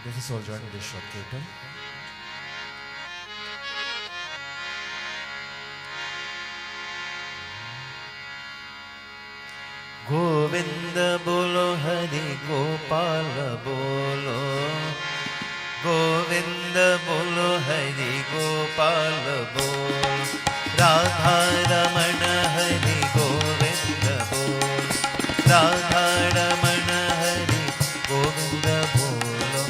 Let us all join in this short kirtan. Govinda bolo Hari Gopal bolo, Govinda bolo Hari Gopal bolo, Radha Ramana Hari Govinda bolo, Radha Ramana Hari Govinda bolo,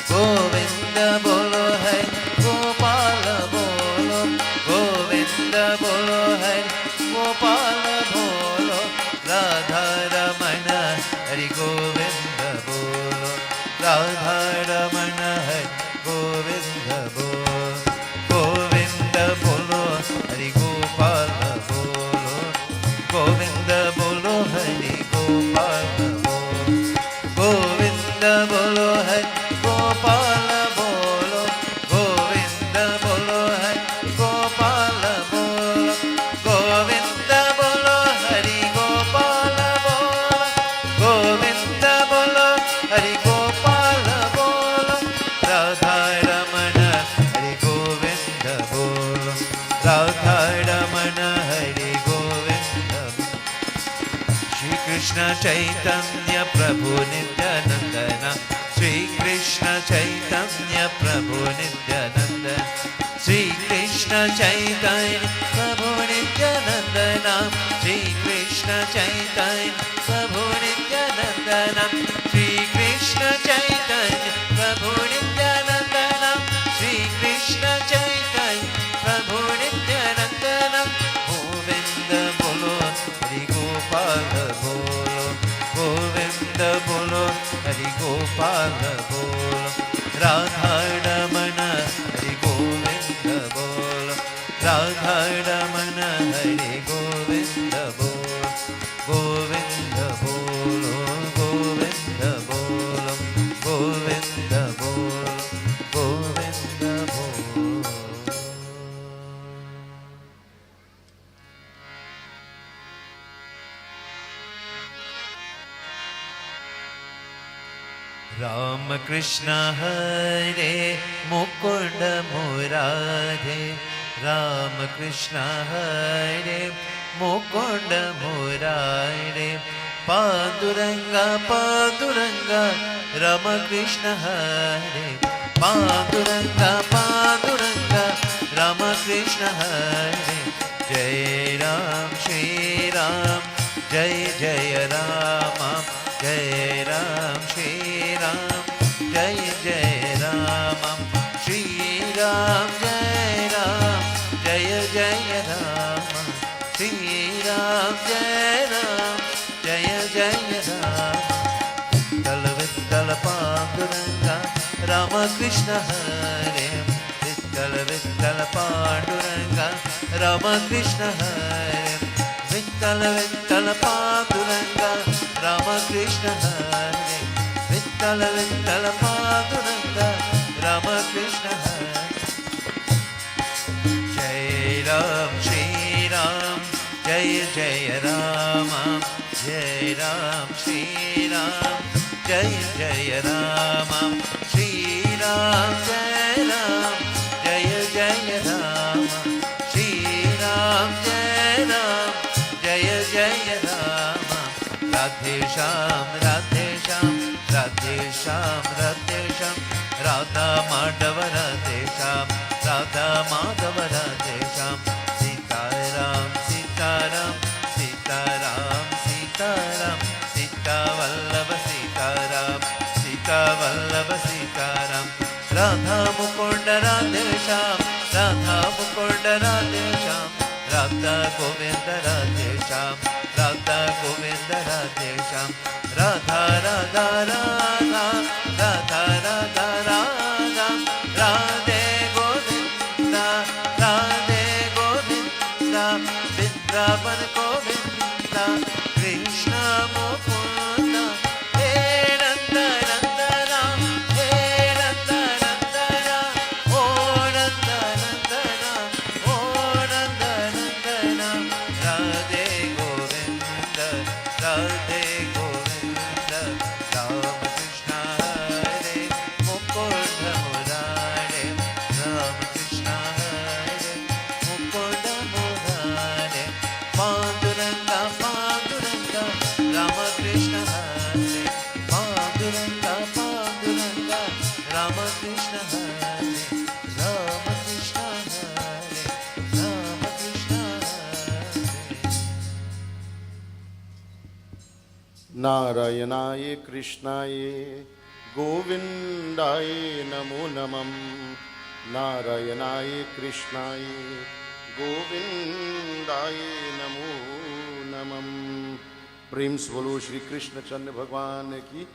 Govinda bolo Hari Gopal bolo, Govinda bolo Hari Gopal bolo, Radha Ramana Hari Govinda bolo, Radha Ramana Hari Govinda bolo, Govinda bolo Hari Gopal bolo, Govinda bolo Hari Gopal bolo, Govinda bolo Hari Gopal bolo, Govinda bolo Hari Gopal bolo, Govinda bolo Hari Gopal bolo, Govinda bolo Hari Gopal bolo, Radha Ramana Hari Govinda bolo, Radha Ramana Hari Govinda. Shri Krishna Chaitanya Prabhu Nityanandana, Shri Krishna Chaitanya Prabhu Nityanandana, Shri Krishna Chaitanya Prabhu Nityanandana, Shri Krishna Chaitanya Prabhu Nityanandana, Shri Krishna Chaitanya Prabhu Nityanandana, Shri Krishna Chaitanya Prabhu Nityanandana, Govinda bolo Hari Gopal bolo, Govinda bolo Hari Gopal bolo, Radha Ramana Hari Govinda bolo, Radha Ramana Hari Govinda bolo, Govinda bolo, Govinda bolo, Govinda bolo, Govinda bolo. Ram Krishna Hare Mukunda Murade, Ram Krishna Hare Mukunda Murade, Panduranga Panduranga Rama Krishna Hare, Panduranga Panduranga Rama Krishna Hare, Jai Ram Shri Ram, Jai Jai Rama, Jai Ram Shri Ram, Jai Jai Rama, Shri Ram Jai Ram, Jai Jai Rama, Shri Ram Jai Ram, Jai Jai Rama. Vittala Vittala Panduranga, Rama Krishna Hare, Vittala Vittala Panduranga, Rama Krishna Hare, Vittala Vittala Panduranga, Rama Krishna Hare, Vittala Vittala Panduranga, Rama Krishna Hare. Jai Ram Shri Ram, Jai Jai Rama, Jai Ram Shri Ram, Jai Jai Rama, Shri Ram Jai Ram, Jai Jai Rama, Shri Ram Jai Ram, Jai Jai Rama. Radhe Shyam, Radhe Shyam, Radhe Shyam, Radhe Shyam, Radha Madhava Radhe Shyam, Radha Madhava Radhe Shyam, Sita Ram, Sita Ram, Sita Ram, Sita Ram, Sita Vallabha Sita Ram, Sita Vallabha Sita Ram, Radha Mukunda Radhe Shyam, Radha Mukunda Radhe Shyam, Radha Govinda Radhe Shyam, Radha Govinda Radhe Shyam, Radha Radha Radha, Radha Radha Radha, Radhe Govinda, Radhe Govinda, Vrindavan Govinda, Krishna Mukunda, He Nanda Nandana, He Nanda Nandana, Oh Nanda Nandana, Oh Nanda Nandana, Radhe Govinda, Radhe Govinda, Rama Krishna Hare, Mukunda Murare, Rama Krishna Hare, Mukunda Murare, Panduranga, Panduranga, Rama Krishna Hare, Panduranga, Panduranga, Rama Krishna Hare, Rama Krishna Hare, Rama Krishna Hare. नारायणाय कृष्णाय गोविंदाय नमो नमः नारायणाय कृष्णाय गोविंदाय नमो नमः प्रेम से बोलो श्री कृष्ण चंद्र भगवान की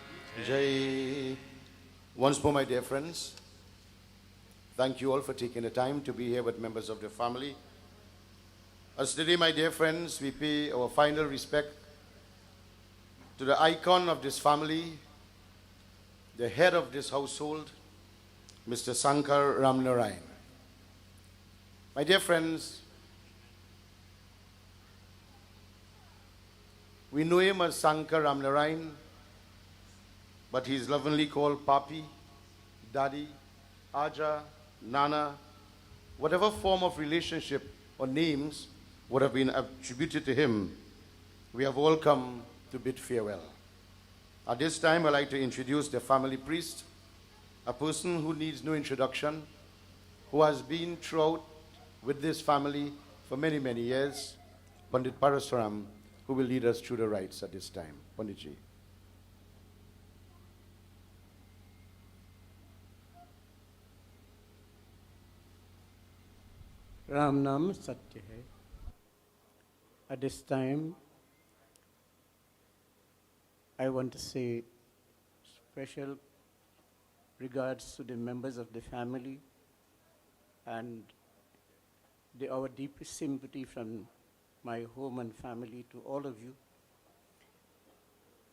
जय. Once more, my dear friends, thank you all for taking the time to be here with members of the family. As today, my dear friends, we pay our final respect to the icon of this family, the head of this household, Mr. Sankar Ramnarine. My dear friends, we know him as Sankar Ramnarine, but he is lovingly called Papi, Daddy, Aja, Nana, whatever form of relationship or names would have been attributed to him. We have all come to bid farewell. At this time, I'd like to introduce the family priest, a person who needs no introduction, who has been throughout with this family for many, many years, Pandit Parasuram, who will lead us through the rites at this time. Panditji. Ram नाम सत्य है. At this time, I want to say special regards to the members of the family and our deepest sympathy from my home and family to all of you.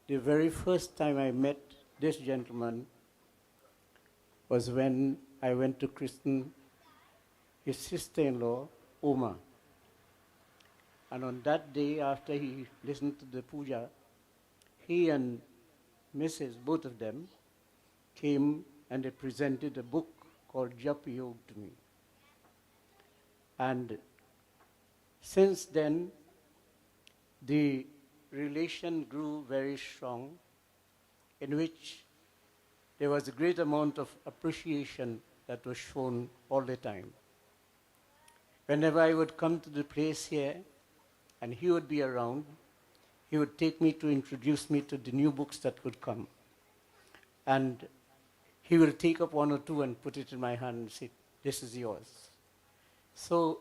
The very first time I met this gentleman was when I went to christen his sister-in-law, Uma. And on that day, after he listened to the puja, he and Mrs., both of them, came and they presented a book called Jap Yog to me. And since then, the relation grew very strong, in which there was a great amount of appreciation that was shown all the time. whenever I would come to the place here and he would be around, he would take me to introduce me to the new books that would come. And he will take up one or two and put it in my hand and say, "This is yours." So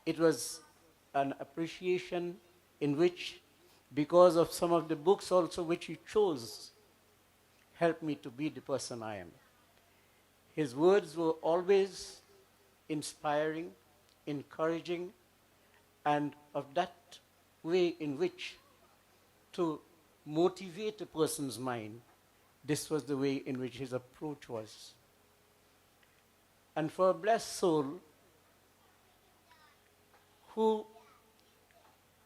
it was an appreciation in which, because of some of the books also which he chose, helped me to be the person I am. His words were always inspiring, encouraging, and of that way in which to motivate a person's mind, this was the way in which his approach was. And for a blessed soul who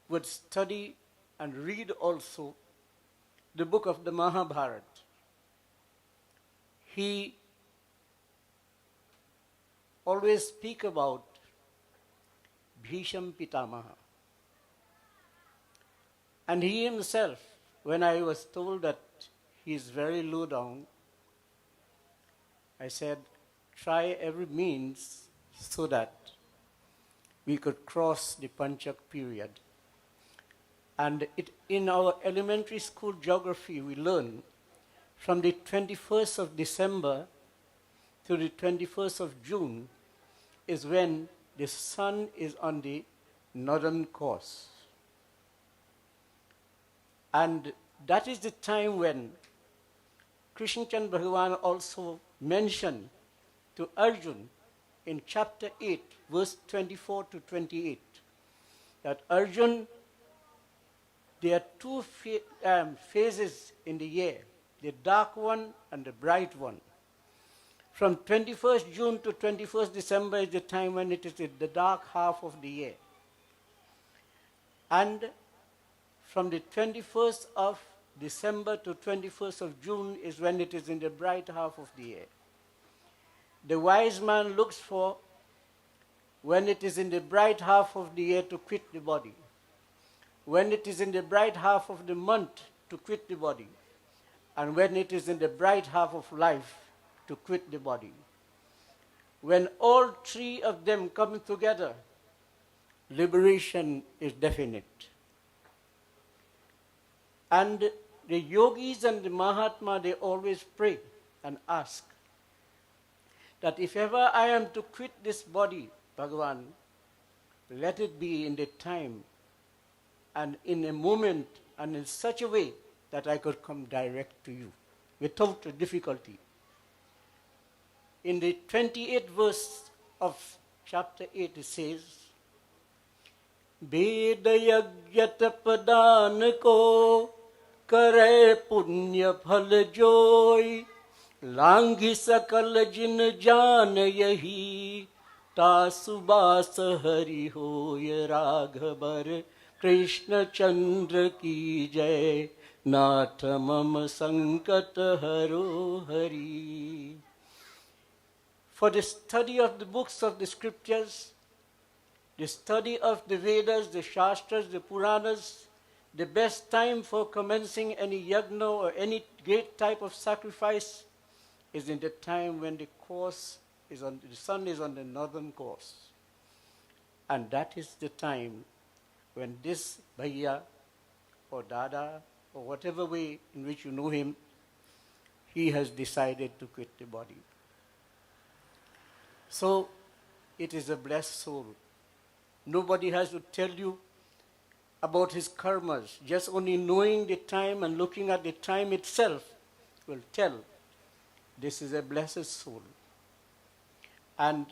would study and read also the book of the Mahabharata, he always speak about Bhisham Pitamaha. And he himself, when I was told that he is very low down, I said, try every means so that we could cross the Panchak period. And in our elementary school geography, we learn from the 21st of December to the 21st of June is when the sun is on the northern course. And that is the time when Krishna Chandra Bhagavan also mentioned to Arjun in chapter 8, verse 24 to 28, that Arjun, there are two phases in the year, the dark one and the bright one. From 21st June to 21st December is the time when it is in the dark half of the year. And from the 21st of December to 21st of June is when it is in the bright half of the year. The wise man looks for when it is in the bright half of the year to quit the body. When it is in the bright half of the month to quit the body. And when it is in the bright half of life to quit the body. When all three of them come together, liberation is definite. And the yogis and the Mahatma, they always pray and ask that if ever I am to quit this body, Bhagavan, let it be in the time and in a moment and in such a way that I could come direct to you without a difficulty. In the 28th verse of chapter 8 it says, Ved yagyat padan ko kare punya phal joy langhi sakal jin jaan yahi ta subas hari hoy raghavar Krishna Chandra ki jai nath mam sankat haro hari. For the study of the books of the scriptures, the study of the Vedas, the Shastras, the Puranas, the best time for commencing any yagna or any great type of sacrifice is in the time when the sun is on the northern course. And that is the time when this Bhaiya or Dada or whatever way in which you know him, he has decided to quit the body. So, it is a blessed soul. Nobody has to tell you about his karmas. Just only knowing the time and looking at the time itself will tell this is a blessed soul. And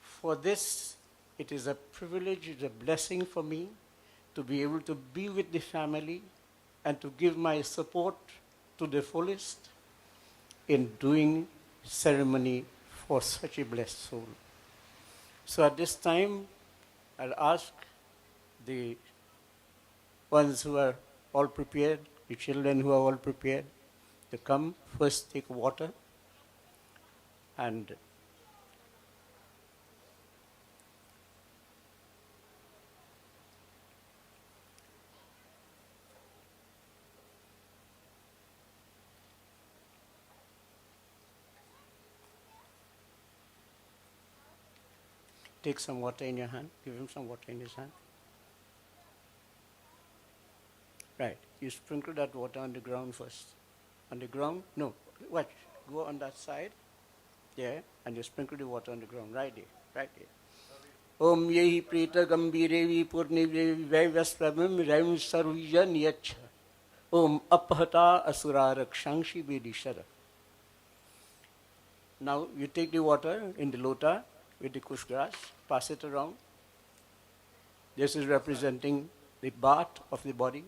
for this, it is a privilege, it's a blessing for me to be able to be with the family and to give my support to the fullest in doing ceremony for such a blessed soul. So at this time, I'll ask the ones who are all prepared, the children who are all prepared, to come first take water and take some water in your hand. Give him some water in his hand. Right. You sprinkle that water on the ground first. On the ground? No. Watch. Go on that side. Yeah. And you sprinkle the water on the ground. Right there. Right there. Om yehi preta gambirevi purnivevi vaivasvamim raim sarvija niyacha. Om apahata asura rakshangshi vedishara. Now you take the water in the lota with the kush grass, pass it around. This is representing the bath of the body.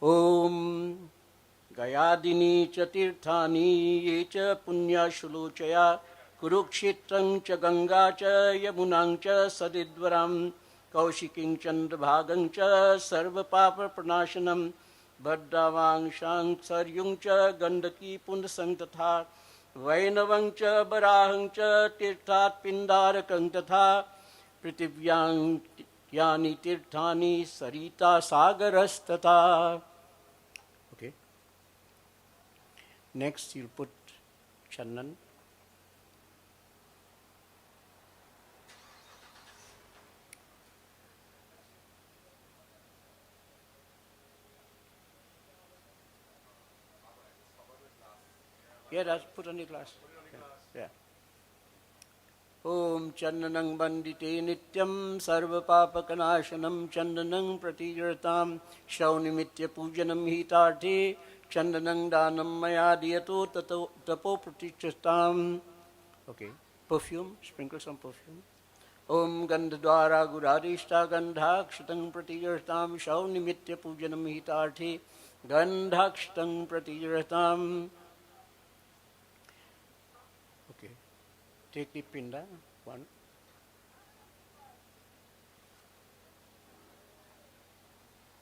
Om Gayadini Chatirthani Yecha Punya Shuluchaya Kurukshetrang cha Ganga cha Yamunang cha Sadidvaram Kaushiking Chandrabhagam cha Sarva Papa Pranashanam Bhaddavang Shang Saryung cha Gandaki Pundasang tatha Vainavang cha Barahang cha Tirthat Pindarakang tatha Pritivyang Yani Tirthani Sarita Sagarastata. Okay. Next you'll put Chandan. Yeah, that's put on the glass. Yeah. Om Chandanang Bandite Nityam Sarva Papakanashanam Chandanang Pratijaratam Shaunimitya Pujanam Hitarthi Chandanang Danam Mayadiyato Tapo Pratichatam. Okay. Perfume, sprinkle some perfume. Om Gandhadwara Guradishta Gandhakshitang Pratijaratam Shaunimitya Pujanam Hitarthi Gandhakshitang Pratijaratam. Okay. Take the pinda, one.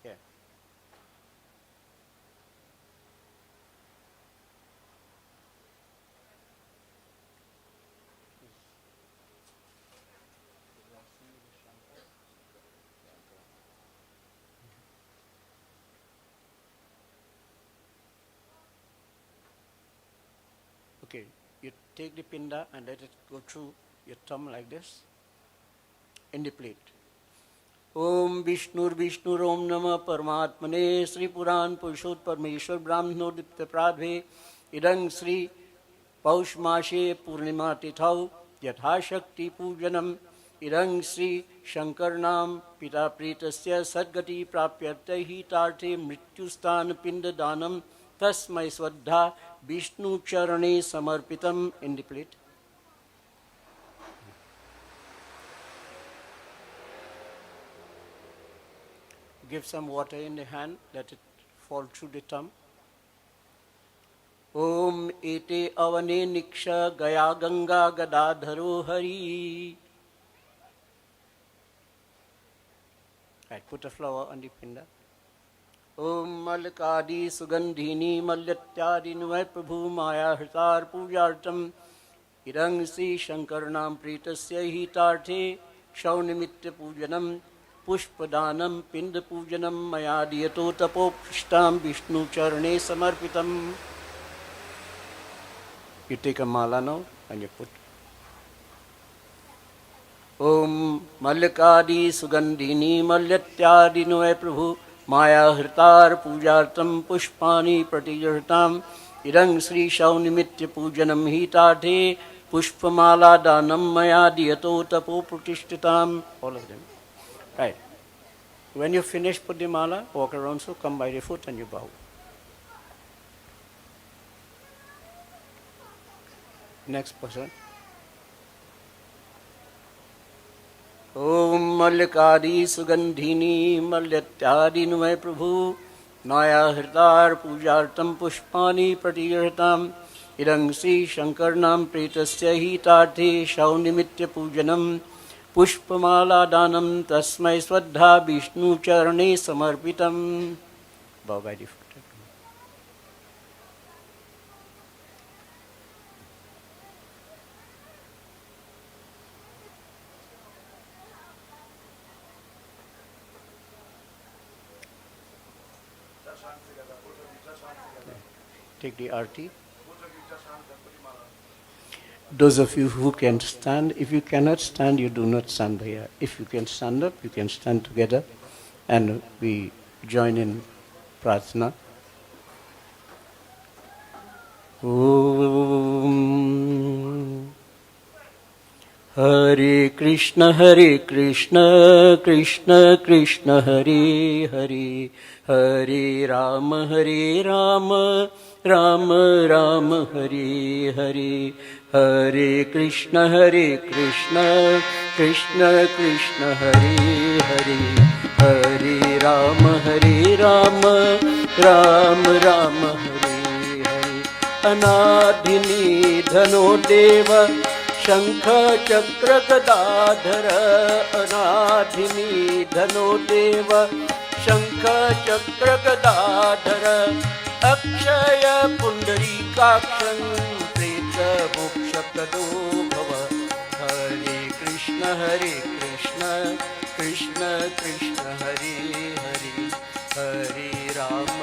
Yeah. Okay. You take the pinda and let it go through your thumb like this in the plate. Om Vishnur Vishnur Om Nama Paramatmane Sri Puran Purushot Parmeshwar Brahmano Dipta Pradhe Idang Sri Paushmashe Purnima Tithau Yatha Shakti Pujanam Idang Sri Shankarnam Pita Pritasya Sadgati Prapyartahi Tarte Mrityustan Pinda Danam Tasmai Swaddha Vishnu Charane Samarpitam in the plate. Give some water in the hand, let it fall through the thumb. Om Ete Avane Niksha Gaya Ganga Gadadharo Hari. Right, put a flower on the pinda. Om Malakadi Sugandhini Malyatyadi Nuvai Prabhu Maya Hritar Pujartam Idang Sri Shankarnam Pritasya Hitarte Shaunimitya Pujanam Pushpadanam Pinda Pujanam Mayadiyato Tapopishtam Vishnu Charane Samarpitam. You take a mala now and you put Om Malakadi Sugandhini Malyatyadi Nuvai Prabhu Maya Hritar Pujartam Pushpani Pratijartam Idang Sri Shaunimitya Pujanam Hitate Pushpamala Danam Maya Diyato Tapo Pratishtitam. All of them. Right. When you finish, put the mala, walk around, so come by the foot and you bow. Next person. Om Mallikadi Sugandhini Malyatyadi Nuvai Prabhu Naya Hritar Pujartam Pushpani Pratijartam Idang Sri Shankarnam Pretasya Hitarthi Shaunimitya Pujanam Pushpamala Danam Tasmai Swaddha Vishnu Charane Samarpitam. Bow by the foot. Take the arti. Those of you who can stand, if you cannot stand, you do not stand here. If you can stand up, you can stand together and we join in prarthana. Om Hare Krishna, Krishna Krishna Hare Hare, Hare Rama, Rama Rama Hare Hare, Hare Krishna, Krishna Krishna Hare Hare, Hare Rama, Rama Hare Hare. Anadhini dhano deva शंख चक्र गदाधर, अनाधिनी धनो देव शंख चक्र गदाधर, अक्षय पुंडरीकाक्षं प्रेत मोक्षप्रदो भव. हरे कृष्ण कृष्ण कृष्ण हरे हरे, हरे राम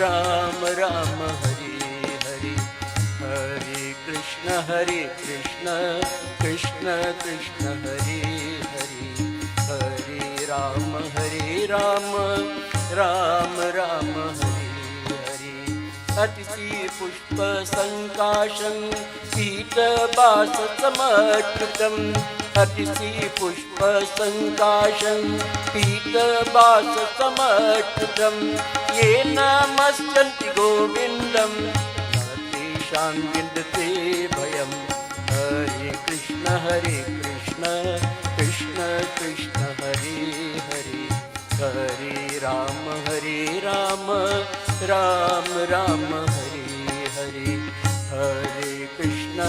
राम राम हरे हरे, हरे कृष्ण कृष्ण कृष्ण हरे हरे, हरे राम राम राम हरे हरे. अतिथि पुष्प संकाशं पीतवास समर्पितम्, अतिथि पुष्प संकाशं पीतवास समर्पितम्, ये नमस्यन्ति गोविन्दम् विन्दते भयम्. हरे कृष्ण कृष्ण कृष्ण हरे हरे, हरे राम राम राम हरे हरे, हरे कृष्ण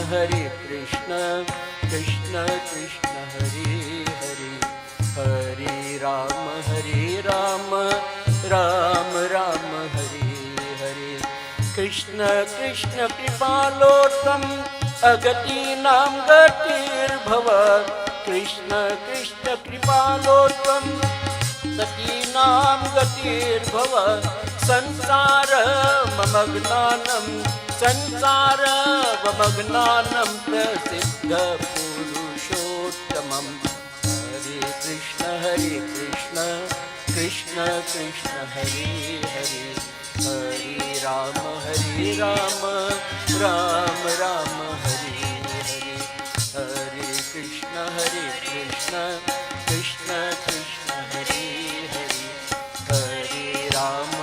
कृष्ण कृष्ण हरे हरे, हरे राम राम राम हरे हरे. कृष्ण कृष्ण कृपालोत्तम अगतीनां गतिर्भव, कृष्ण कृष्ण कृपालोत्तम सतीनां गतिर्भव. संसार मम ज्ञानं प्रसिद्ध पुरुषोत्तमम्. हरे कृष्ण कृष्ण कृष्ण हरे हरे, हरे राम राम राम हरे हरे, हरे कृष्ण कृष्ण कृष्ण हरे हरे, हरे राम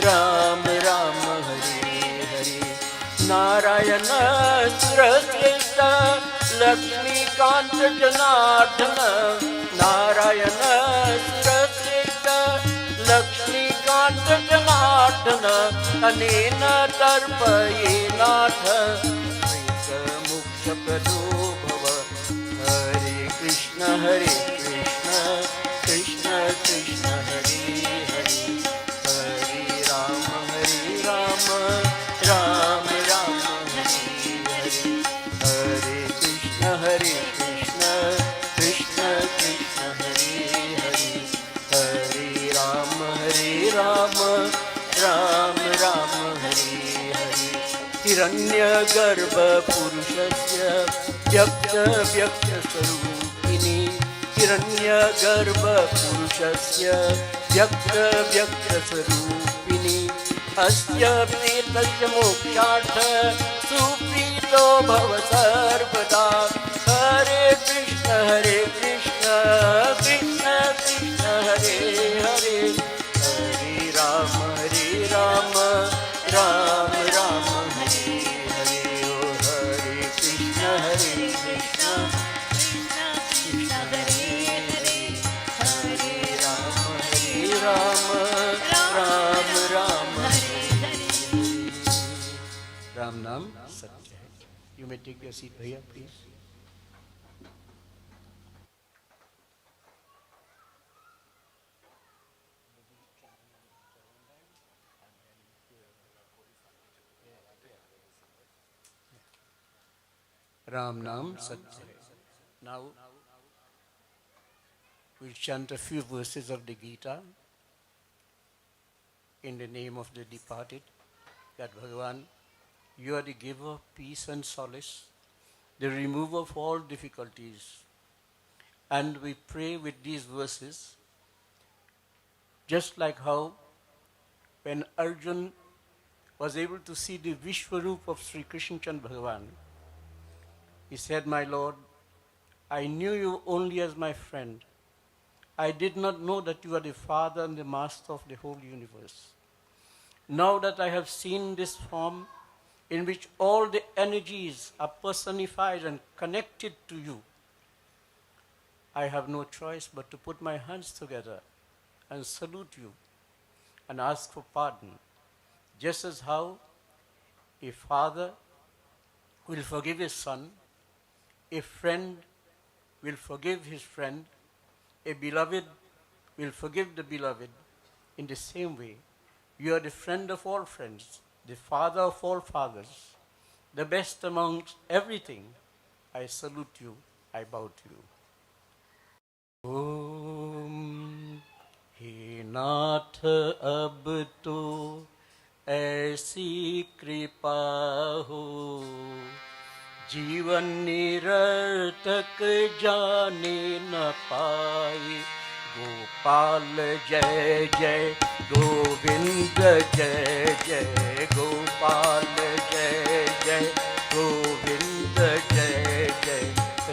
राम राम हरे हरे. नारायण सुरश्रेष्ठ लक्ष्मीकांत जनार्दन, नारायण सुरश्रेष्ठ लक्ष्मीकांत जनार्दन, अनेन तर्पयेनाथ मोक्षप्रदो भव. हरे कृष्ण कृष्ण कृष्ण हरे हरे, हरे राम राम राम हरे हरे, हरे कृष्ण कृष्ण कृष्ण हरे हरे, हरे राम राम राम हरे हरे. हिरण्यगर्भ पुरुषस्य व्यक्त स्वरूपिणी, हिरण्यगर्भ पुरुषस्य व्यक्त स्वरूपिणी, अस्य प्रेतस्य मोक्षार्थ सुप्रीतो भव सर्वदा. हरे कृष्ण कृष्ण कृष्ण हरे हरे, हरे राम राम राम हरे हरे. ओ हरे कृष्ण कृष्ण कृष्ण हरे हरे, हरे राम राम राम हरे हरे. राम नाम सत्य है. You may take your seat, भैया, please. Ram Nam Satya. Now we'll chant a few verses of the Gita in the name of the departed, that Bhagavan You are the giver of peace and solace, the remover of all difficulties. And we pray with these verses, just like how when Arjun was able to see the Vishwaroop of Sri Krishna Chandra Bhagavan, he said, "My Lord, I knew you only as my friend. I did not know that you are the Father and the Master of the whole universe. Now that I have seen this form in which all the energies are personified and connected to you, I have no choice but to put my hands together and salute you and ask for pardon, just as how a father will forgive his son, a friend will forgive his friend, a beloved will forgive the beloved. In the same way, you are the friend of all friends, the father of all fathers, the best amongst everything. I salute you, I bow to you." Om हे नाथ अब तो ऐसी कृपा हो, जीवन निरर्थक जाने न पाए। गोपाल जय जय गोविंद जय जय, गोपाल जय जय गोविंद जय जय,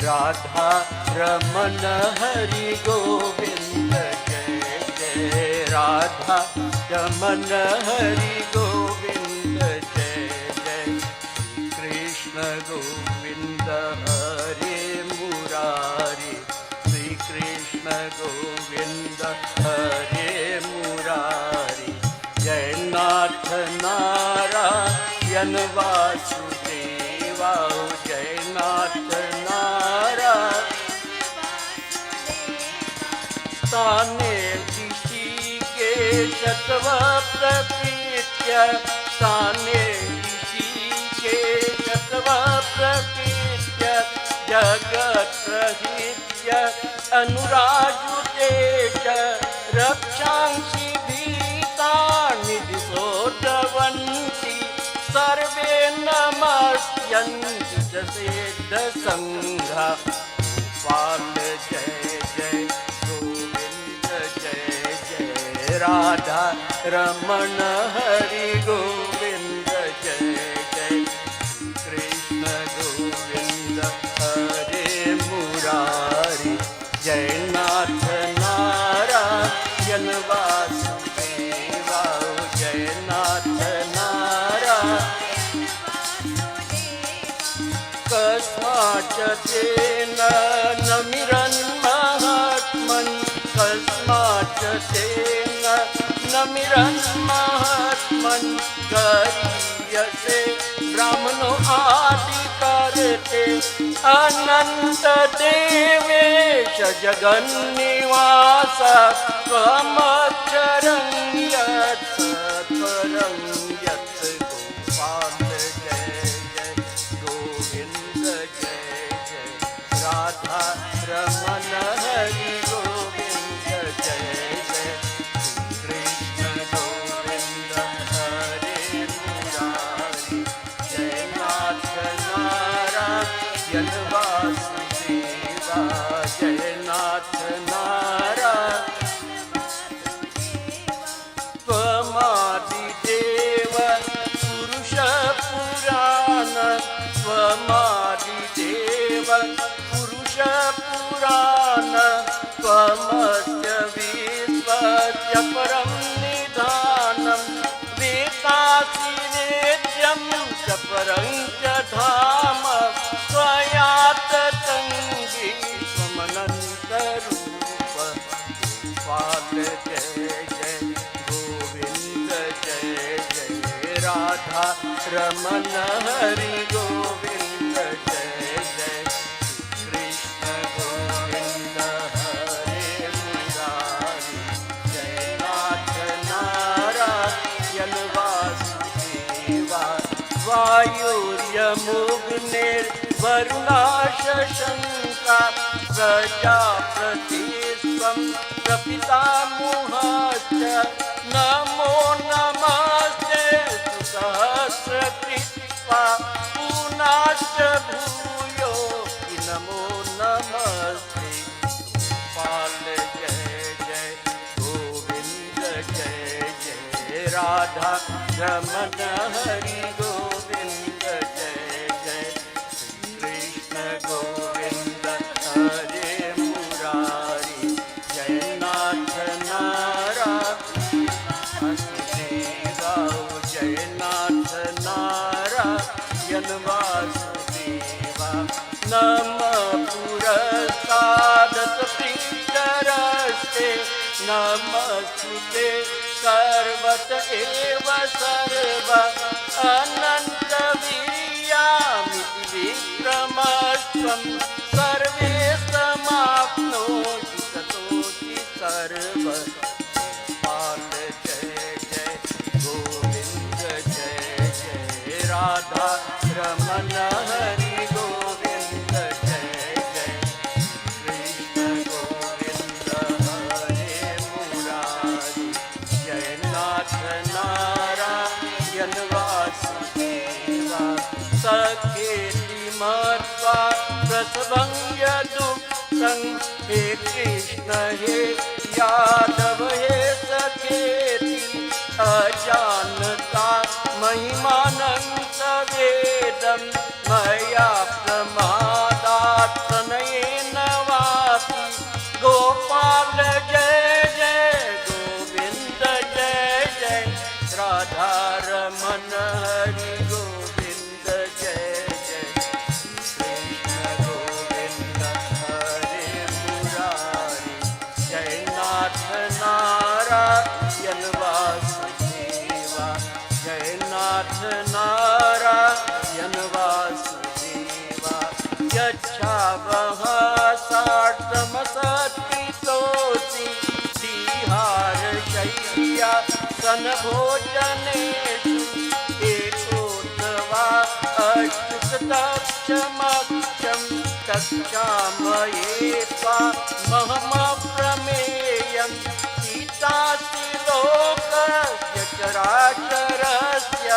राधा रमन हरि गोविंद जय जय, राधा रमन हरि गोविंद जय जय, श्री कृष्ण गोविंद हरे मुरारी, श्री कृष्ण गोविंद हरे मुरारी, जय नाथ नारायण वासुदेवा, जय नाथ नारायण। स्थाने ऋषि के शतव प्रकृत्य, स्थाने ऋषि के शतव प्रकृत्य, जगत प्रहित्य अनुराजुते च, रक्षांसि भीतानि दिशो द्रवन्ति, सर्वे नमस्यन्ति च सिद्धसङ्घा। गोपाल जय जय गोविंद जय जय, राधा रमण हरि गोविंद जय जय, कृष्ण गोविंद हरे मुरारी, जय नाथ नारायण वासुदेवा, जय नाथ नारायण। कस्माच्च तेन नमिरन् महात्मन्, कस्माच्च तेन नमिरन् महात्मन्, गरीयसे ब्राह्मणो आदि करते, अनंत देवेश जगन्निवास, त्वमक्षरं यत् सत्वरं यत्। गोपाल जय जय गोविंद जय जय, राधा रमन हरि गोविंद जय जय, कृष्ण गोविंद हरे मुरारी, जय नाथ नारायण वासुदेवा, जय नाथ नारायण। त्वमादिदेव पुरुष पुराण, त्वमादिदेव पुरुष पुराण, त्वमस्य विश्वस्य परं निधानं, वेत्तासि वेद्यं च परं च धाम, त्वया ततं त्वमनन्तरूप। गोपाल जय जय गोविंद जय जय, राधा रमन हरि गोविंद जय जय, कृष्ण गोविंद हरे मुरारी, जय नाथ नारायण वासुदेवा। वायुर्यमुग्निर्वरुणा शशंका, प्रजापतिस्त्वं प्रपितामहश्च, नमो नमस्ते सुसहस्रकृत् कृपा पुनश्च भूयो नमो नमस्ते गोपाल जय जय गोविंद जय जय राधा रमण हरि गोविंद जय जय कृष्ण गोविंद हरे मुरारी जय नाथ नारायण वासुदेवा जय नाथ नारायण वासुदेवा नमः पुरस्तादत प्रीतरस्ते नमस्तुते सर्वत एव सर्व अनंत वीर्यामिति विक्रमस्त्वं सर्वे समाप्नोति ततोऽसि सर्व गोपाल जय जय गोविंद जय जय राधा रमण हरि गोविंद जय जय कृष्ण गोविंद हरे मुरारी जय नाथ नारायण वासुदेवा सखेति मत्वा प्रसवं यदुक्तं हे कृष्ण हे यादव हे सखेति अजानता महिमानं सवेदं मया प्रमादात् तनयेन वापि गोपाल जय जय गोविंद जय जय राधा रमण हरि गोविंद जय जय कृष्ण गोविंद हरे मुरारी जय नाथ नारायण वासुदेवा जय नाथ नारायण वासुदेवा यच्छावः सार्थमसत्कृतोऽसि विहारशय्या सनभोजनेषु एकोऽथवा अष्टशतक्षमक्षं कक्षामये त्वामहमप्रमेयं सीतासि लोकस्य चराचरस्य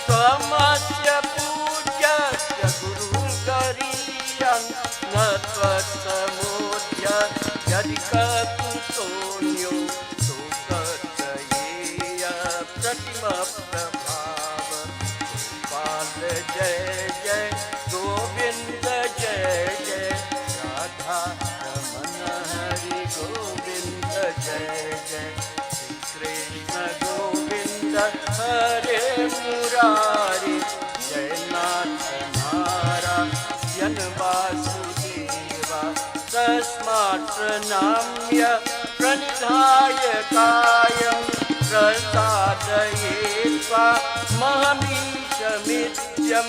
त्वमस्य पूज्यस्य गुरुगरीयं न त्वत्समोध्य यदि कुतोऽन्यो लोकत्रयेय प्रतिमप्रभाव गोपाल जय जय गोविंद जय जय राधा रमण हरि गोविंद जय जय कृष्ण गोविंद हरे मुरारी जय नाथ नारायण वासुदेवा तस्मात् प्रणम्य प्रणिधाय कायं प्रसादयेत्वा महमीशमित्यं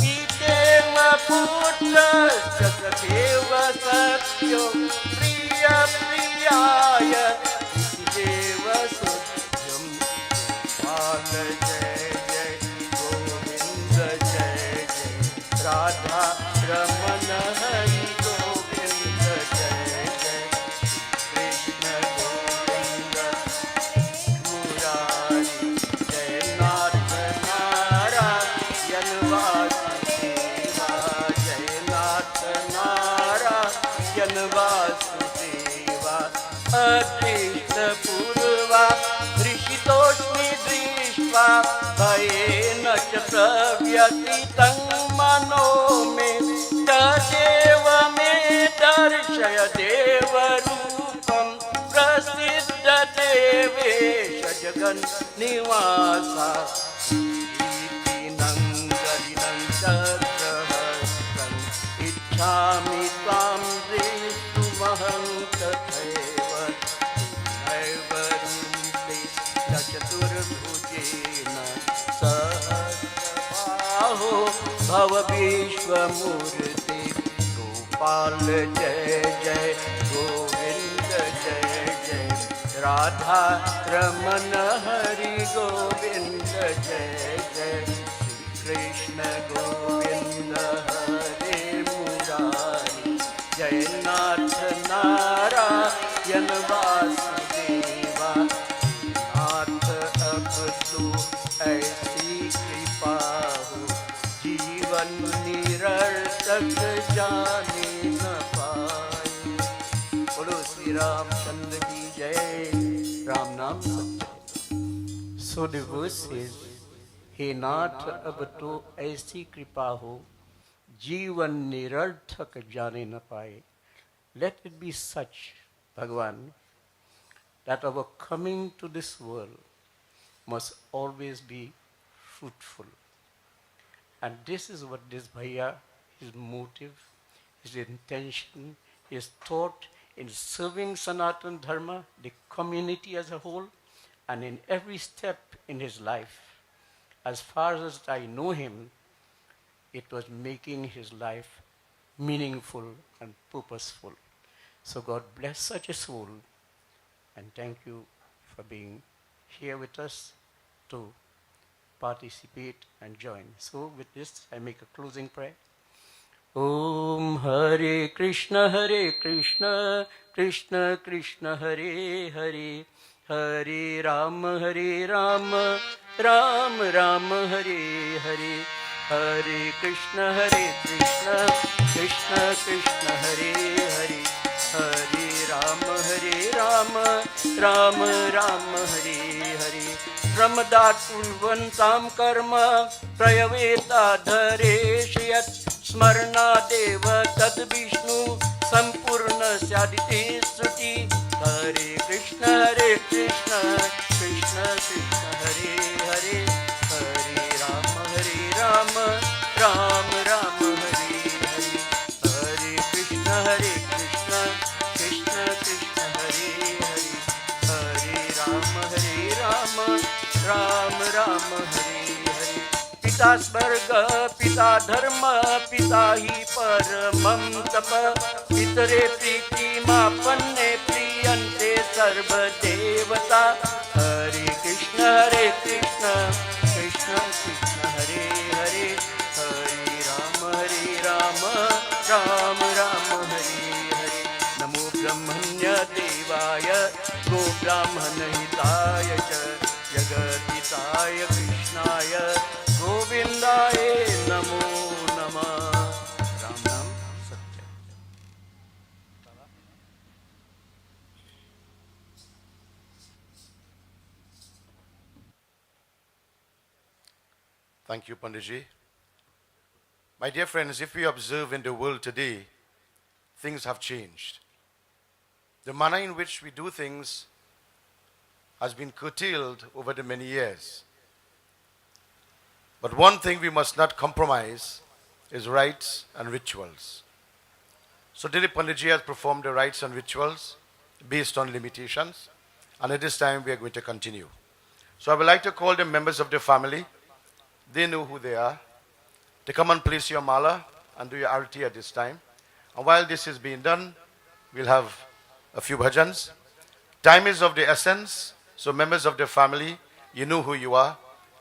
पीतेव पुत्रस्य सखेव सख्यो प्रियप्रियाय देव सुत्यं गोपाल जय जय गोविंद जय जय राधा रमण हरि गोविंद जय जय कृष्ण गोविंद मुरारी जय नाथ नारायण वासुदेवा जय नाथ नारायण वासुदेवा अदृष्ट पूर्वा दृशितोऽस्मि दृष्ट्वा भयेन च प्रव्यथितं मनो मे तदेव मे दर्शय देवरूपं प्रसिद्ध देवेश जगन्निवासा प्रीतिनं गरिनं चक्रहस्तं इच्छामि त्वां द्रष्टुमहं तथैव नैव रूपे न चतुर्भुजेन सहस्रबाहो भव विश्वमूर्ते गोपाल जय जय गोविंद जय जय राधा रमण हरि गोविंद जय जय कृष्ण गोविंद हरे मुरारी जय नाथ नारायण वासुदेवा नाथ अब तो ऐसी कृपा हो जाने न पाए। बोलो श्री रामचंद्र की जय। राम नाम सत्य। So the verse says, हे नाथ अब तो ऐसी कृपा हो, जीवन निरर्थक जाने न पाए. Let it be such, Bhagavan, that our coming to this world must always be fruitful. And this is what this Bhaiya, his motive, his intention, his thought in serving Sanatana Dharma, the community as a whole, and in every step in his life. As far as I know him, it was making his life meaningful and purposeful. So God bless such a soul, and thank you for being here with us to participate and join. So with this, I make a closing prayer. Om Hare Krishna, Krishna Krishna Hare Hare, Hare Ram, Ram Ram Hare Hare, Hare Krishna, Krishna Krishna Hare Hare, Hare Ram, Ram Ram Hare Hare. Brahmadat purvantam karma prayaveta dharesh yat smarna deva tad vishnu sampurna syadite sruti. Hare Krishna, Krishna Krishna Hare Hare, Hare Ram, Ram Ram Hare Hare, Hare Krishna, Krishna Krishna Hare Hare, Hare Ram, Ram Ram Hare Hare. Pita Swarga, Pita Dharma, Pita hi Paramam Tapa, Pitare Priti Mapanne Priyante Sarva Devata. Hare Krishna, Krishna Krishna Hare Hare, Hare Ram, Ram Ram Hare Hare. Namo Brahmanya Devaya Go Brahmana Hitaya Cha Jagatitaya Krishnaya Govindaya Namo Namah. Ram Nam Satya. Thank you, Panditji. My dear friends, if we observe in the world today, things have changed. The manner in which we do things has been curtailed over the many years. But one thing we must not compromise is rites and rituals. So today Panditji has performed the rites and rituals based on limitations, and at this time we are going to continue. So I would like to call the members of the family. They know who they are. To come and place your mala and do your arati at this time. And while this is being done, we'll have a few bhajans. Time is of the essence, so members of the family, you know who you are.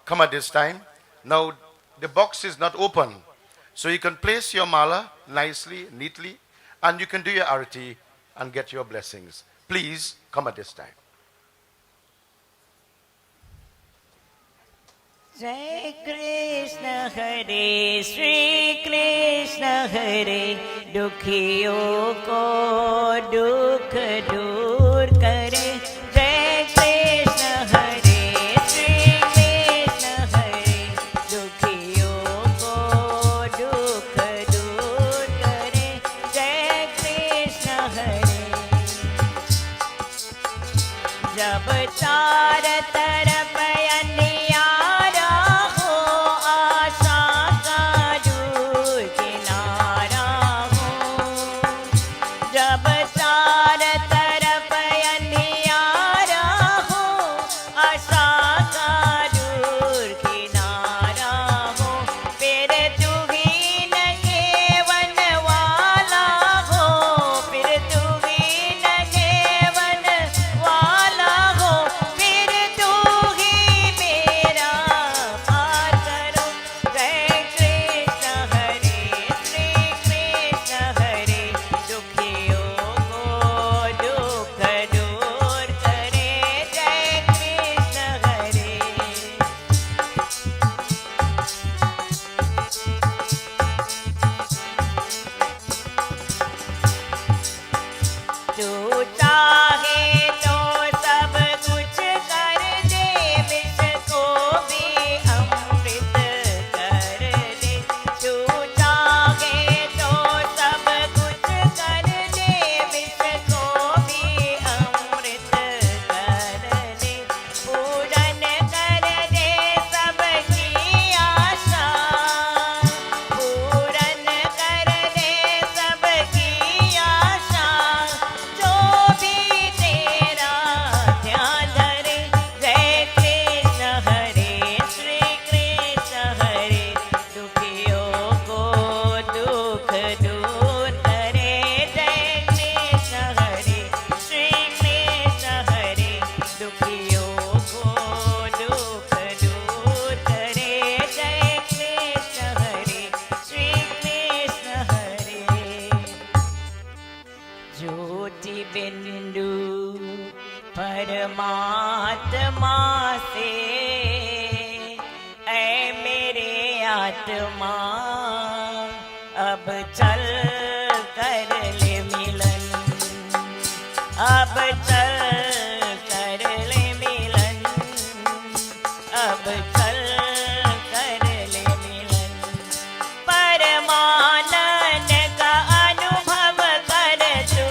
Come at this time. Now, the box is not open, so you can place your mala nicely, neatly, and you can do your arati and get your blessings. Please come at this time. Jai Krishna Hare, Shri Krishna Hare, Dukhiyo ko dukh dur kare. Jai Krishna Hare, Shri Krishna Hare, Dukhiyo ko dukh dur kare. Jai Krishna Hare. Jab चार तरफ अंधियारा हो, आशा का दूर किनारा हो. जब चार तरफ अंधियारा हो, आशा का दूर किनारा हो. फिर तू ही न केवन वाला हो, फिर तू ही न केवन वाला हो, फिर तू ज्योति बिंदु परमात्मा से ऐ मेरे आत्मा अब चल कर ले मिलन, अब चल कर ले मिलन, अब चल कर ले मिलन। परमानंद का अनुभव कर तू,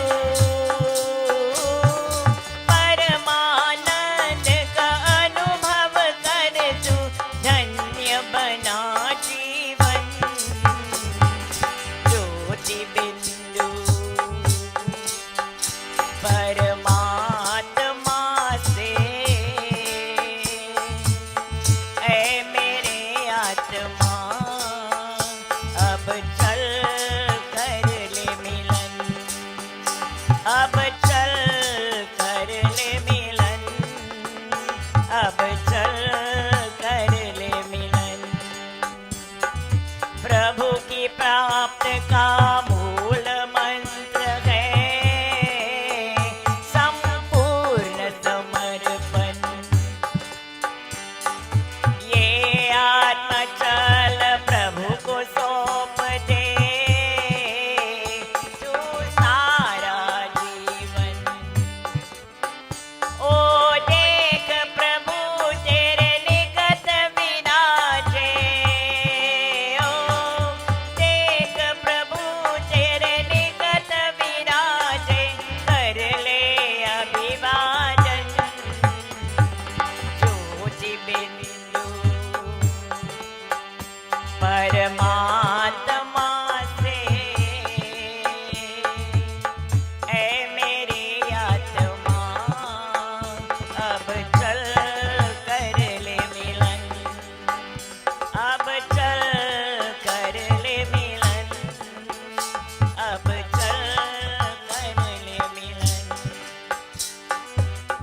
परमानंद का अनुभव कर तू, धन्य बना जीवन ज्योति बिंदु परमात्मा से ऐ मेरे आत्मा अब चल कर ले मिलन, अब चल कर ले मिलन, अब चल कर ले मिलन। प्रभु की प्राप्त का मूल मंत्र है संपूर्ण समर्पण। ये आत्मचल प्रभु को सौंप दे तू सारा जीवन। ओ देख प्रभु तेरे निकट विराजे, ओ देख प्रभु तेरे निकट विराजे, कर ले अभिवादन ज्योति बिंदु परमात्मा से ऐ मेरी आत्मा अब चल कर ले मिलन, अब चल कर ले मिलन, अब चल कर ले मिलन।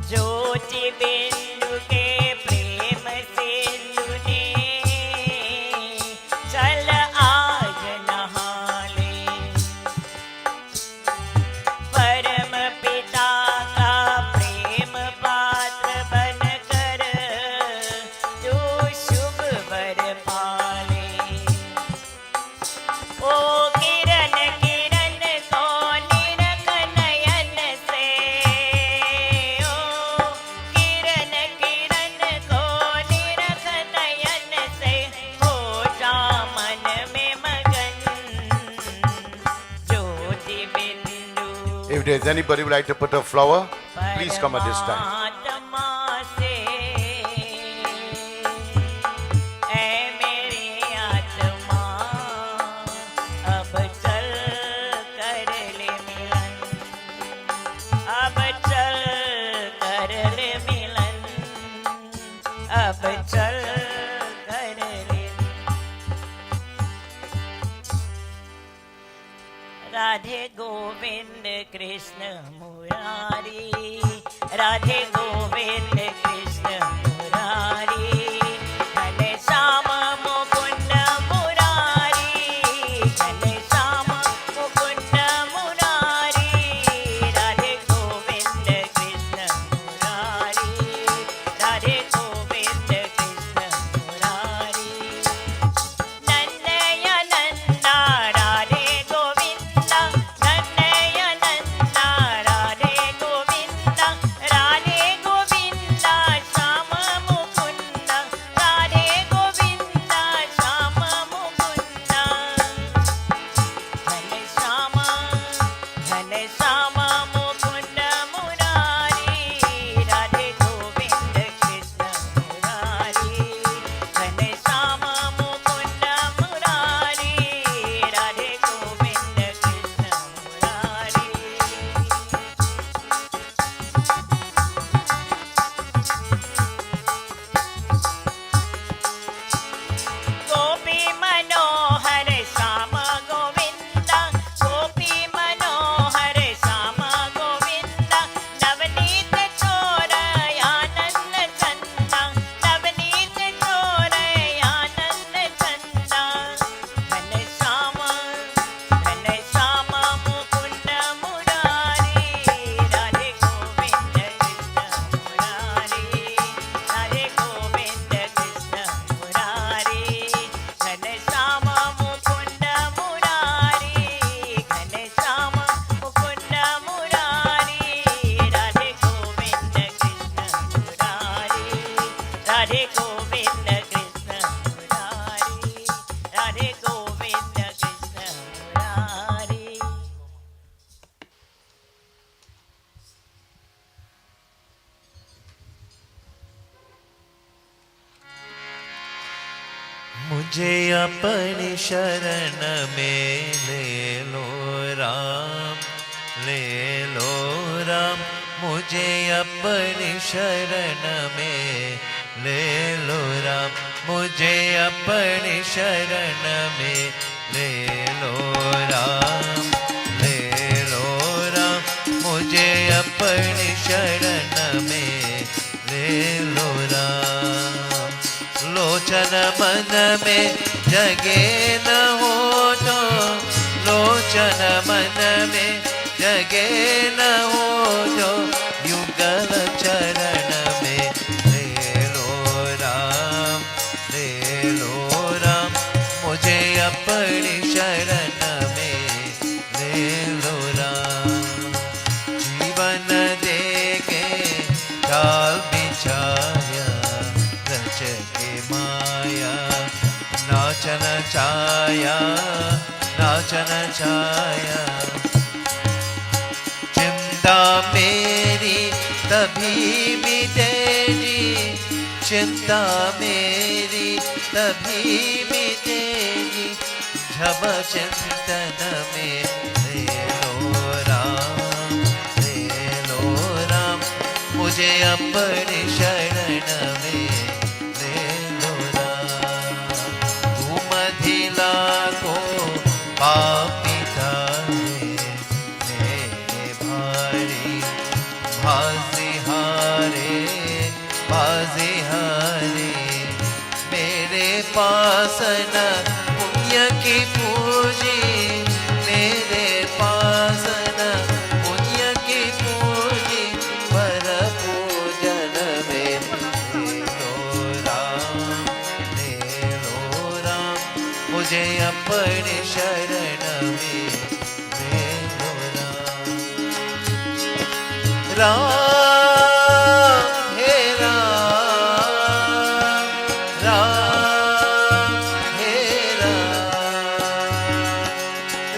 ज्योति बिंदु के प्रेम सिंधु ने चल आज नहा ले। परम पिता का प्रेम पात्र बनकर तू शुभ वर पाले। ओ किरण किरण को निरख नयन से, ओ किरण किरण को निरख नयन से, हो जा मन में मगन ज्योति बिंदु If there's anybody who would like to put a flower, please come at this time. परमात्मा से ऐ मेरी आत्मा अब चल कर ले मिलन, अब चल कर ले मिलन, अब चल कर ले। राधे गोविंद कृष्ण मुरारी, राधे गोविंद कृष्ण मुरारी, घनश्याम मुकुंद मुरारी, घनश्याम मुकुंद मुरारी, राधे गोविंद कृष्ण मुरारी, राधे गोविंद कृष्ण मुरारी। नंदय नंदा राधे गोविंदा, नंदय नंदा राधे गोविंदा, राधे गोविंदा मुझे अपनी शरण में ले लो राम, ले लो राम। मुझे अपनी शरण में ले लो राम, मुझे अपनी शरण में ले लो राम, ले लो राम। मुझे अपनी शरण में ले लो राम। लोचन मन में जगे न हो तो, लोचन मन में जगे न हो जो, युगल चरण में ले लो राम, ले लो राम। मुझे अपनी शरण में ले लो राम। जीवन दे के जाल बिछाया, रच के माया नाचन छाया, नाचन छाया। चिंता मेरी तभी मिटेगी, चिंता मेरी तभी मिटेगी, जब चिंतन में ले लो राम, ले लो राम। मुझे अपनी शरण में ले लो राम। तू मधिला को पापी तारे, मेरे भारी बाजी हारे, बाजी हारे। मेरे पास न पुण्य की पूंजी, मेरे पास न पुण्य की पूंजी, पर पूजन में ले लो राम, ले लो राम। मुझे अपनी शरण में ले लो राम। राम हे राम, राम हे राम,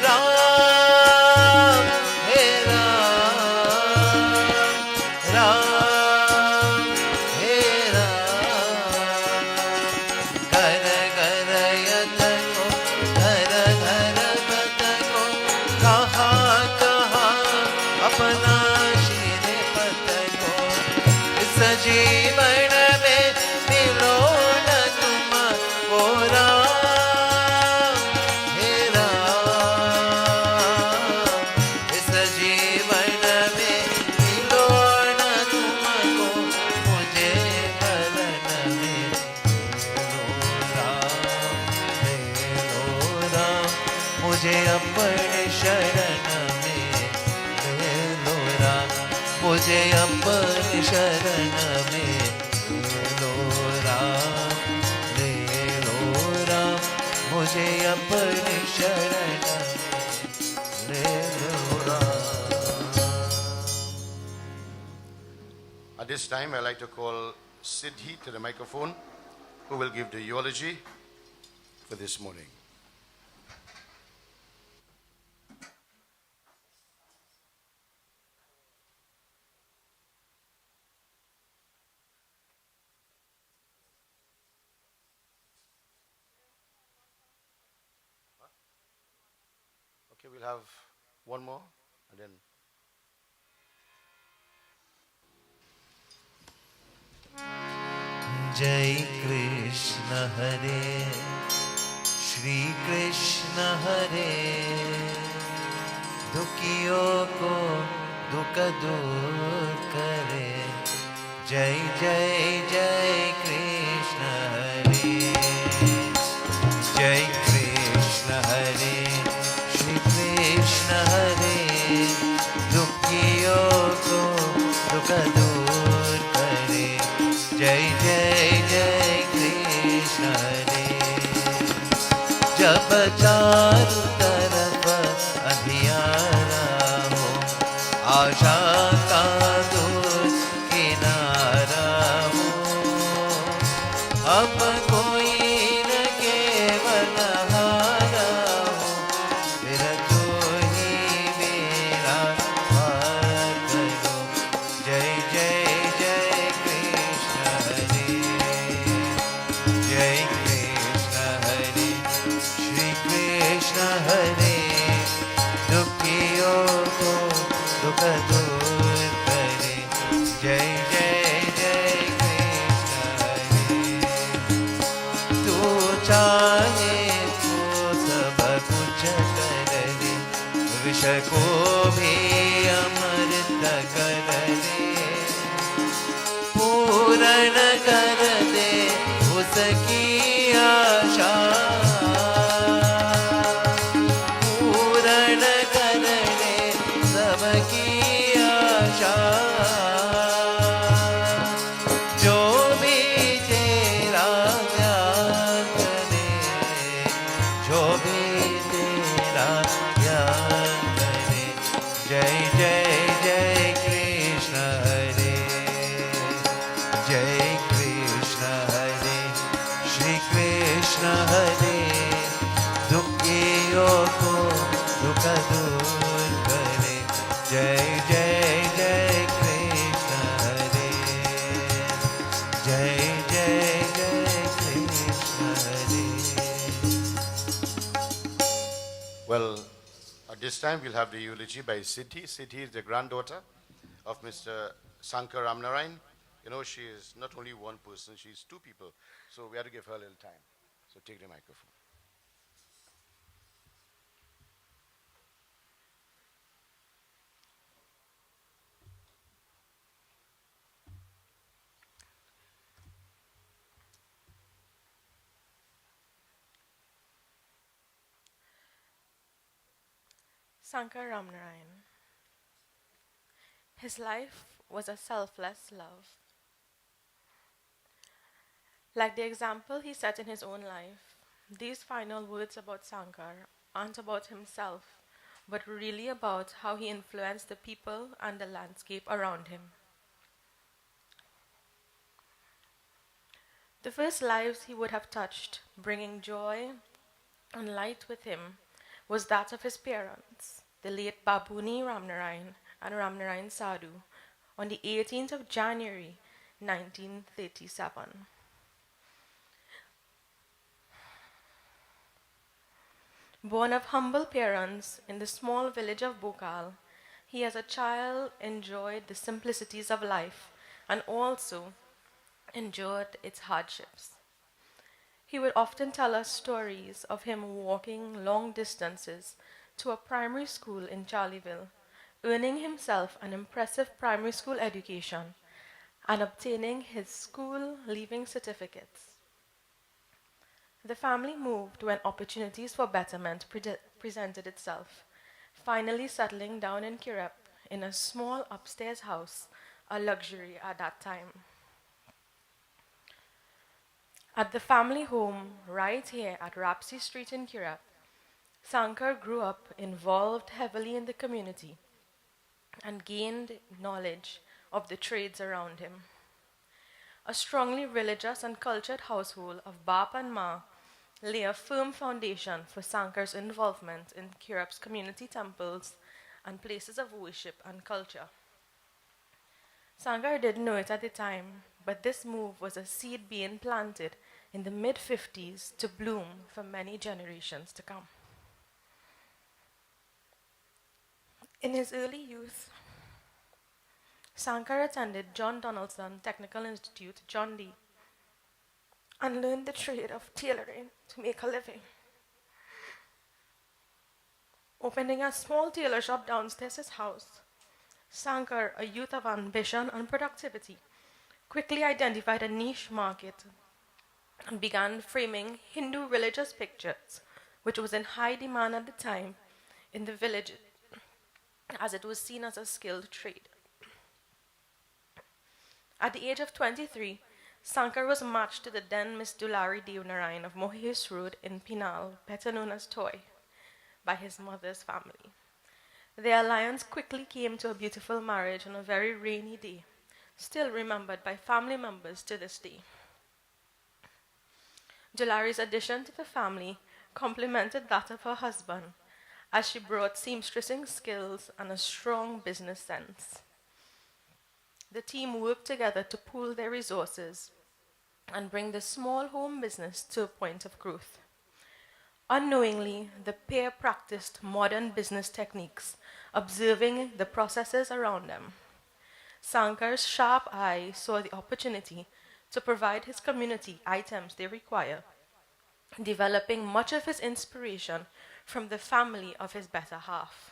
राम हे राम, राम हे राम। घर घर यत को, घर घर बत को, कहाँ कहाँ अपना शीरे पत को। इस जीवन में मिलो न तुम वो राम, हे राम। इस जीवन में मिलो न तुमको, मुझे मरण में ले लो राम, ले लो राम। मुझे अपनी शरण में ले लो राम, मुझे अपनी शरण में ले लो राम, ले लो राम। मुझे अपनी शरण में ले लो Ram. At this time, I'd like to call Siddhi to the microphone, who will give the eulogy for this morning. Okay, we'll have one more, and then. जय कृष्ण हरे, श्री कृष्ण हरे। दुखियों को दुख दूर करे, जय जय जय कृष्ण हरे, जय कृष्ण हरे, श्री कृष्ण हरे। दुखियों को दुख दूर करे, जय जय जय कृष्ण हरे। जब चारों तरफ अंधियारा हो, आशा का दूर किनारा हो, अब कोई न केवल हारा हो, फिर तो ही मेरा पार करो। जय जय जय कृष्ण हरे, जय कृष्ण हरे, को भी अमृत कर दे, पूर्ण कर दे उसकी आशा, पूर्ण कर दे सबकी आशा। जो भी तेरा प्यार करे, जो भी तेरा प्यार करे, जय जय जय कृष्ण हरे, जय कृष्ण हरे, श्री कृष्ण हरे, दुखियों को दुख दूर करे, जय जय जय कृष्ण हरे, जय जय जय कृष्ण हरे। Well, at this time we'll have the eulogy by Siddhi. Siddhi is the granddaughter of Mr. Sankar Ramnarine. You know, she is not only one person, she's two people. So we have to give her a little time. So take the microphone. Sankar Ramnarine. His life was a selfless love. Like the example he set in his own life, these final words about Sankar aren't about himself, but really about how he influenced the people and the landscape around him. The first lives he would have touched, bringing joy and light with him, was that of his parents, the late Babuni Ramnarine and Ramnarine Sadhu, on the 18th of January 1937. Born of humble parents in the small village of Bhokal, he as a child enjoyed the simplicities of life and also endured its hardships. He would often tell us stories of him walking long distances to a primary school in Charleville, earning himself an impressive primary school education and obtaining his school leaving certificates. The family moved when opportunities for betterment presented itself, finally settling down in Kirep in a small upstairs house, a luxury at that time. At the family home right here at Rapsy Street in Kirep, Sankar grew up involved heavily in the community and gained knowledge of the trades around him. A strongly religious and cultured household of Bap and Ma lay a firm foundation for Sankar's involvement in Kirep's community temples and places of worship and culture. Sankar didn't know it at the time, but this move was a seed being planted in the mid-50s to bloom for many generations to come. In his early youth, Sankar attended John Donaldson Technical Institute, John D., and learned the trade of tailoring to make a living. Opening a small tailor shop downstairs his house, Sankar, a youth of ambition and productivity, quickly identified a niche market and began framing Hindu religious pictures, which was in high demand at the time in the village, as it was seen as a skilled trade. At the age of 23, Sankar was matched to the then Miss Dulari Devnarayan of Mohis Road in Pinal, better known as Toy, by his mother's family. Their alliance quickly came to a beautiful marriage on a very rainy day, still remembered by family members to this day. Dulari's addition to the family complemented that of her husband, as she brought seamstressing skills and a strong business sense. The team worked together to pool their resources and bring the small home business to a point of growth. Unknowingly, the pair practiced modern business techniques, observing the processes around them. Sankar's sharp eye saw the opportunity to provide his community items they require, developing much of his inspiration from the family of his better half.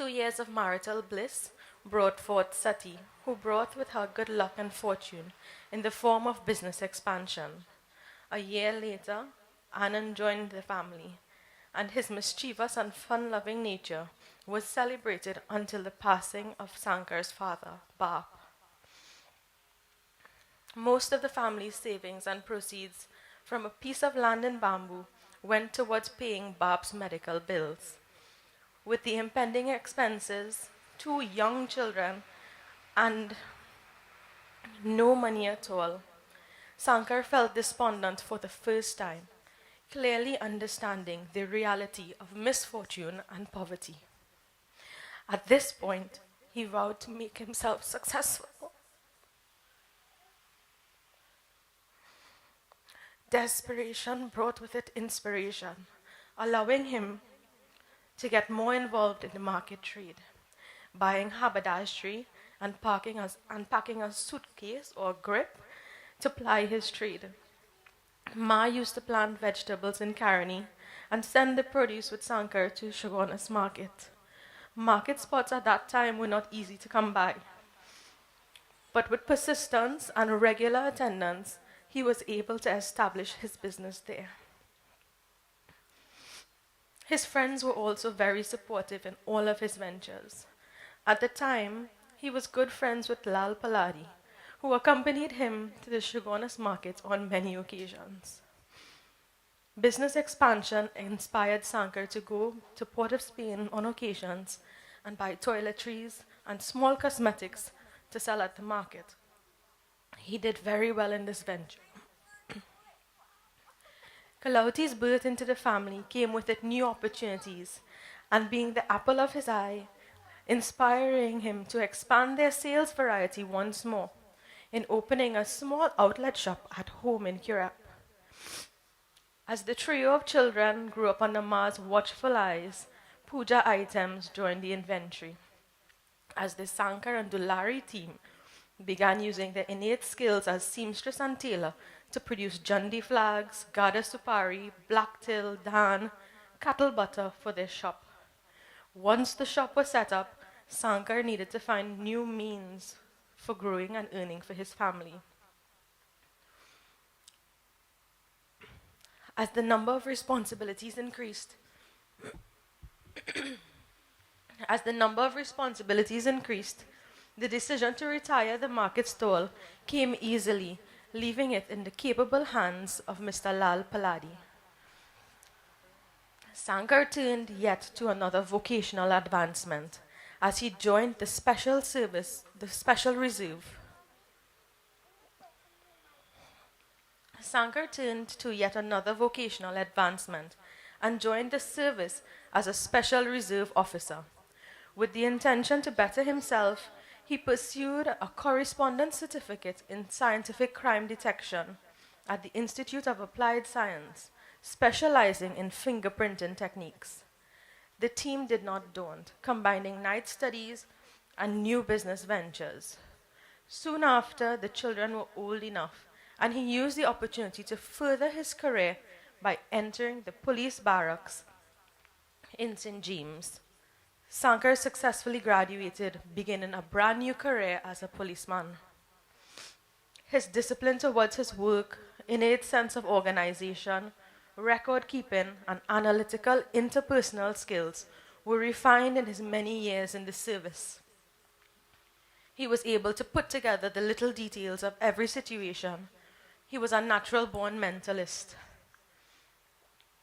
2 years of marital bliss brought forth Sati, who brought with her good luck and fortune in the form of business expansion. A year later, Anand joined the family, and his mischievous and fun-loving nature was celebrated until the passing of Sankar's father, Bap. Most of the family's savings and proceeds from a piece of land in Bamboo went towards paying Bap's medical bills. With the impending expenses, 2 young children, and no money at all, Sankar felt despondent for the first time, clearly understanding the reality of misfortune and poverty. At this point, he vowed to make himself successful. Desperation brought with it inspiration, allowing him to get more involved in the market trade, buying haberdashery and packing a suitcase or grip to ply his trade. Ma used to plant vegetables in Karani and send the produce with Sankar to Shogunas market. Market spots at that time were not easy to come by. But with persistence and regular attendance, he was able to establish his business there. His friends were also very supportive in all of his ventures. At the time, he was good friends with Lal Paladi, who accompanied him to the Shogunas market on many occasions. Business expansion inspired Sankar to go to Port of Spain on occasions and buy toiletries and small cosmetics to sell at the market. He did very well in this venture. Kalauti's birth into the family came with it new opportunities, and being the apple of his eye, inspiring him to expand their sales variety once more in opening a small outlet shop at home in Europe. As the trio of children grew up under Ma's watchful eyes, puja items joined the inventory. As the Sankar and Dulari team began using their innate skills as seamstress and tailor to produce Jandi flags, Gada Supari, black till, dhan, cattle butter for their shop. Once the shop was set up, Sankar needed to find new means for growing and earning for his family. As the number of responsibilities increased, the decision to retire the market stall came easily, leaving it in the capable hands of Mr. Lal Paladi. Sankar turned yet to another vocational advancement as he joined the Special Reserve. Sankar turned to yet another vocational advancement and joined the service as a Special Reserve officer. With the intention to better himself, he pursued a correspondence certificate in scientific crime detection at the Institute of Applied Science, specializing in fingerprinting techniques. The team did not daunt, combining night studies and new business ventures. Soon after, the children were old enough, and he used the opportunity to further his career by entering the police barracks in St. James. Sankar successfully graduated, beginning a brand new career as a policeman. His discipline towards his work, innate sense of organization, record keeping, and analytical interpersonal skills were refined in his many years in the service. He was able to put together the little details of every situation. He was a natural-born mentalist.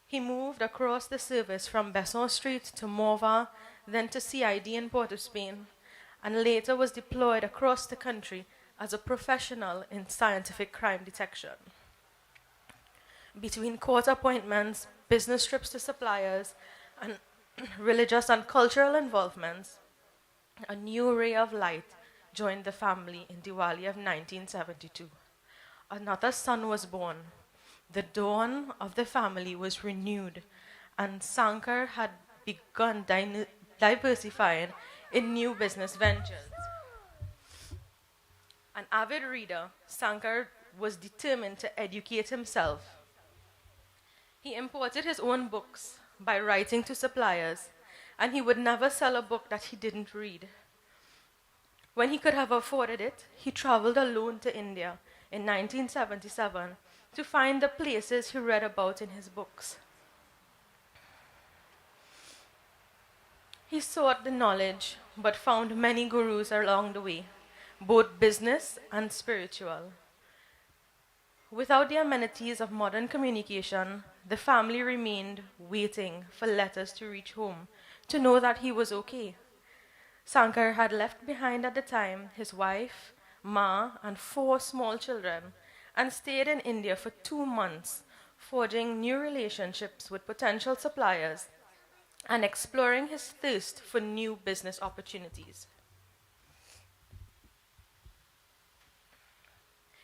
He moved across the service from Besson Street to Morva, then to CID in Port of Spain, and later was deployed across the country as a professional in scientific crime detection. Between court appointments, business trips to suppliers, and religious and cultural involvements, a new ray of light joined the family in Diwali of 1972. Another son was born. The dawn of the family was renewed, and Sankar had begun diversifying in new business ventures. An avid reader, Sankar was determined to educate himself. He imported his own books by writing to suppliers and he would never sell a book that he didn't read. When he could have afforded it, he traveled alone to India in 1977 to find the places he read about in his books. He sought the knowledge, but found many gurus along the way, both business and spiritual. Without the amenities of modern communication, the family remained waiting for letters to reach home to know that he was okay. Sankar had left behind at the time his wife, Ma, and 4 small children, and stayed in India for 2 months, forging new relationships with potential suppliers and exploring his thirst for new business opportunities.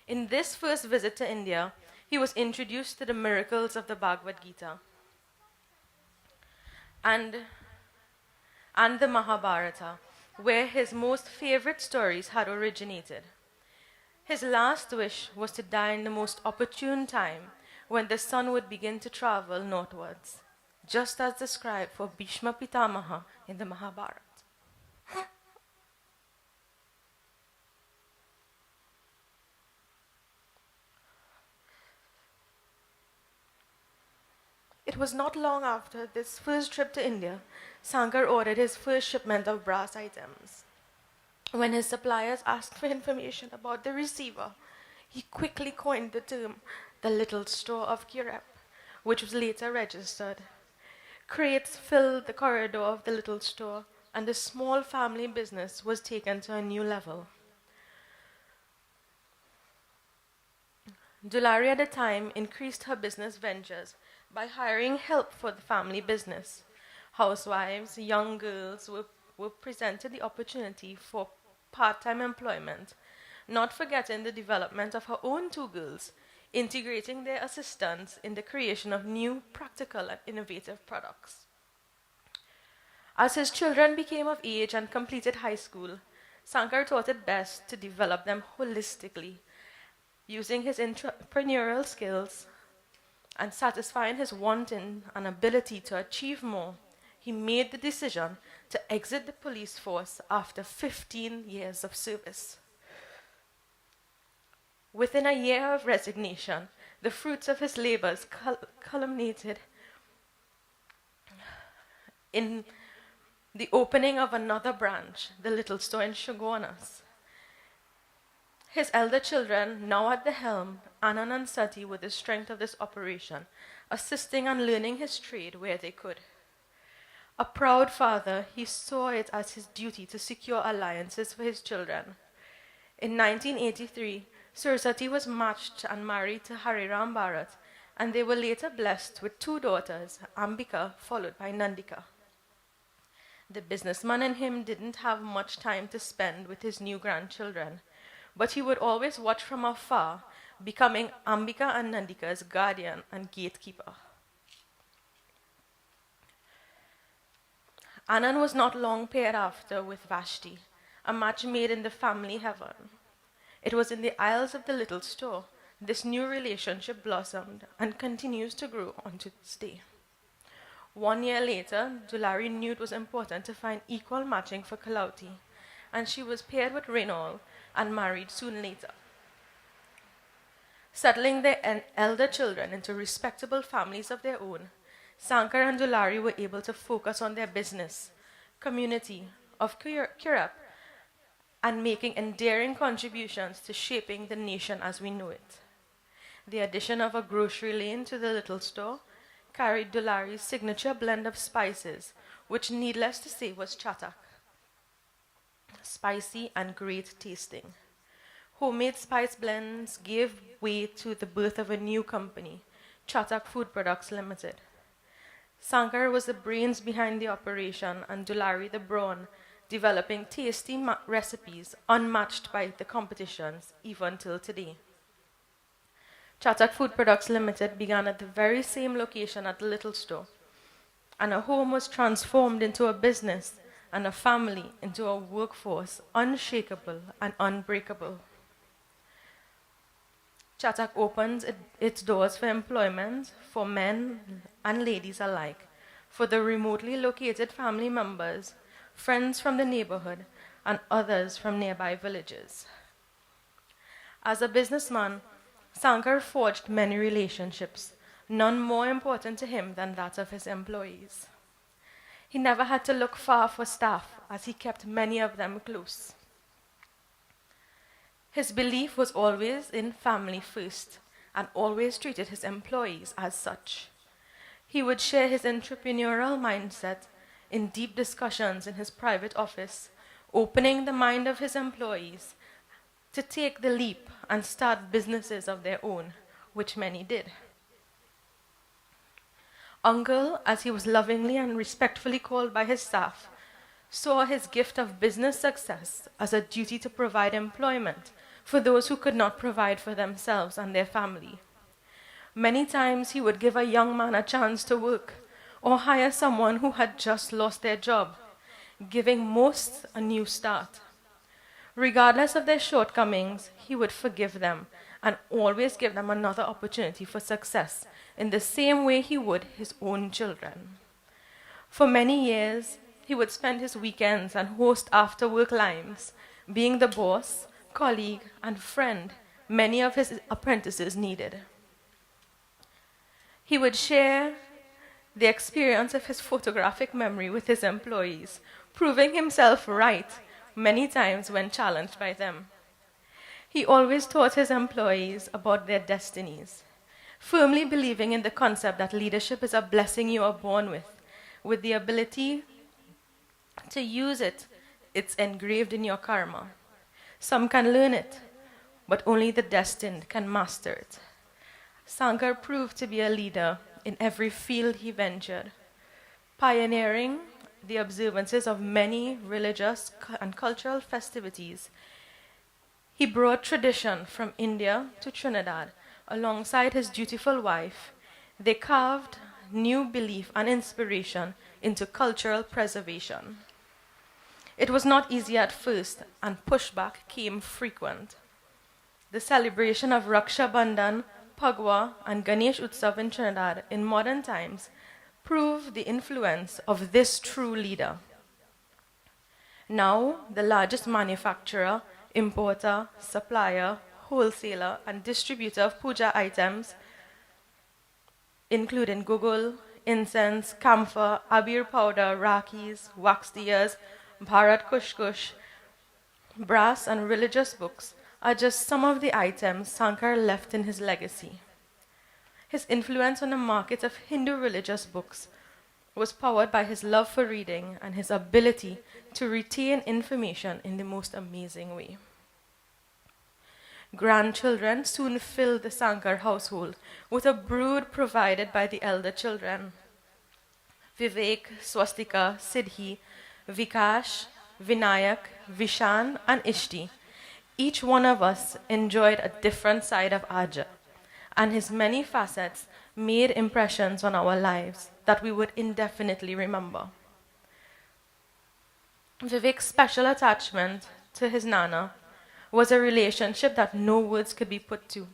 In this first visit to India, he was introduced to the miracles of the Bhagavad Gita and the Mahabharata, where his most favorite stories had originated. His last wish was to die in the most opportune time, when the sun would begin to travel northwards, just as described for Bhishma Pitamaha in the Mahabharata. It was not long after this first trip to India, Sankar ordered his first shipment of brass items. When his suppliers asked for information about the receiver, he quickly coined the term, the little store of Kirep, which was later registered. Crates filled the corridor of the little store, and the small family business was taken to a new level. Dulari at the time increased her business ventures by hiring help for the family business. Housewives, young girls were presented the opportunity for part-time employment, not forgetting the development of her own 2 girls, integrating their assistance in the creation of new, practical, and innovative products. As his children became of age and completed high school, Sankar thought it best to develop them holistically, using his entrepreneurial skills and satisfying his wanting and ability to achieve more. He made the decision to exit the police force after 15 years of service. Within a year of resignation, the fruits of his labors culminated in the opening of another branch, the little store in Shogunas. His elder children, now at the helm, Anand and Sati, with the strength of this operation, assisting and learning his trade where they could. A proud father, he saw it as his duty to secure alliances for his children. In 1983, Saraswati was matched and married to Hariram Bharat, and they were later blessed with 2 daughters, Ambika followed by Nandika. The businessman in him didn't have much time to spend with his new grandchildren, but he would always watch from afar, becoming Ambika and Nandika's guardian and gatekeeper. Anand was not long paired after with Vashti, a match made in the family heaven. It was in the aisles of the little store this new relationship blossomed and continues to grow onto this day. 1 year later, Dulari knew it was important to find equal matching for Kalauti, and she was paired with Reynol and married soon later. Settling their elder children into respectable families of their own, Sankar and Dulari were able to focus on their business, community of Kirap, and making enduring contributions to shaping the nation as we know it. The addition of a grocery lane to the little store carried Dulari's signature blend of spices, which needless to say was chatak. Spicy and great tasting. Homemade spice blends gave way to the birth of a new company, Chatak Food Products Limited. Sankar was the brains behind the operation and Dulari the brawn, developing tasty recipes unmatched by the competitions even till today. Chatak Food Products Limited began at the very same location at the little store, and a home was transformed into a business and a family into a workforce unshakable and unbreakable. Chatak opens its doors for employment for men and ladies alike, for the remotely located family members, friends from the neighborhood, and others from nearby villages. As a businessman, Sankar forged many relationships, none more important to him than that of his employees. He never had to look far for staff, as he kept many of them close. His belief was always in family first, and always treated his employees as such. He would share his entrepreneurial mindset in deep discussions in his private office, opening the mind of his employees to take the leap and start businesses of their own, which many did. Uncle, as he was lovingly and respectfully called by his staff, saw his gift of business success as a duty to provide employment for those who could not provide for themselves and their family. Many times he would give a young man a chance to work or hire someone who had just lost their job, giving most a new start. Regardless of their shortcomings, he would forgive them and always give them another opportunity for success in the same way he would his own children. For many years, he would spend his weekends and host after-work lives, being the boss, colleague, and friend many of his apprentices needed. He would share the experience of his photographic memory with his employees, proving himself right many times when challenged by them. He always taught his employees about their destinies, firmly believing in the concept that leadership is a blessing you are born with the ability to use it. It's engraved in your karma. Some can learn it, but only the destined can master it. Sankar proved to be a leader in every field he ventured, pioneering the observances of many religious and cultural festivities. He brought tradition from India to Trinidad alongside his dutiful wife. They carved new belief and inspiration into cultural preservation. It was not easy at first, and pushback came frequent. The celebration of Raksha Bandhan, Phagwa, and Ganesh Utsav in Trinidad in modern times prove the influence of this true leader. Now, the largest manufacturer, importer, supplier, wholesaler, and distributor of puja items, including gugul, incense, camphor, abir powder, rakis, wax diyas, bharat kush, brass, and religious books, are just some of the items Sankar left in his legacy. His influence on the market of Hindu religious books was powered by his love for reading and his ability to retain information in the most amazing way. Grandchildren soon filled the Sankar household with a brood provided by the elder children. Vivek, Swastika, Siddhi, Vikash, Vinayak, Vishan, and Ishti. Each one of us enjoyed a different side of Aja, and his many facets made impressions on our lives that we would indefinitely remember. Vivek's special attachment to his Nana was a relationship that no words could be put to.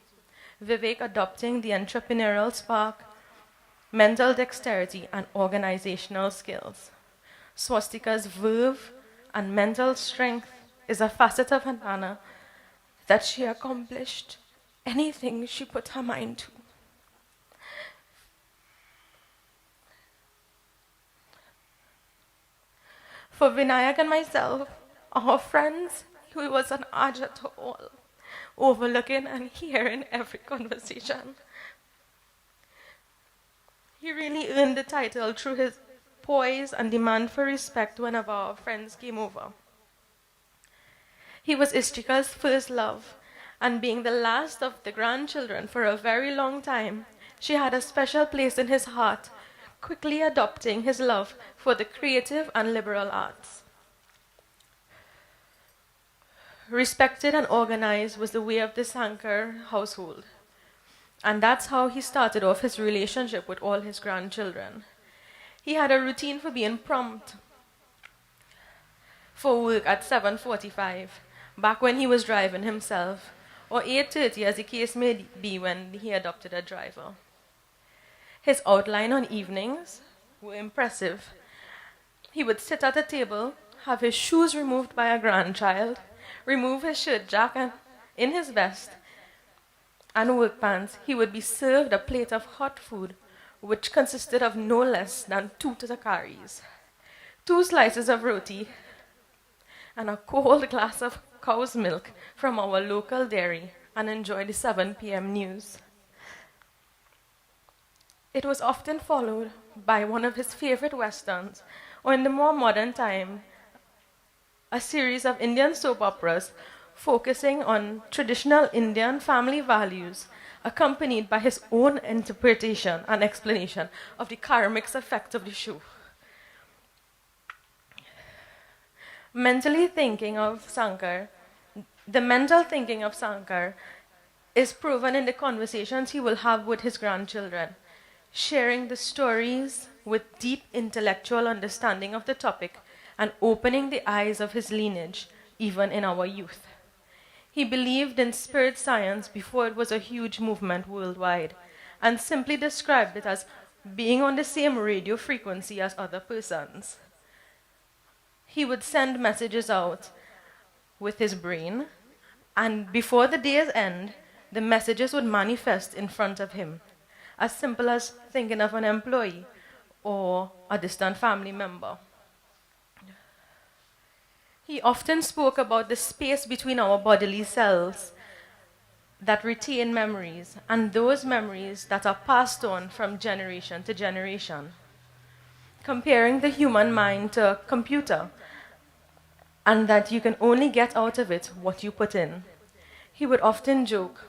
Vivek adopting the entrepreneurial spark, mental dexterity, and organizational skills. Swastika's verve and mental strength is a facet of her Nana that she accomplished anything she put her mind to. For Vinayak and myself, our friends, he was an Aja to all, overlooking and hearing every conversation. He really earned the title through his poise and demand for respect whenever our friends came over. He was Ishtika's first love, and being the last of the grandchildren for a very long time, she had a special place in his heart, quickly adopting his love for the creative and liberal arts. Respected and organized was the way of the Sankar household, and that's how he started off his relationship with all his grandchildren. He had a routine for being prompt for work at 7:45, back when he was driving himself, or 8:30 as the case may be when he adopted a driver. His outline on evenings were impressive. He would sit at a table, have his shoes removed by a grandchild, remove his shirt jacket in his vest and work pants. He would be served a plate of hot food, which consisted of no less than 2 takaris, 2 slices of roti, and a cold glass of cow's milk from our local dairy, and enjoy the 7 p.m. news. It was often followed by one of his favorite westerns, or in the more modern time, a series of Indian soap operas focusing on traditional Indian family values, accompanied by his own interpretation and explanation of the karmic effect of the show. The mental thinking of Sankar is proven in the conversations he will have with his grandchildren, sharing the stories with deep intellectual understanding of the topic and opening the eyes of his lineage, even in our youth. He believed in spirit science before it was a huge movement worldwide, and simply described it as being on the same radio frequency as other persons. He would send messages out with his brain, and before the day's end, the messages would manifest in front of him, as simple as thinking of an employee or a distant family member. He often spoke about the space between our bodily cells that retain memories, and those memories that are passed on from generation to generation, comparing the human mind to a computer, and that you can only get out of it what you put in. He would often joke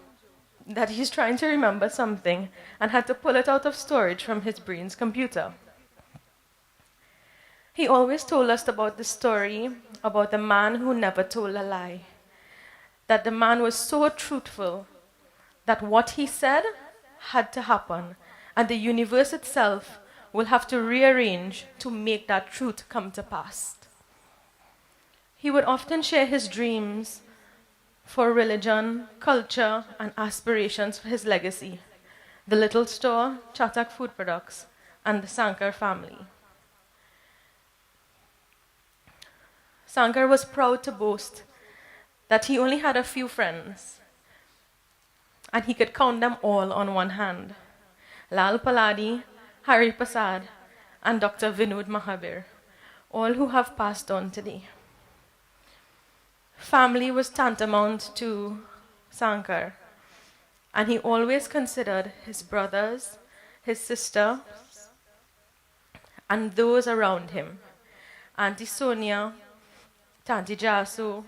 that he's trying to remember something and had to pull it out of storage from his brain's computer. He always told us about the story about the man who never told a lie, that the man was so truthful that what he said had to happen, and the universe itself will have to rearrange to make that truth come to pass. He would often share his dreams for religion, culture, and aspirations for his legacy, the little store, Chatak Food Products, and the Sankar family. Sankar was proud to boast that he only had a few friends, and he could count them all on one hand: Lal Paladi, Hari Prasad, and Dr. Vinod Mahabir, all who have passed on today. Family was tantamount to Sankar, and he always considered his brothers, his sister, and those around him, Auntie Sonia, Tanti Jasu,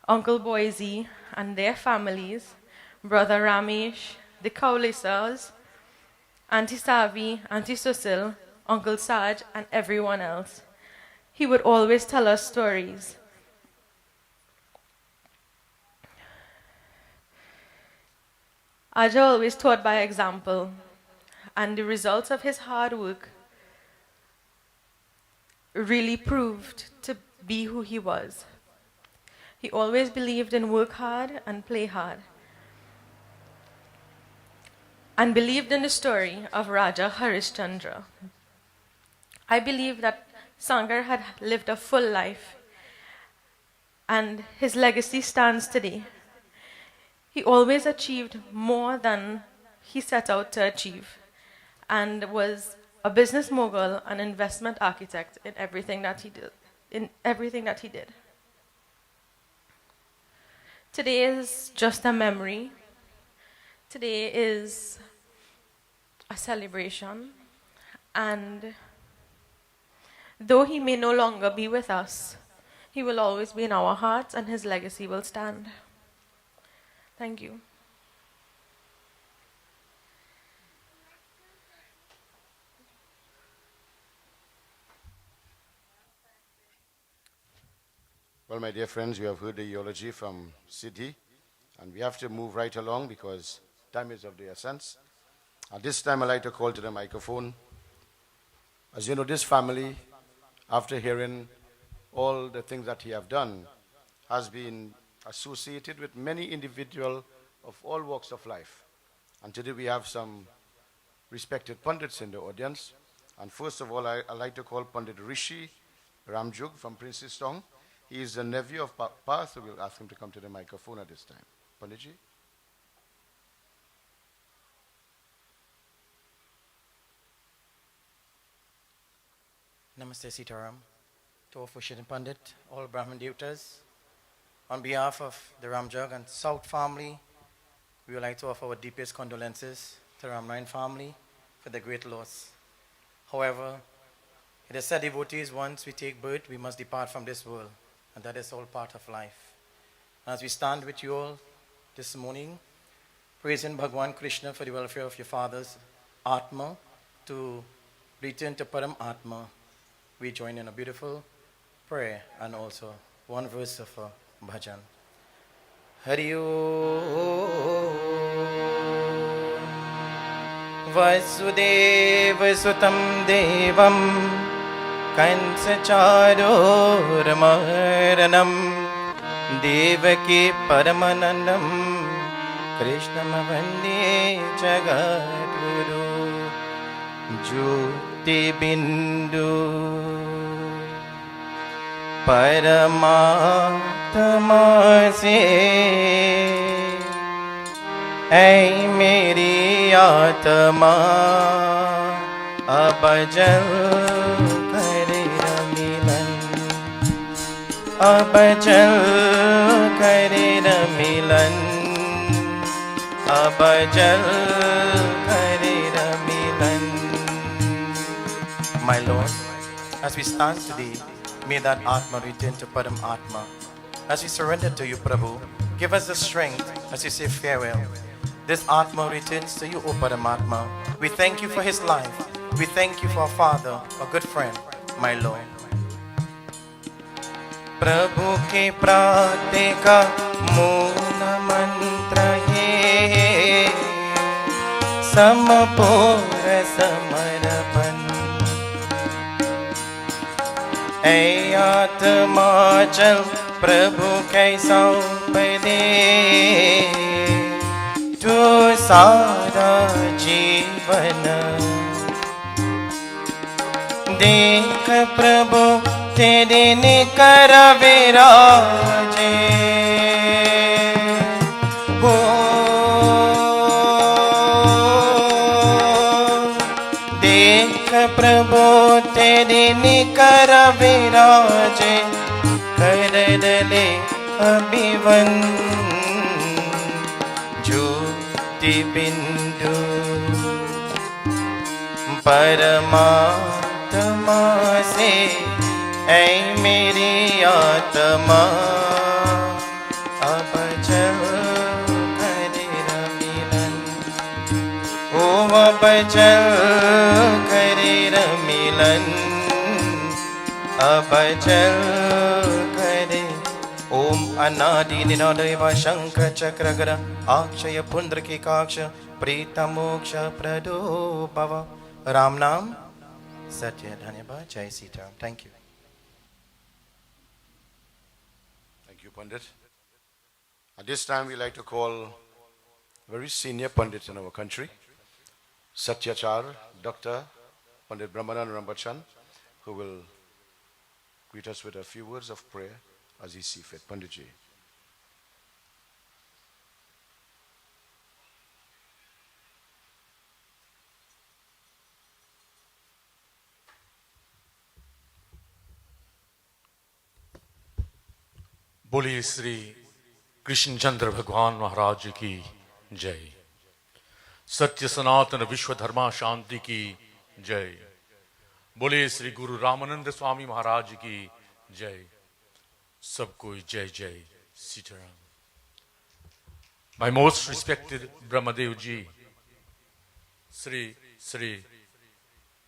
Uncle Boise and their families, Brother Ramesh, the Kaulisas, Auntie Savi, Auntie Susil, Uncle Saj, and everyone else. He would always tell us stories. Aja always taught by example, and the results of his hard work really proved to be who he was. He always believed in work hard and play hard, and believed in the story of Raja Harishchandra. I believe that Sankar had lived a full life, and his legacy stands today. He always achieved more than he set out to achieve, and was a business mogul and investment architect in everything that he did. Today is just a memory. Today is a celebration, and though he may no longer be with us, he will always be in our hearts, and his legacy will stand. Thank you. Well, my dear friends, you have heard the eulogy from Siddhi, and we have to move right along because time is of the essence. At this time, I'd like to call to the microphone. As you know, this family, after hearing all the things that he have done, has been associated with many individuals of all walks of life. And today we have some respected pundits in the audience, And first of all, I'd like to call Pandit Rishi Ramjug from Princess Tong. He is the nephew of Papa, so we'll ask him to come to the microphone at this time. Panditji. Namaste Sitaram, to all Fushidin Pandit, all Brahmin devotees. On behalf of the Ramjog and South family, we would like to offer our deepest condolences to the Ramnarine family for the great loss. However, it is said devotees, once we take birth, we must depart from this world, and that is all part of life. As we stand with you all this morning, praising Bhagwan Krishna for the welfare of your father's Atma to return to Param Atma, we join in a beautiful prayer and also one verse of a bhajan. Hari Om Vasudeva Sutam Devam Kansacharo Ramaranam Devaki Paramanandam Krishnam Vande Jagadguru Jyoti Bindu Paramatma se ऐ मेरी आत्मा अब जल करे रमिलन अब जल करे रमिलन अब जल करे रमिलन. My Lord, as we stand today, may that Atma return to Param Atma. As we surrender to you, Prabhu, give us the strength as we say farewell. This Atma returns to you, O Paramatma. We thank you for his life. We thank you for our father, a good friend, my Lord. Prabhu ke prate ka moona mantra ye samapura samarpan. Ay Atma chal Prabhu kai saunp de tu सारा जीवन देख प्रभु तेरे निकर विराजे हो देख प्रभु तेरे निकर विराजे कर डले अभिवन Bindu Paramatma se ऐ मेरी आत्मा अब जल करे रमिलन ओ अब जल करे रमिलन अब जल करे. Om Anadi Ninodeva Shankar Chakragara Akshaya Pundraki Kaksha Prita Moksha Prado Bhava Ramnam Satya Dhanyaba Jai Sita. Thank you. Thank you, Pandit. At this time, we like to call a very senior Pandit in our country, Satyachar, Dr. Pandit Brahmanan Rambachan, who will greet us with a few words of prayer as he sees fit. Panditji. बोलिए श्री कृष्ण चंद्र भगवान महाराज की जय. सत्य सनातन विश्व धर्मा शांति की जय. बोलिए श्री गुरु रामानंद स्वामी महाराज की जय. सबको जय जय Sitaram. My most respected Brahmadev ji, Sri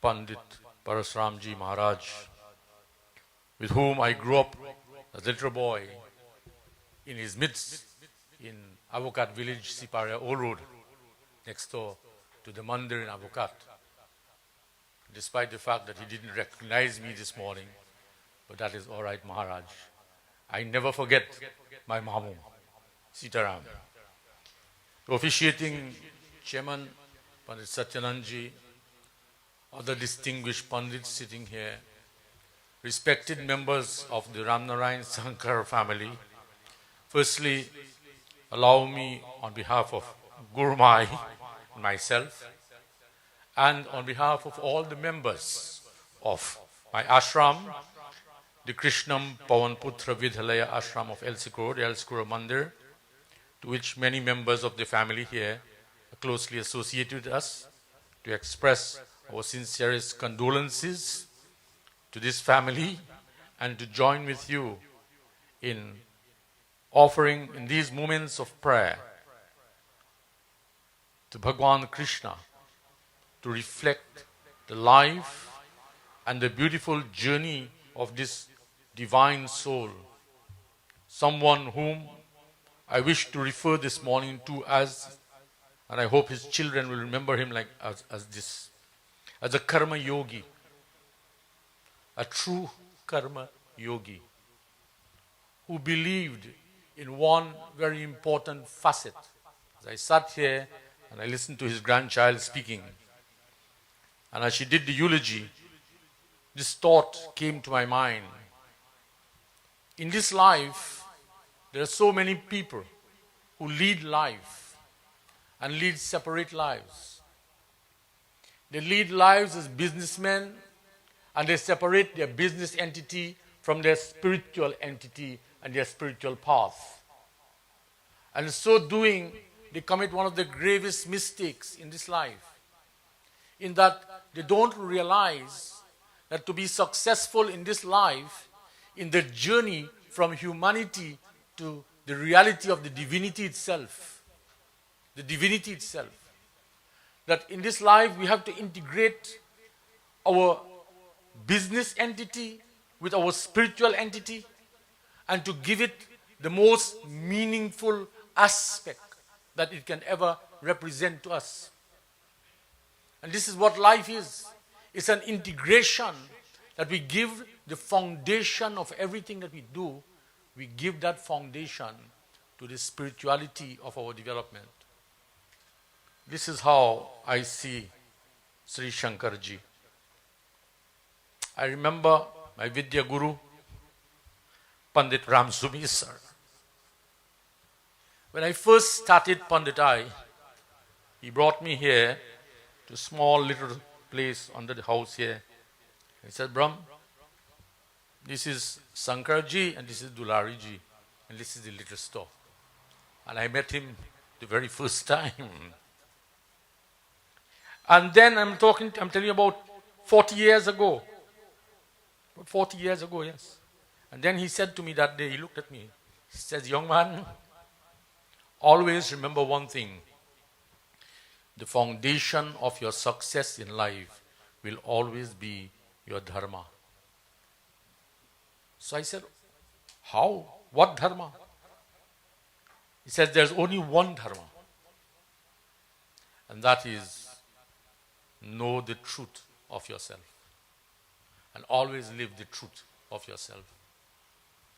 Pandit Parasuram ji Maharaj, with whom I grew up as a little boy in his midst in Avocat village, Siparia, Old Road, next door to the mandir in Avocat. Despite the fact that he didn't recognize me this morning, but that is all right, Maharaj. I never forget my Mamu, Sitaram. Officiating Chairman Pandit Satyanandji, other distinguished Pandits sitting here, respected members of the Ramnarine Sankar family. Firstly, allow me on behalf of Gurumai, myself, and on behalf of all the members of my ashram, the Krishnam Pavanputra Vidhalaya ashram of Elsikura Mandir, to which many members of the family here are closely associated with us, to express our sincerest condolences to this family and to join with you in offering in these moments of prayer to Bhagwan Krishna to reflect the life and the beautiful journey of this divine soul, someone whom I wish to refer this morning to as, and I hope his children will remember him like as a karma yogi, a true karma yogi, who believed in one very important facet. As I sat here and I listened to his grandchild speaking, and as she did the eulogy, this thought came to my mind. In this life, there are so many people who lead life and lead separate lives. They lead lives as businessmen and they separate their business entity from their spiritual entity and their spiritual path. And in so doing, they commit one of the gravest mistakes in this life, in that they don't realize that to be successful in this life, in the journey from humanity to the reality of the divinity itself, that in this life we have to integrate our business entity with our spiritual entity and to give it the most meaningful aspect that it can ever represent to us. And this is what life is. It's an integration that we give the foundation of everything that we do. We give that foundation to the spirituality of our development. This is how I see Sri Shankarji. I remember my Vidya Guru, Pandit Ramsumi sir. When I first started Panditai, he brought me here to a small little place under the house here. He said, Brahm, this is Sankarji and this is Dulariji and this is the little store. And I met him the very first time. And then I'm telling you about 40 years ago. 40 years ago, yes. And then he said to me that day, he looked at me. He says, young man, always remember one thing. The foundation of your success in life will always be your dharma. So I said, how? What dharma? He says, there's only one dharma. And that is, know the truth of yourself. And always live the truth of yourself.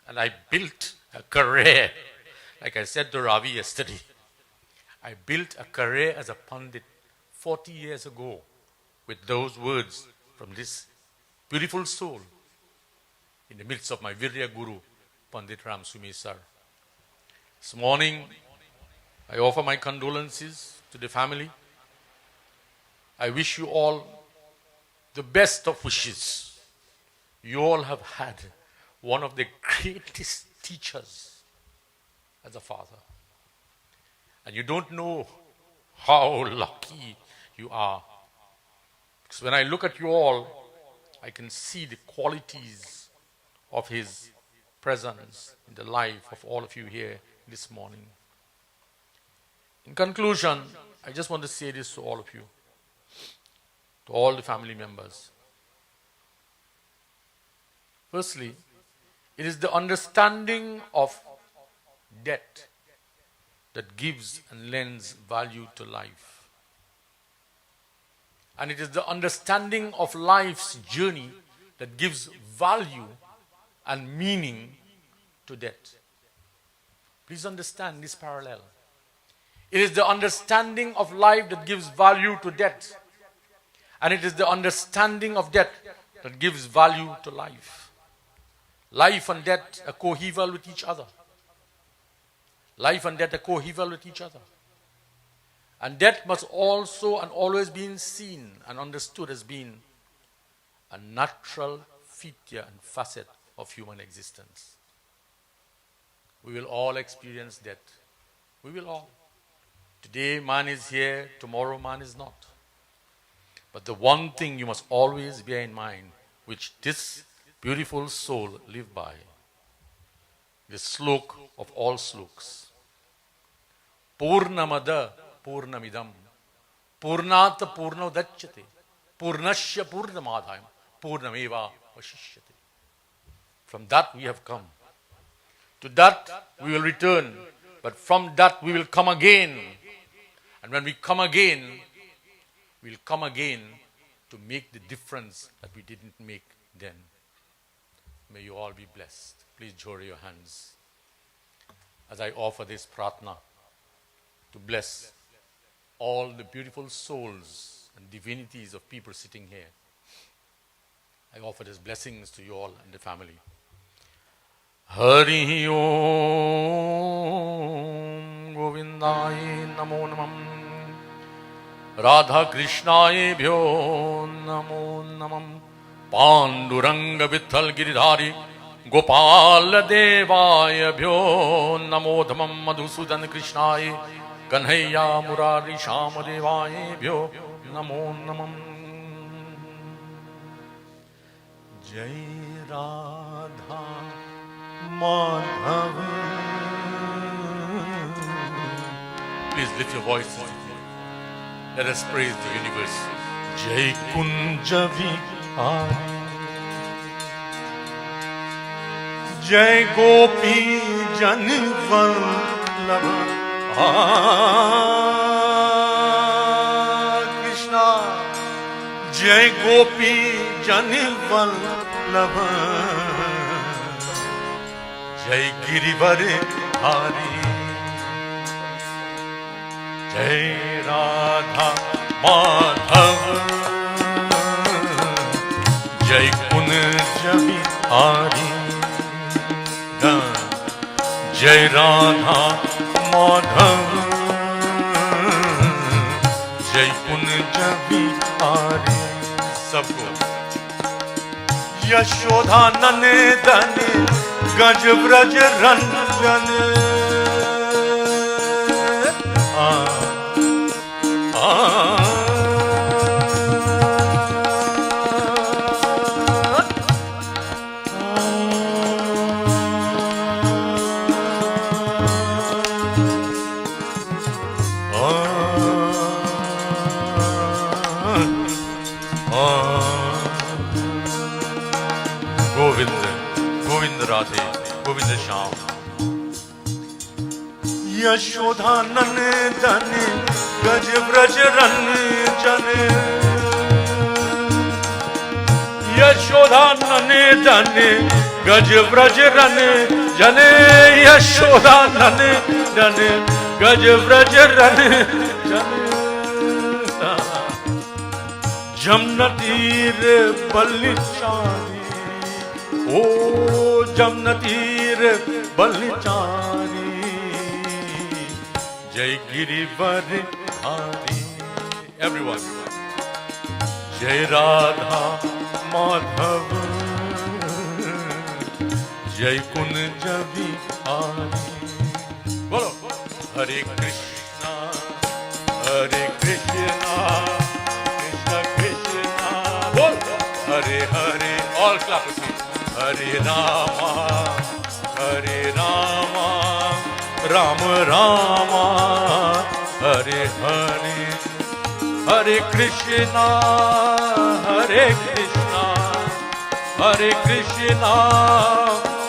And I built a career, like I said to Ravi yesterday. I built a career as a Pandit 40 years ago with those words from this beautiful soul in the midst of my Virya Guru, Pandit Ramsumi sir. This morning, I offer my condolences to the family. I wish you all the best of wishes. You all have had one of the greatest teachers as a father. And you don't know how lucky you are. Because when I look at you all, I can see the qualities of his presence in the life of all of you here this morning. In conclusion, I just want to say this to all of you, to all the family members. Firstly, it is the understanding of death that gives and lends value to life. And it is the understanding of life's journey that gives value and meaning to death. Please understand this parallel. It is the understanding of life that gives value to death. And it is the understanding of death that gives value to life. Life and death are coeval with each other. Life and death are coeval with each other. And death must also and always be seen and understood as being a natural feature and facet of human existence. We will all experience death. We will all. Today man is here, tomorrow man is not. But the one thing you must always bear in mind, which this beautiful soul live by, the slok of all sloks. Purnamada Purnamidam Purnat Purnodachyate Purnasya Purnamadhayam Purnameva Vashishyate. From that we have come. To that we will return. But from that we will come again. And when we come again, we'll come again to make the difference that we didn't make then. May you all be blessed. Please join your hands as I offer this pratna to bless all the beautiful souls and divinities of people sitting here. I offer these blessings to you all and the family. Hari Om Govindaya Namo Namam Radha Krishnaya Bhyo Namo Namam Panduranga Vitthal Giridhari Gopala Devaya Bhyo Namo Dhamam Madhusudan Krishnaya Kanhaiya Murari Shama Devaya Bhyo Namo Namam. Jai Radha Madhava. Please lift your voices. Let us praise the universe. Jai Kunja Vihari, Jai Gopi Jan Vallabha, Krishna, Jai Gopi Jan Vallabha, Jai Girivar Hari, Jai Radha Madhava, Jai Kunja Vihari, Jai Radha Madhava, Jai Kunja Vihari. Sabko Yashodha Nandan Gaj Vraj Ranjan. Govind Sham Yashodha Nandan Gaj Vraj Ranjan. Yashodha Nandan Gaj Vraj Ranjan. Yashodha Nandan Gaj Vraj Ranjan. Jamna Tir Balichari, oh Jamna Tir Balichari, Jai Girivar Hari. Everyone. Jai Radha Madhava, Jai Kunja Vihari. Bolo. Hare Krishna, Hare Krishna, Krishna Krishna, Bolo. Hare Hare. All clap with me. Hare Rama, Hare Rama, Rama Rama, Hare Hare. Hare Krishna, Hare Krishna, Hare Krishna,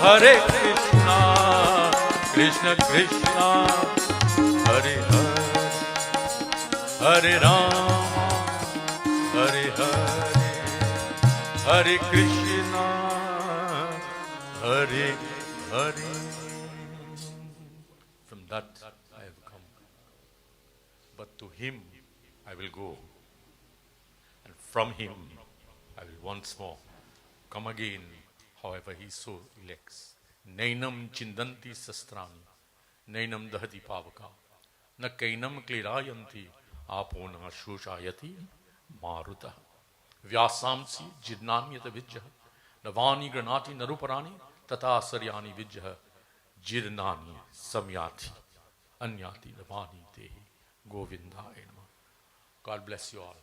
Hare Krishna, Krishna Krishna, Hare Hare. Hare Rama, Hare Hare, Hare Krishna, Hare Hare. From that I have come, but to him I will go, and from him I will once more come again, however he so elects. Nainam chindanti sastrani, nainam dahati pavaka, na kainam klirayanti, apona shushayati maruta. Vyasamsi jirnanyata vijja, navani granati naruparani, tata saryani vijja, jirnani samyati, anyati navani tehi, govinda enma. God bless you all.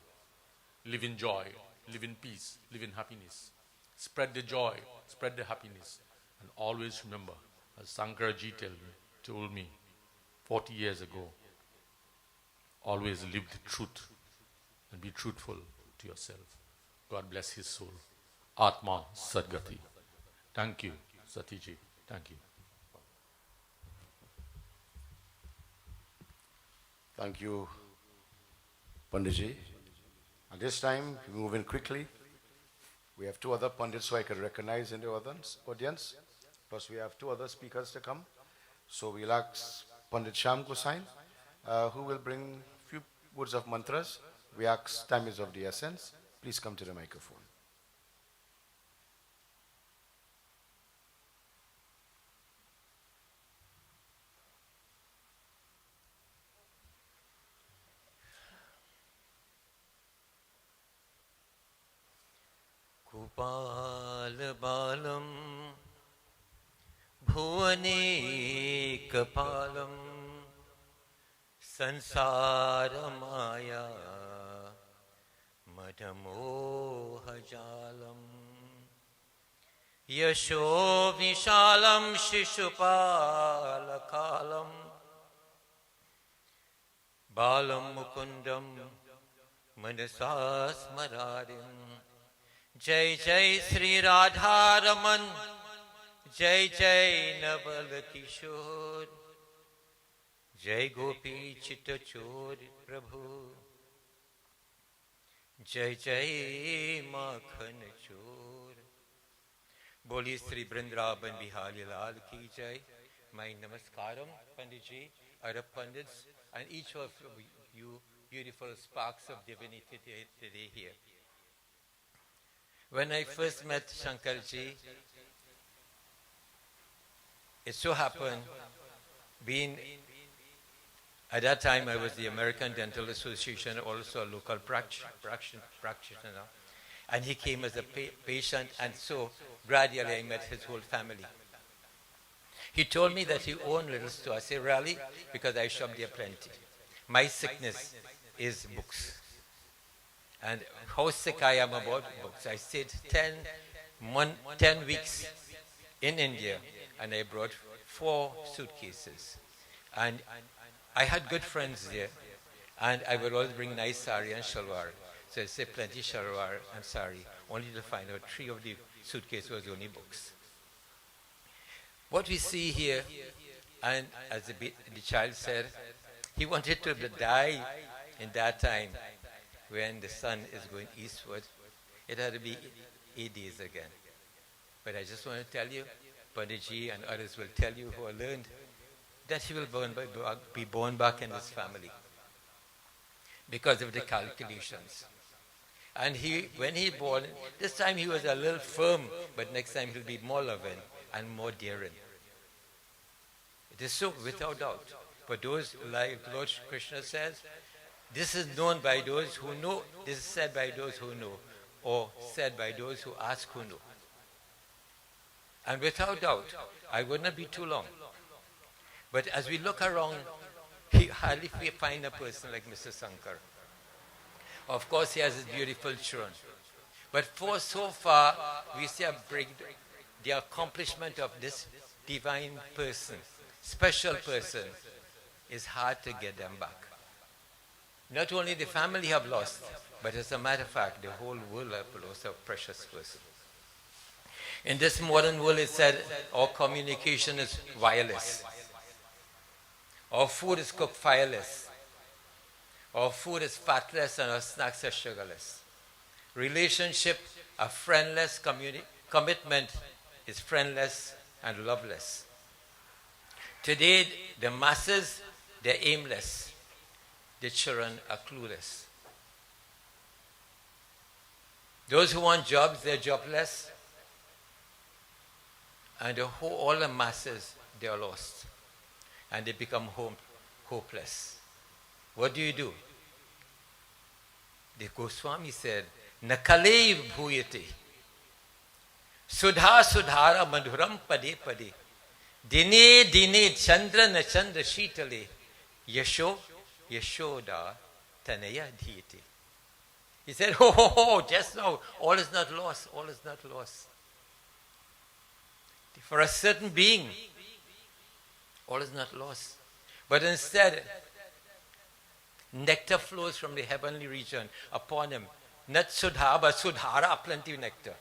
Live in joy, live in peace, live in happiness. Spread the joy, spread the happiness. And always remember, as Sankar ji told me 40 years ago, always live the truth and be truthful to yourself. God bless his soul. Atma Sadgati. Thank you, Satiji. Thank you. Thank you, Panditji. At this time, we move in quickly. We have two other Pandits who I can recognize in the audience. Plus, we have two other speakers to come. So we'll ask Pandit Shyam Gosain, who will bring a few words of mantras. We ask time is of the essence. Please come to the microphone. Kupal balam bhuvanekapalam sansara maya madhamohajalam yasho vishalam shishupalakalam balam mukundam manasasmararim. Jai Jai Sri Radha Raman, Jai Jai Naval Kishore, Jai Gopi Chitta Chor Prabhu, Jai Jai Makhan Chor. Boli Sri Brindavan Bihari Lal Ki Jai. My namaskaram, Panditji, Arab Pandits, and each of you beautiful sparks of divinity today here. When I first met Shankarji, it so happened, at that time I was the American Dental Association, also a local practitioner, and he came as a patient, and so gradually I met his whole family. He told me that he owned little store. I said, really? Because I shop there plenty. My sickness is books. And how sick I am about books. I stayed 10 weeks in India, and I brought 4 suitcases. And I had good friends there, and I would always bring nice sari and shalwar. So I say plenty shalwar and sari, only to find out 3 of the suitcases was only books. What we see here, and as the child said, he wanted to die in that time when the sun is going eastward. It had to be 8 days again. But I just want to tell you, Panditji and others will tell you who are learned, that he will be born back in this family because of the calculations. And when he born, this time he was a little firm, but next time he'll be more loving and more daring. It is so, without doubt. For those, like Lord Krishna says, this is known by those who know, this is said by those who know, or said by those who ask who know. And without doubt, I would not be too long. But as we look around, we hardly find a person like Mr. Sankar. Of course, he has his beautiful children. But for so far, we see the accomplishment of this divine person, special person, is hard to get them back. Not only the family have lost, but as a matter of fact, the whole world have lost a precious person. In this modern world, it said our communication is wireless. Our food is cooked fireless. Our food is fatless and our snacks are sugarless. Relationship are friendless. Commitment is friendless and loveless. Today, the masses, they're aimless. The children are clueless. Those who want jobs, they're jobless. And all the masses, they are lost. And they become hopeless. What do? The Goswami said, Nakale bhuyate. Sudha sudhara madhuram pade pade. Dine dine chandra na chandra shitale. Yashoda tanaya dhiyate. He said, just now, all is not lost, all is not lost. For a certain being, all is not lost. But instead, nectar flows from the heavenly region upon him. Not sudha, but sudhara, plenty of nectar.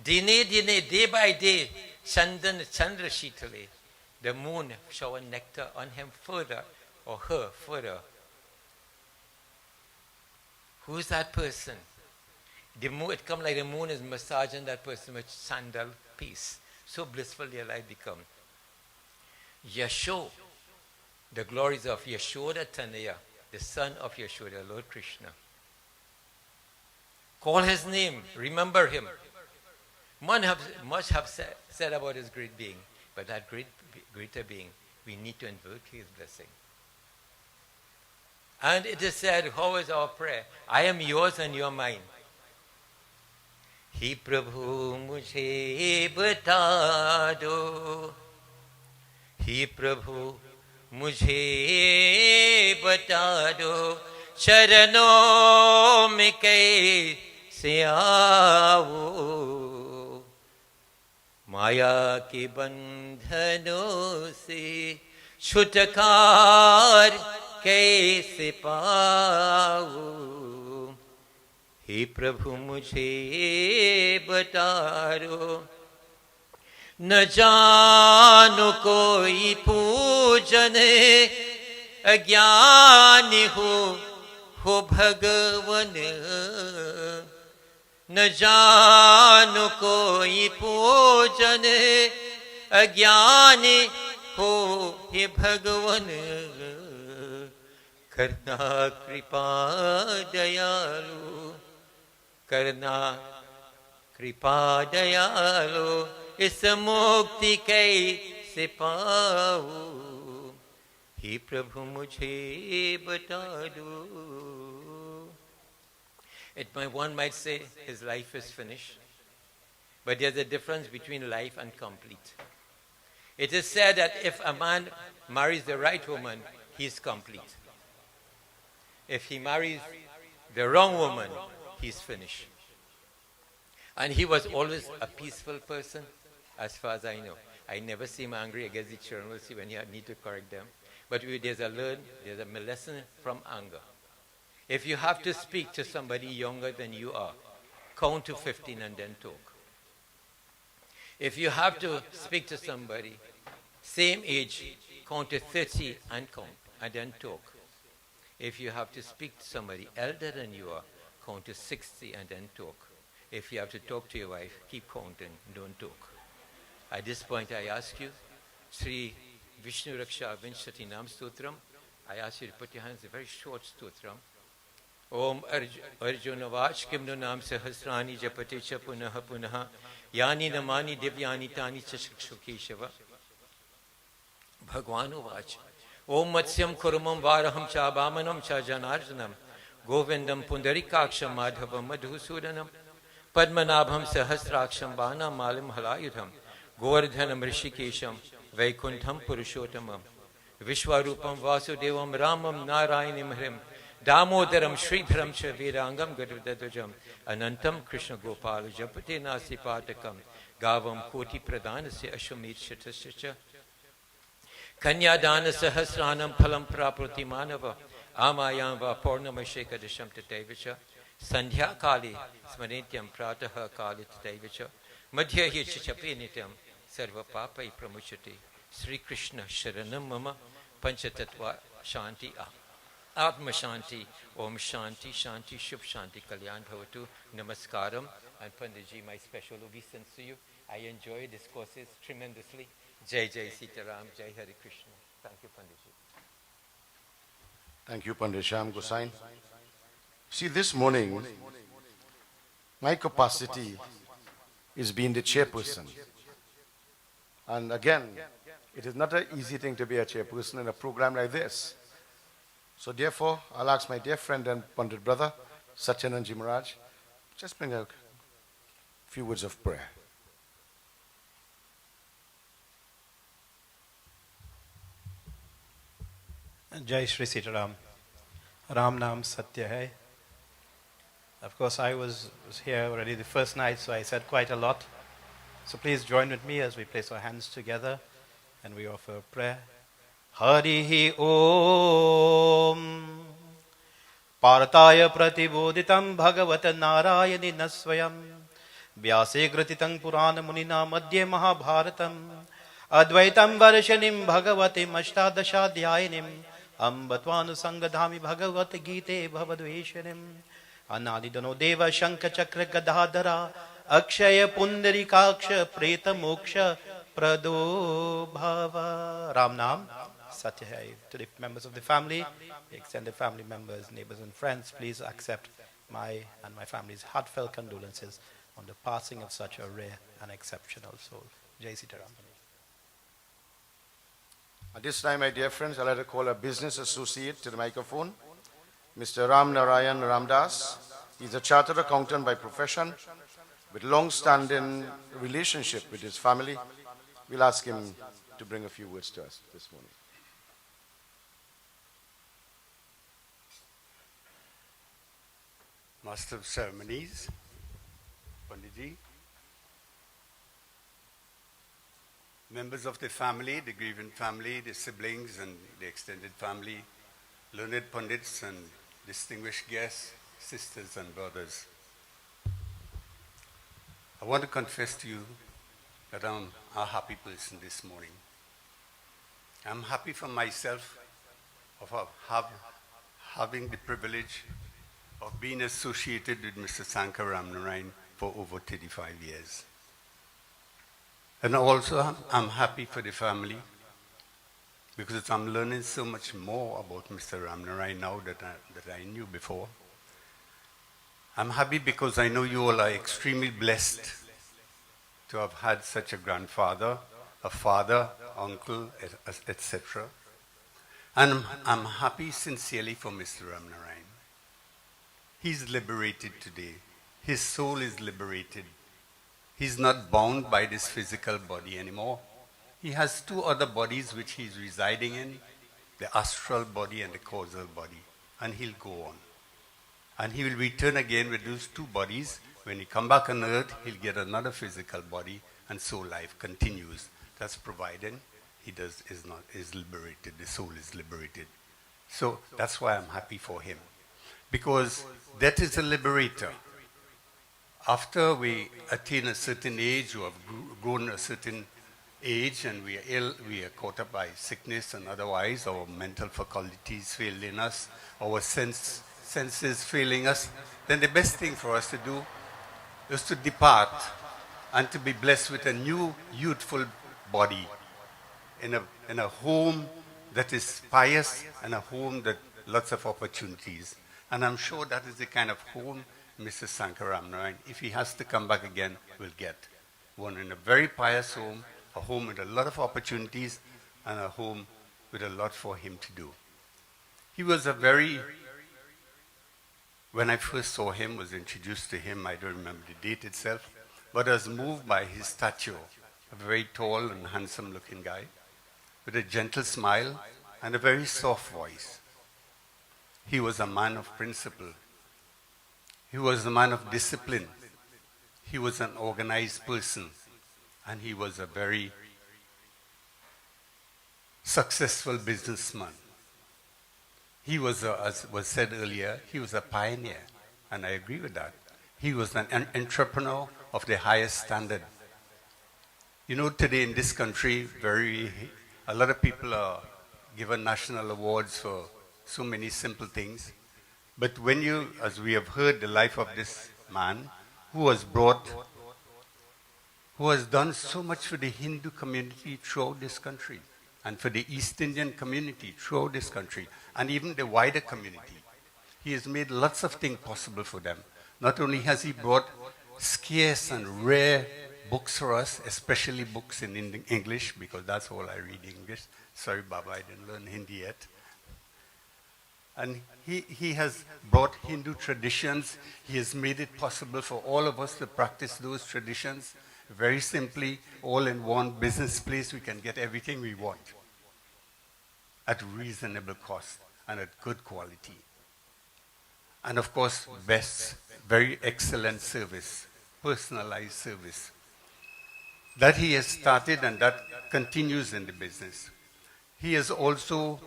Dine, day by day, chandra shitale. The moon shower nectar on him further, or her further. Who is that person? The moon, it comes like the moon is massaging that person with sandal peace. So blissful their life become. Yasho, the glories of Yashoda Tanaya, the son of Yashoda, Lord Krishna. Call his name, remember him. Much have said about his great being, but that greater being, we need to invoke his blessing. And it is said, how is our prayer? I am yours and you are mine. He Prabhu mujhe bata do. He Prabhu mujhe bata do. Charanon mein kaise aao. Maya ke bandhanon se छुटकार कैसे पाऊं हे प्रभु मुझे बतारो न जानो कोई पूजन अज्ञान हो भगवन न जानो कोई पूजन अज्ञान हो हे भगवन करना कृपा दयालु करना कृपा दयालु इस मुक्ति कैसे पाऊं हे प्रभु मुझे बता दो. One might say his life is finished, but there's a difference between life and complete. It is said that if a man marries the right woman, he is complete. If he marries the wrong woman, he's finished. And he was always a peaceful person, as far as I know. I never see him angry against the children. We'll see when you need to correct them. But there's a lesson from anger. If you have to speak to somebody younger than you are, count to 15 and then talk. If you have to speak to somebody same age, count to 30 and count, and then talk. If you have to speak to somebody elder than you are, count to 60 and then talk. If you have to talk to your wife, keep counting, don't talk. At this point, I ask you, Sri Vishnu Raksha Vinshati Nam Stotram, I ask you to put your hands, a very short stotram. Om Arjuna Vach Kimno Nam Sahasrani Japate Cha Punaha Punaha Yani Namani Divyani Tani Chashukeshava Bhagwanu Vach Om Matsyam Kurumam Varaham Cha Bamanam Cha Janarjanam Govindam Pundarikaksham Madhavam Madhusudanam Padmanabham Sahasraksham Bana Malim Halayudham Govardhanam Rishikesham Vaikuntham Purushottamam Vishwarupam Vasudevam Ramam Narayanam Hrim Damodaram Sridharam Shavirangam Gadudadajam Anantam Krishna Gopal Japate Nasi Patakam Gavam Koti Pradhanasya Ashwamir Shatasya Kanyadana Sahasranam Phalam Praprati Manava Amayam Va Purnamashekadasham Tatevicha Sandhya Kali Smanetyam Prataha Kali Tatevicha Madhya Hichachape Nityam Sarva Papai Pramuchati Sri Krishna Sharanam Mama Panchatatva Shanti Atma Shanti, Om Shanti, Shanti, Shubh Shanti, Kalyan Bhavatu, Namaskaram, and Panditji, my special obeisance to you. I enjoy these courses tremendously. Jai Jai Sitaram, Jai Hare Krishna. Thank you, Panditji. Thank you, Pandit Shyam Gosain. See, this morning, My capacity is being the chairperson. And again, it is not an easy thing to be a chairperson in a program like this. So therefore, I'll ask my dear friend and Pandit brother, Satyananji Maharaj, just bring a few words of prayer. Jai Shri Sitaram. Ram Nam Satya Hai. Of course, I was here already the first night, so I said quite a lot. So please join with me as we place our hands together and we offer a prayer. Harihi Om Partaya Pratiboditam Bhagavata Narayani Nasvayam Vyase Gratitam Purana Munina Madhye Mahabharatam Advaitam Varshanim Bhagavati Mashtadashadhyayinim Ambatvanu Sangadhami Bhagavata Gite Bhavadveshanim Anadidano Deva Shankha Chakra Gadadhara Akshaya Pundarikaksha Preta Moksha Prado Bhava. Ram Nam Satya Hai. To the members of the family, the extended family members, neighbors and friends, please accept my and my family's heartfelt condolences on the passing of such a rare and exceptional soul. Jai Sitaram. At this time, my dear friends, I'd like to call a business associate to the microphone, Mr. Ramnarine Ramdas. He's a chartered accountant by profession with long-standing relationship with his family. We'll ask him to bring a few words to us this morning. Master of Ceremonies, Panditji, members of the family, the grieving family, the siblings and the extended family, learned Pandits and distinguished guests, sisters and brothers. I want to confess to you that I'm a happy person this morning. I'm happy for myself of having the privilege of being associated with Mr. Sankar Ramnarine for over 35 years. And also I'm happy for the family because I'm learning so much more about Mr. Ramnarine now that I knew before. I'm happy because I know you all are extremely blessed to have had such a grandfather, a father, uncle, etc. And I'm happy sincerely for Mr. Ramnarine. He's liberated today. His soul is liberated. He's not bound by this physical body anymore. He has two other bodies which he's residing in, the astral body and the causal body. And he'll go on. And he will return again with those two bodies. When he come back on earth, he'll get another physical body, and so life continues. That's provided he is liberated, the soul is liberated. So that's why I'm happy for him. Because that is a liberator. After we attain a certain age or have grown a certain age and we are ill, we are caught up by sickness and otherwise, our mental faculties failing us, our senses failing us, then the best thing for us to do is to depart and to be blessed with a new youthful body in a home that is pious and a home that lots of opportunities. And I'm sure that is the kind of home Mr. Sankar Ramnarine, if he has to come back again, will get. One in a very pious home, a home with a lot of opportunities, and a home with a lot for him to do. He was when I first saw him, was introduced to him, I don't remember the date itself, but I was moved by his stature, a very tall and handsome looking guy, with a gentle smile and a very soft voice. He was a man of principle. He was a man of discipline. He was an organized person. And he was a very successful businessman. He was, as was said earlier, he was a pioneer. And I agree with that. He was an entrepreneur of the highest standard. You know, today in this country, a lot of people are given national awards for so many simple things. But when you, as we have heard the life of this man, who has done so much for the Hindu community throughout this country, and for the East Indian community throughout this country, and even the wider community. He has made lots of things possible for them. Not only has he brought scarce and rare books for us, especially books in English, because that's all I read English. Sorry, Baba, I didn't learn Hindi yet. And he has brought Hindu traditions. He has made it possible for all of us to practice those traditions. Very simply, all in one business place, we can get everything we want at reasonable cost and at good quality. And of course, best, very excellent service, personalized service that he has started and that continues in the business. He has also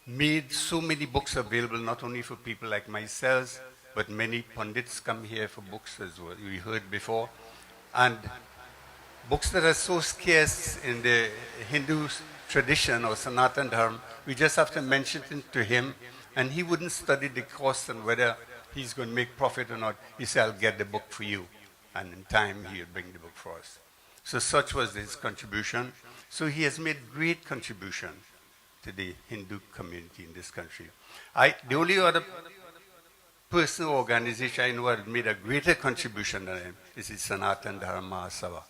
made so many books available, not only for people like myself, but many pundits come here for books as well, we heard before. And books that are so scarce in the Hindu tradition or Sanatan Dharma, we just have to mention it to him, and he wouldn't study the cost and whether he's going to make profit or not. He said, I'll get the book for you. And in time, he'll bring the book for us. So such was his contribution. So he has made great contribution to the Hindu community in this country. The only other person or organization I know that made a greater contribution than him is the Sanatan Dharma Mahasabha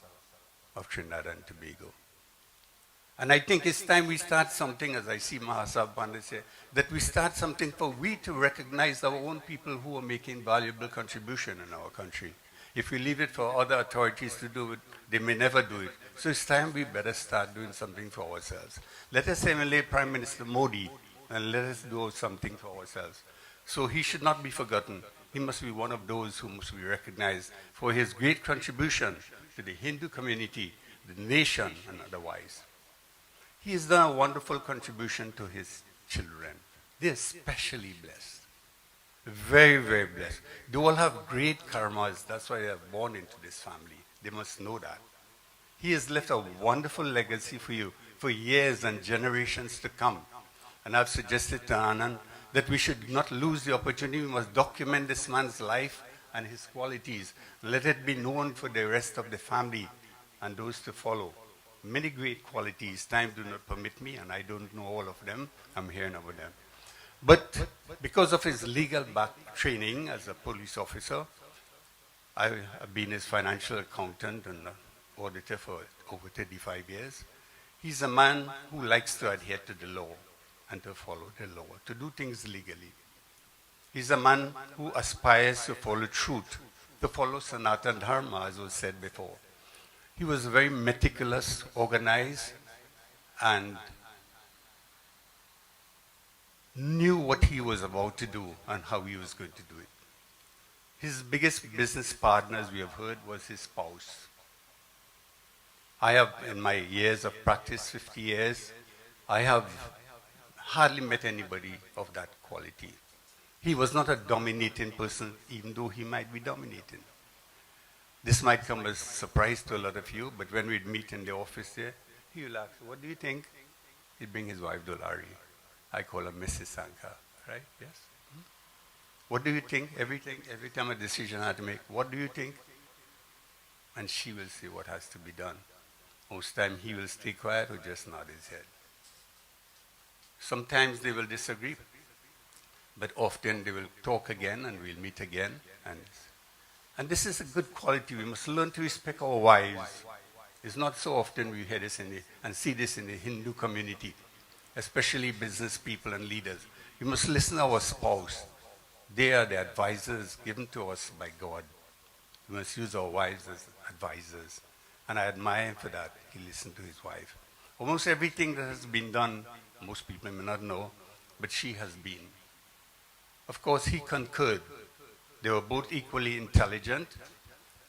of Trinidad and Tobago. And I think it's time we start something, as I see Mahasabha Pandit say, that we start something for we to recognize our own people who are making valuable contribution in our country. If we leave it for other authorities to do it, they may never do it. So it's time we better start doing something for ourselves. Let us emulate Prime Minister Modi and let us do something for ourselves. So he should not be forgotten. He must be one of those who must be recognized for his great contribution to the Hindu community, the nation, and otherwise. He has done a wonderful contribution to his children. They are especially blessed. Very, very blessed. They all have great karmas. That's why they are born into this family. They must know that. He has left a wonderful legacy for you for years and generations to come. And I've suggested to Anand that we should not lose the opportunity. We must document this man's life and his qualities. Let it be known for the rest of the family and those to follow. Many great qualities. Time do not permit me, and I don't know all of them. I'm hearing about them. But because of his legal back training as a police officer, I have been his financial accountant and auditor for over 35 years. He's a man who likes to adhere to the law and to follow the law, to do things legally. He's a man who aspires to follow truth, to follow Sanatan Dharma, as was said before. He was very meticulous, organized, and knew what he was about to do and how he was going to do it. His biggest business partner, as we have heard, was his spouse. I have, in my years of practice, 50 years, I have hardly met anybody of that quality. He was not a dominating person, even though he might be dominating. This might come as a surprise to a lot of you, but when we'd meet in the office there, he will ask, what do you think? He'd bring his wife, Dolari. I call her Mrs. Sankar, right? Yes? What do you think? Every time a decision I had to make, what do you think? And she will say what has to be done. Most time he will stay quiet or just nod his head. Sometimes they will disagree, but often they will talk again and we'll meet again. And this is a good quality. We must learn to respect our wives. It's not so often we hear this and see this in the Hindu community, especially business people and leaders. We must listen to our spouse. They are the advisors given to us by God. We must use our wives as advisors. And I admire him for that. He listened to his wife. Almost everything that has been done, most people may not know, but she has been. Of course, he concurred. They were both equally intelligent,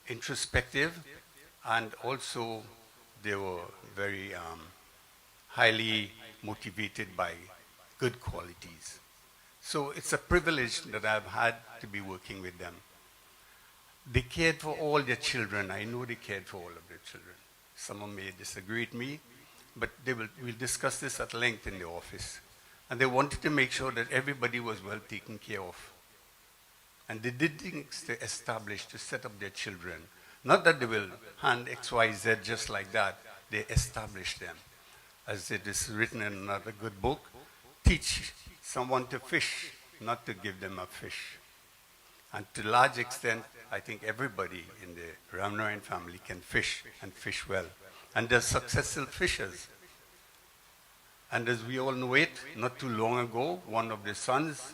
introspective, and also they were very highly motivated by good qualities. So it's a privilege that I've had to be working with them. They cared for all their children. I know they cared for all of their children. Some of them may disagree with me, but we'll discuss this at length in the office. And they wanted to make sure that everybody was well taken care of. And they did things to establish, to set up their children. Not that they will hand X, Y, Z just like that. They established them. As it is written in another good book, teach someone to fish, not to give them a fish. And to a large extent, I think everybody in the Ramnarine family can fish and fish well. And they're successful fishers. And as we all know it, not too long ago, one of the sons,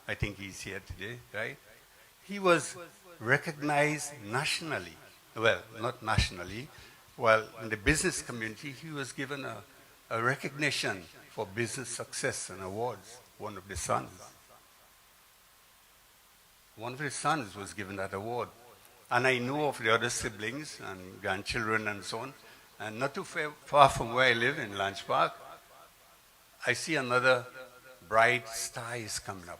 I think he's here today, right? He was recognized nationally. Well, not nationally. Well, in the business community, he was given a recognition for business success and awards, one of the sons. One of his sons was given that award. And I know of the other siblings and grandchildren and so on. And not too far from where I live in Lange Park, I see another bright star is coming up.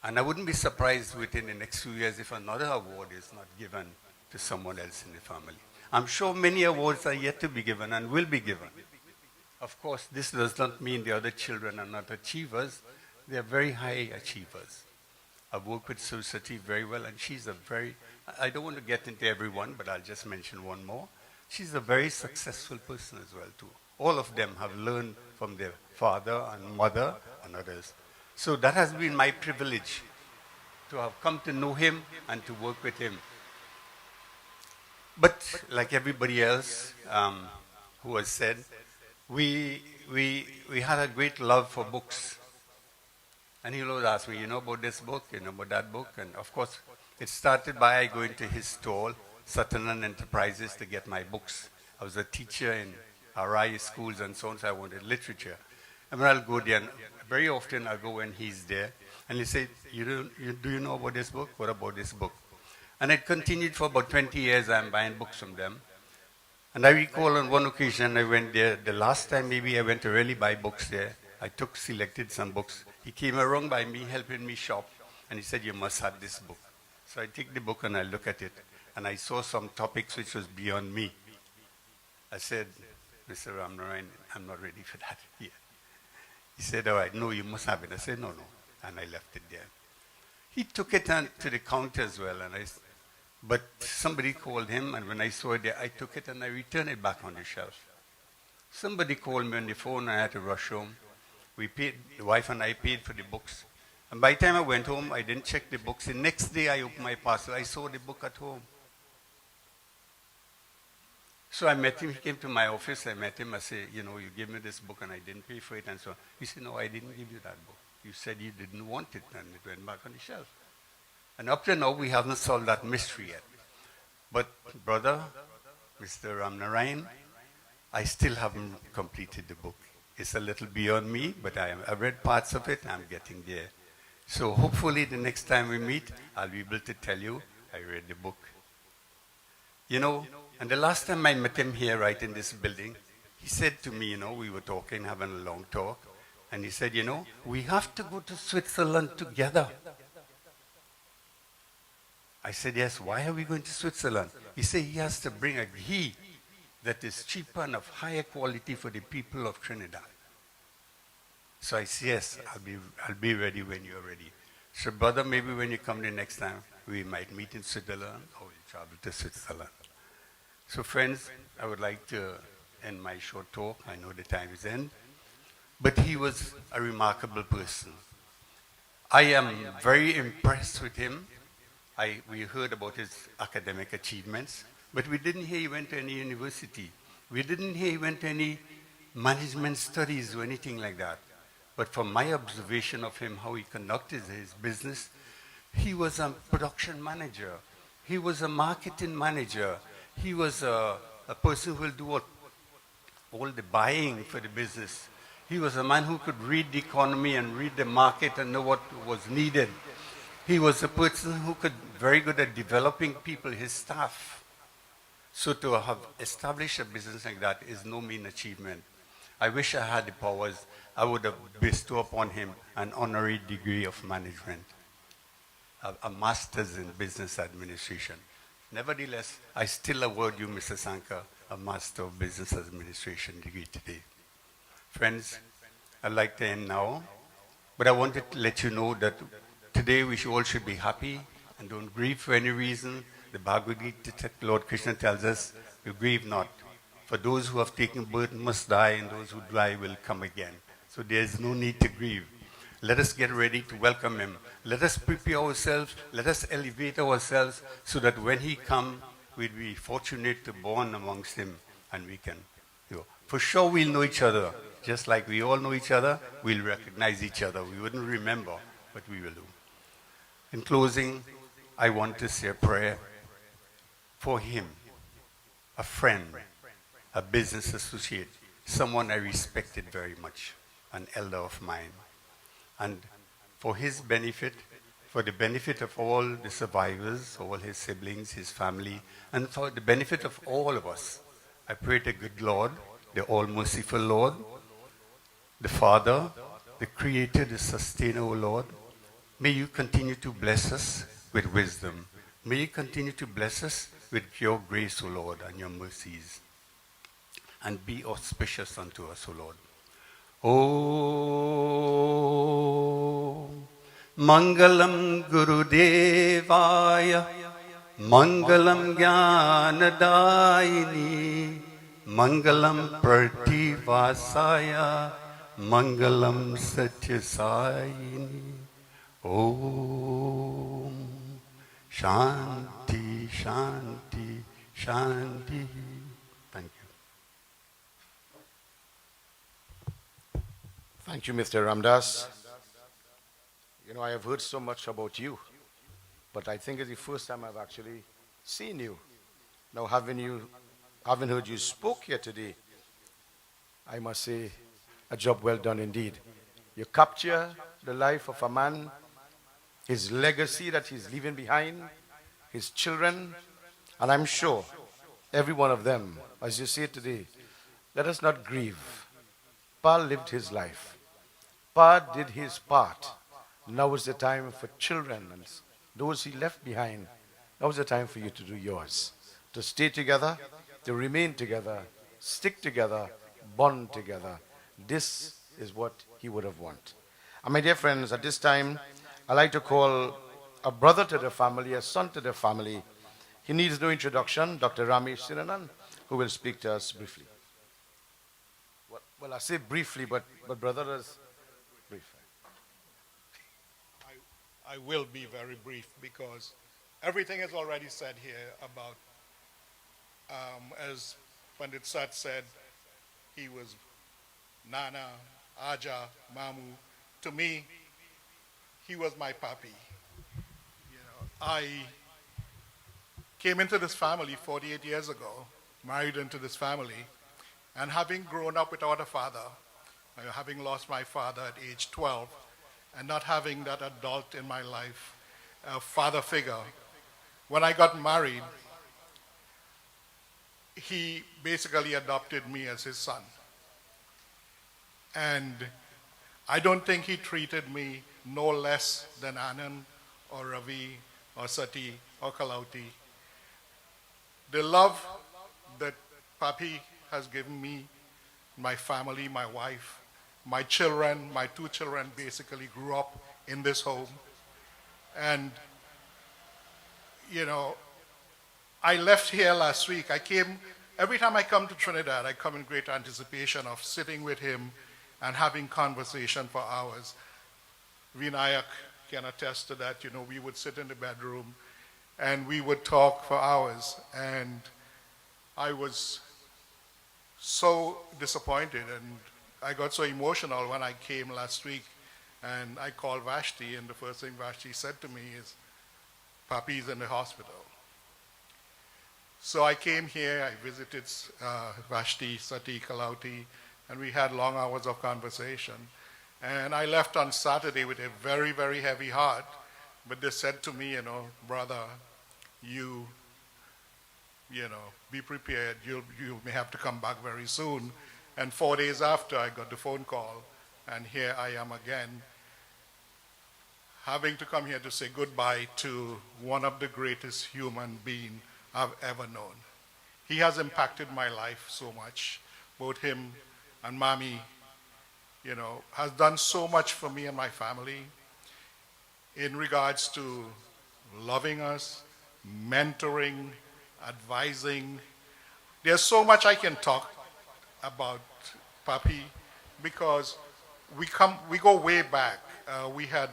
And I wouldn't be surprised within the next few years if another award is not given to someone else in the family. I'm sure many awards are yet to be given and will be given. Of course, this does not mean the other children are not achievers. They are very high achievers. I've worked with Susati very well, and she's a very, I don't want to get into everyone, but I'll just mention one more. She's a very successful person as well, too. All of them have learned from their father and mother and others. So that has been my privilege to have come to know him and to work with him. But like everybody else who has said, we had a great love for books. And he always asked me, you know about this book, you know about that book? And of course, it started by going to his stall, Sutherland Enterprises, to get my books. I was a teacher in RI schools and so on, so I wanted literature. And when I'll go there, and very often I'll go when he's there, and he said, do you know about this book? What about this book? And it continued for about 20 years. I'm buying books from them. And I recall on one occasion I went there, the last time maybe I went to really buy books there, I selected some books. He came around by me, helping me shop, and he said, you must have this book. So I take the book and I look at it, and I saw some topics which was beyond me. I said, Mr. Ramnarine, I'm not ready for that yet. He said, all right, no, you must have it. I said, no. And I left it there. He took it to the counter as well, but somebody called him, and when I saw it there, I took it and I returned it back on the shelf. Somebody called me on the phone, and I had to rush home. We paid, the wife and I paid for the books. And by the time I went home, I didn't check the books. The next day I opened my parcel, I saw the book at home. So I met him, he came to my office, I met him, I said, you gave me this book and I didn't pay for it and so on. He said, no, I didn't give you that book. You said you didn't want it, and it went back on the shelf. And up to now, we haven't solved that mystery yet. But brother, Mr. Ramnarine, I still haven't completed the book. It's a little beyond me, but I've read parts of it, I'm getting there. So hopefully the next time we meet, I'll be able to tell you I read the book. And the last time I met him here, right in this building, he said to me, we were talking, having a long talk, and he said, we have to go to Switzerland together. I said, yes, why are we going to Switzerland? He said he has to bring a ghee that is cheaper and of higher quality for the people of Trinidad. So I said, yes, I'll be ready when you're ready. So brother, maybe when you come the next time, we might meet in Switzerland or we'll travel to Switzerland. So friends, I would like to end my short talk. I know the time is end. But he was a remarkable person. I am very impressed with him. We heard about his academic achievements, but we didn't hear he went to any university. We didn't hear he went to any management studies or anything like that. But from my observation of him, how he conducted his business, he was a production manager. He was a marketing manager. He was a person who will do all the buying for the business. He was a man who could read the economy and read the market and know what was needed. He was a person who could very good at developing people, his staff. So to have established a business like that is no mean achievement. I wish I had the powers. I would have bestowed upon him an honorary degree of management, a master's in business administration. Nevertheless, I still award you, Mr. Sankar, a Master of Business Administration degree today. Friends, I'd like to end now, but I wanted to let you know that today we all should be happy and don't grieve for any reason. The Bhagavad Gita, Lord Krishna tells us, you grieve not. For those who have taken birth must die, and those who die will come again. So there is no need to grieve. Let us get ready to welcome him. Let us prepare ourselves. Let us elevate ourselves so that when he comes, we'll be fortunate to born amongst him and we can, for sure we'll know each other. Just like we all know each other, we'll recognize each other. We wouldn't remember, but we will do. In closing, I want to say a prayer for him, a friend, a business associate, someone I respected very much, an elder of mine. And for his benefit, for the benefit of all the survivors, all his siblings, his family, and for the benefit of all of us, I pray the good Lord, the all-merciful Lord, the Father, the Creator, the Sustainer, O Lord, may you continue to bless us with wisdom. May you continue to bless us with your grace, O Lord, and your mercies. And be auspicious unto us, O Lord. Om Mangalam Gurudevaya Mangalam Jnanadaini Mangalam Prativasaya Mangalam Satyasayini. Om Shanti Shanti Shanti. Thank you. Thank you, Mr. Ramdas. I have heard so much about you, but I think it's the first time I've actually seen you. Now, having heard you spoke here today, I must say, a job well done indeed. You capture the life of a man, his legacy that he's leaving behind, his children, and I'm sure every one of them, as you say today, let us not grieve. Pa lived his life. Pa did his part. Now is the time for children and those he left behind. Now is the time for you to do yours. To stay together, to remain together, stick together, bond together. This is what he would have wanted. And my dear friends, at this time, I'd like to call a brother to the family, a son to the family. He needs no introduction, Dr. Ramesh Sinanan, who will speak to us briefly. Well, I say briefly, but brother is brief. I will be very brief because everything is already said here about, as Pandit Sat said, he was Nana, Aja, Mamu. To me, he was my papi. I came into this family 48 years ago, married into this family, and having grown up without a father, having lost my father at age 12, and not having that adult in my life, a father figure. When I got married, he basically adopted me as his son. And I don't think he treated me no less than Anand or Ravi or Sati or Kalauti. The love that Papi has given me, my family, my wife, my children, my two children basically grew up in this home. And, I left here last week. Every time I come to Trinidad, I come in great anticipation of sitting with him and having conversation for hours. Vinayak can attest to that. We would sit in the bedroom and we would talk for hours. And I was so disappointed and I got so emotional when I came last week and I called Vashti, and the first thing Vashti said to me is, Papi's in the hospital. So I came here, I visited Vashti, Sati, Kalauti, and we had long hours of conversation. And I left on Saturday with a very, very heavy heart, but they said to me, brother, you be prepared, you may have to come back very soon. And 4 days after, I got the phone call, and here I am again, having to come here to say goodbye to one of the greatest human beings I've ever known. He has impacted my life so much. Both him and Mommy, has done so much for me and my family in regards to loving us, mentoring, advising. There's so much I can talk about Papi because we go way back. We had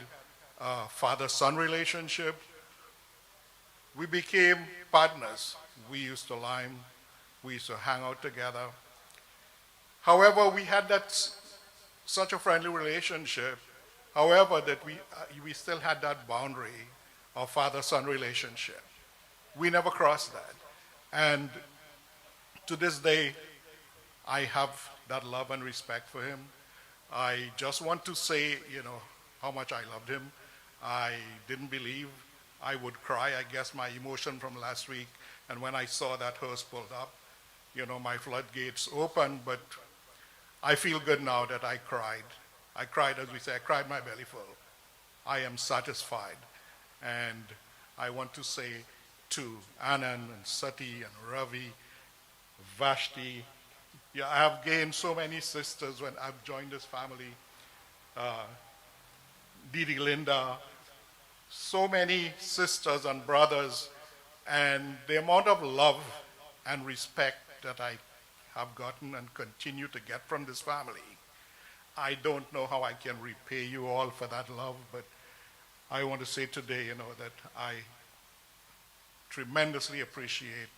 a father-son relationship. We became partners. We used to lime. We used to hang out together. However, we had such a friendly relationship. However, that we still had that boundary of father-son relationship. We never crossed that. And to this day, I have that love and respect for him. I just want to say, how much I loved him. I didn't believe I would cry. I guess my emotion from last week, and when I saw that hearse pulled up, my floodgates opened, but I feel good now that I cried. I cried, as we say, I cried my belly full. I am satisfied. And I want to say to Anand and Sati and Ravi, Vashti, I have gained so many sisters when I've joined this family. Didi Linda, so many sisters and brothers, and the amount of love and respect that I have gotten and continue to get from this family. I don't know how I can repay you all for that love, but I want to say today, that I tremendously appreciate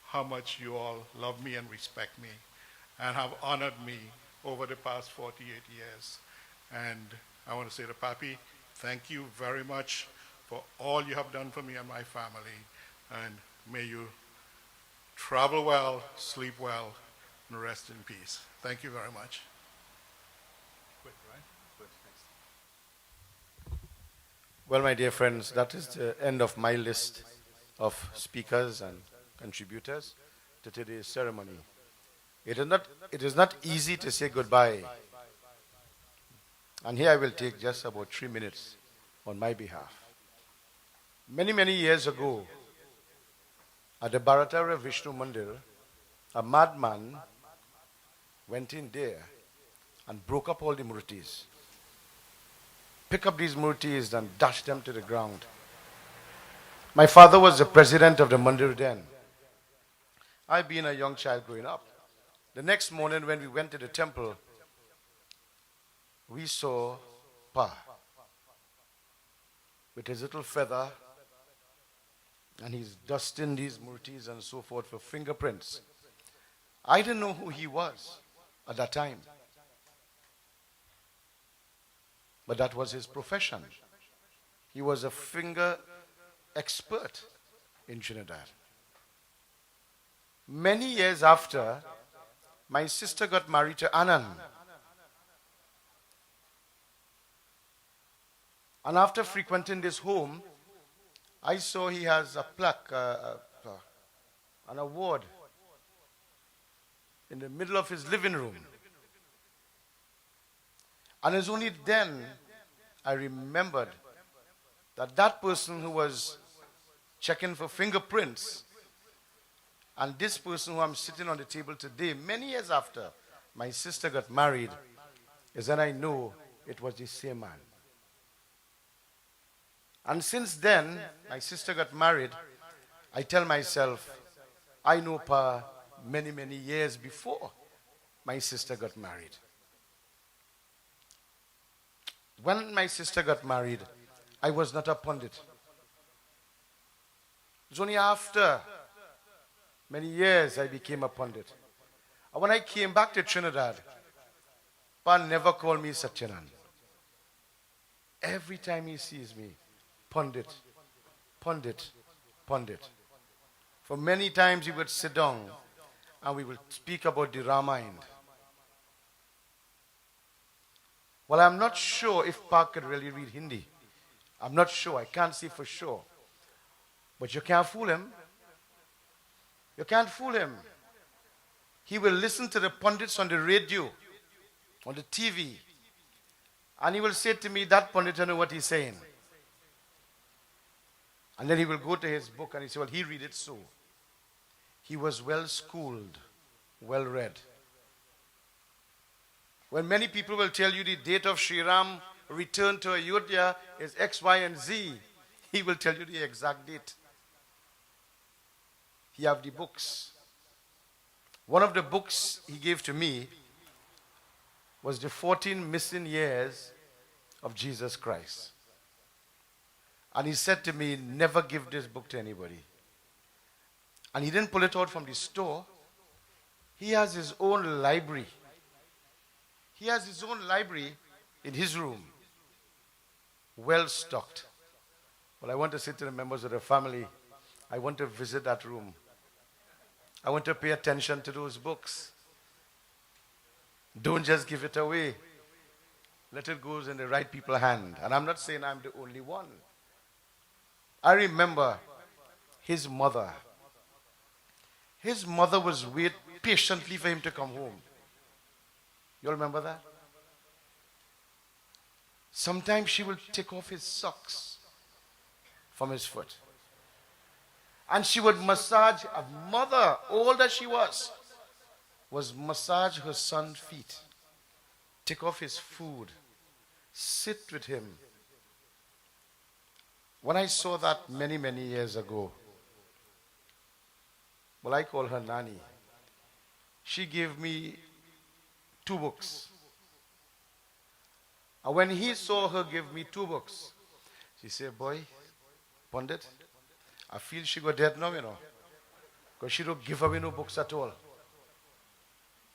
how much you all love me and respect me and have honored me over the past 48 years. And I want to say to Papi, thank you very much for all you have done for me and my family. And may you travel well, sleep well, and rest in peace. Thank you very much. Quick, right? Good, thanks. Well, my dear friends, that is the end of my list of speakers and contributors to today's ceremony. It is not easy to say goodbye. And here I will take just about 3 minutes on my behalf. Many, many years ago, at the Bharatara Vishnu Mandir, a madman went in there and broke up all the murtis. Pick up these murtis and dash them to the ground. My father was the president of the Mandir then. I being a young child growing up. The next morning when we went to the temple, we saw Pa with his little feather, and he's dusting these murtis and so forth for fingerprints. I didn't know who he was at that time. But that was his profession. He was a finger expert in Trinidad. Many years after, my sister got married to Anand. And after frequenting this home, I saw he has a plaque, an award in the middle of his living room. And it's only then I remembered that that person who was checking for fingerprints and this person who I'm sitting on the table today, many years after my sister got married, is when I know it was the same man. And since then, my sister got married, I tell myself, I know Pa many, many years before my sister got married. When my sister got married, I was not a pundit. It was only after many years I became a pundit. And when I came back to Trinidad, Pa never called me Satyanan. Every time he sees me, pundit, pundit, pundit. For many times he would sit down and we would speak about the Ramayana. Well, I'm not sure if Pa could really read Hindi. I'm not sure. I can't say for sure. But you can't fool him. You can't fool him. He will listen to the pundits on the radio, on the TV, and he will say to me, that pundit, I know what he's saying. And then he will go to his book and he say, well, he read it so. He was well schooled, well read. When many people will tell you the date of Sri Ram return to Ayodhya is X, Y, and Z, he will tell you the exact date. He have the books. One of the books he gave to me was the 14 missing years of Jesus Christ. And he said to me, never give this book to anybody. And he didn't pull it out from the store. He has his own library. He has his own library in his room, well stocked. Well, I want to say to the members of the family, I want to visit that room. I want to pay attention to those books. Don't just give it away. Let it go in the right people's hand. And I'm not saying I'm the only one. I remember his mother. His mother was waiting patiently for him to come home. You all remember that? Sometimes she will take off his socks from his foot. And she would massage, a mother, old as she was massage her son's feet, take off his food, sit with him. When I saw that many, many years ago, well, I call her Nani. She gave me 2 books. And when he saw her give me 2 books, she said, boy, Pandit, I feel she got dead now, because she don't give away no books at all.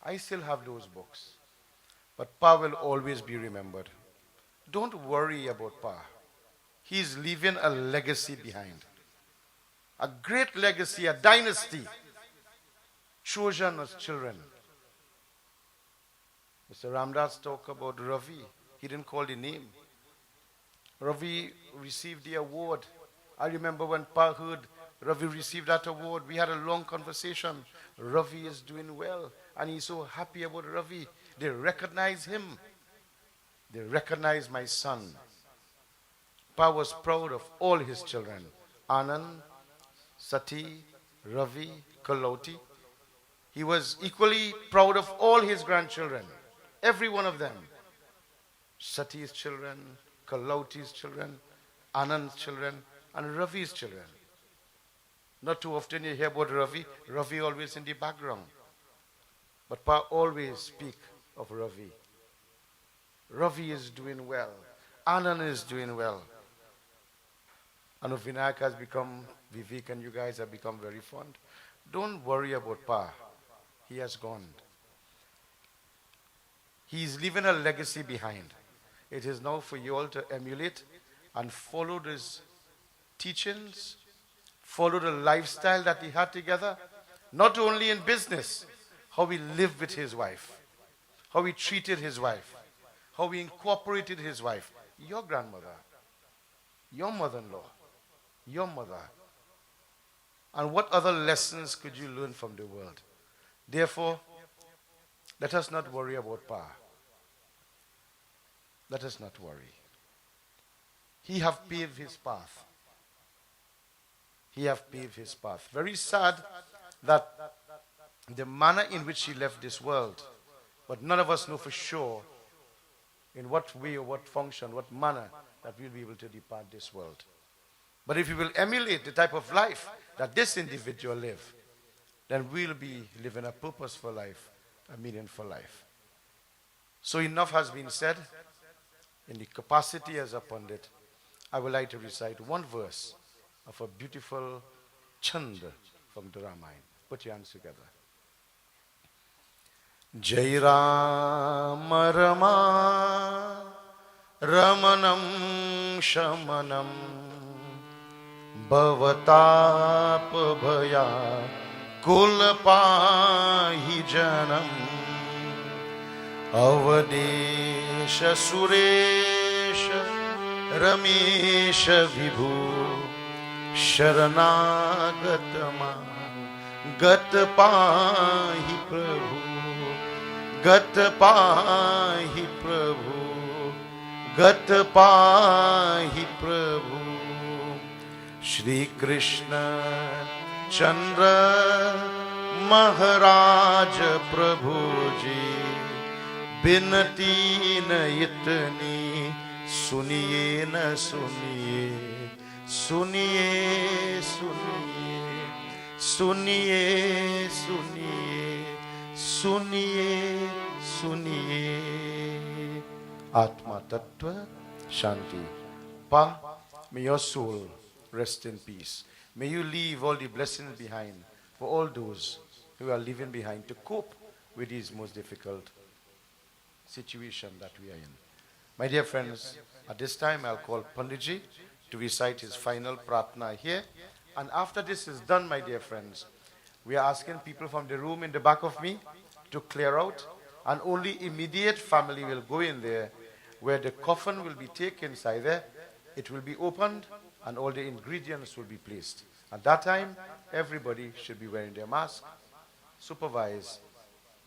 I still have those books. But Pa will always be remembered. Don't worry about Pa. He's leaving a legacy behind. A great legacy, a dynasty. Children of children. Mr. Ramdas talked about Ravi. He didn't call the name. Ravi received the award. I remember when Pa heard Ravi received that award, we had a long conversation. Ravi is doing well, and he's so happy about Ravi. They recognize him. They recognize my son. Pa was proud of all his children. Anand, Sati, Ravi, Kaloti. He was equally proud of all his grandchildren. Every one of them. Sati's children, Kaloti's children, Anand's children, and Ravi's children. Not too often you hear about Ravi. Ravi always in the background. But Pa always speak of Ravi. Ravi is doing well. Anand is doing well. And Vinayak has become, Vivek and you guys have become very fond. Don't worry about Pa. He has gone. He is leaving a legacy behind. It is now for you all to emulate and follow his teachings, follow the lifestyle that he had together, not only in business, how he lived with his wife, how he treated his wife, how he incorporated his wife, your grandmother, your mother-in-law, your mother. And what other lessons could you learn from the world? Therefore, let us not worry about Pa. Let us not worry. He have paved his path. He have paved his path. Very sad that the manner in which he left this world, but none of us know for sure in what way or what function, what manner that we'll be able to depart this world. But if we will emulate the type of life that this individual lived, then we'll be living a purposeful life, a meaningful life. So enough has been said. In the capacity as a Pandit, I would like to recite one verse of a beautiful chant from the Ramayana. Put your hands together. Jai Rama Rama Ramanam Shamanam Bhavatap Bhaya Kulpahi Janam Avadesha Suresha Ramesha Vibhu Sharanagatama Gatpahi Prabhu Gatpahi Prabhu Gatpahi Prabhu Shri Krishna Chandra Maharaj Prabhu Ji Binati na itni suniye na suniye suniye suniye suniye suniye सुनिए सुनिए आत्मा तत्व शांति. Pa, may your soul rest in peace. May you leave all the blessings behind for all those who are leaving behind to cope with this most difficult situation that we are in. My dear friends, at this time I'll call Panditji to recite his final pratna here. And after this is done, my dear friends, we are asking people from the room in the back of me to clear out, and only immediate family will go in there, where the coffin will be taken inside there, it will be opened, and all the ingredients will be placed. At that time, everybody should be wearing their mask, supervised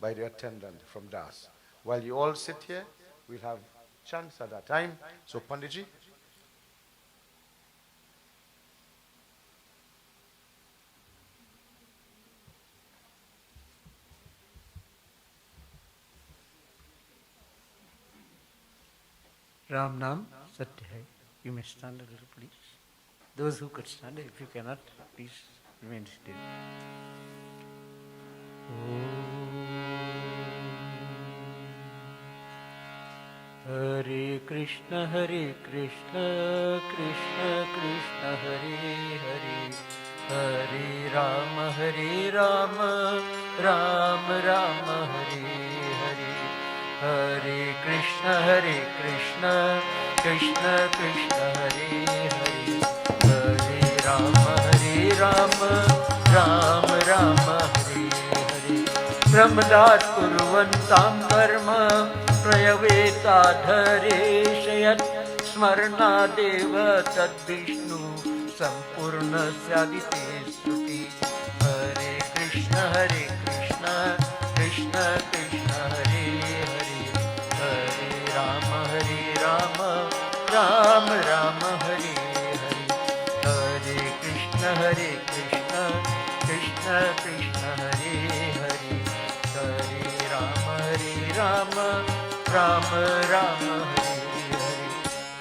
by the attendant from DAS. While you all sit here, we'll have chants at that time. So Panditji. Ram Nam Satya Hai. You may stand a little, please. Those who could stand, if you cannot, please remain still. Hare Krishna, Krishna Krishna, Hare Hare, Hare Rama, Rama Rama, Hare Hare, Hare Krishna, Krishna Krishna, Hare Hare, Hare Rama, Rama Rama, Hare Hare. Brahmadat kurvantam karma prayavetaadhareshayat smarnadeva tad Vishnu sampurna syadite suti. Hare Krishna, Krishna Krishna, Hare Hare, Hare Rama, Rama Rama, Hare Hare, Hare Krishna, Krishna Krishna, Hare Hare, Hare Rama, Rama Rama, Hare Hare.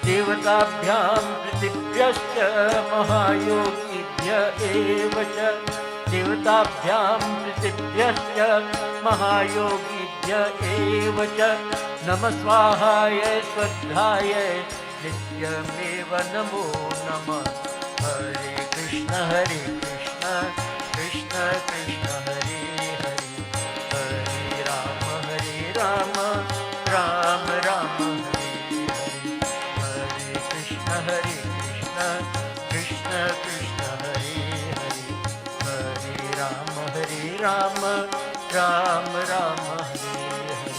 Devatabhyam pritibhyascha mahayogibhya eva cha, Devatabhyam pritibhyascha mahayogibhya eva cha, Namasvahaya Swadhyaya Nityameva Namo Namah. Hare Krishna, Krishna Krishna, Hare Hare, Hare Rama, Rama Rama, Hare Hare, Hare Krishna, Krishna Krishna, Hare Hare, Hare Rama, Rama Rama, Hare Hare.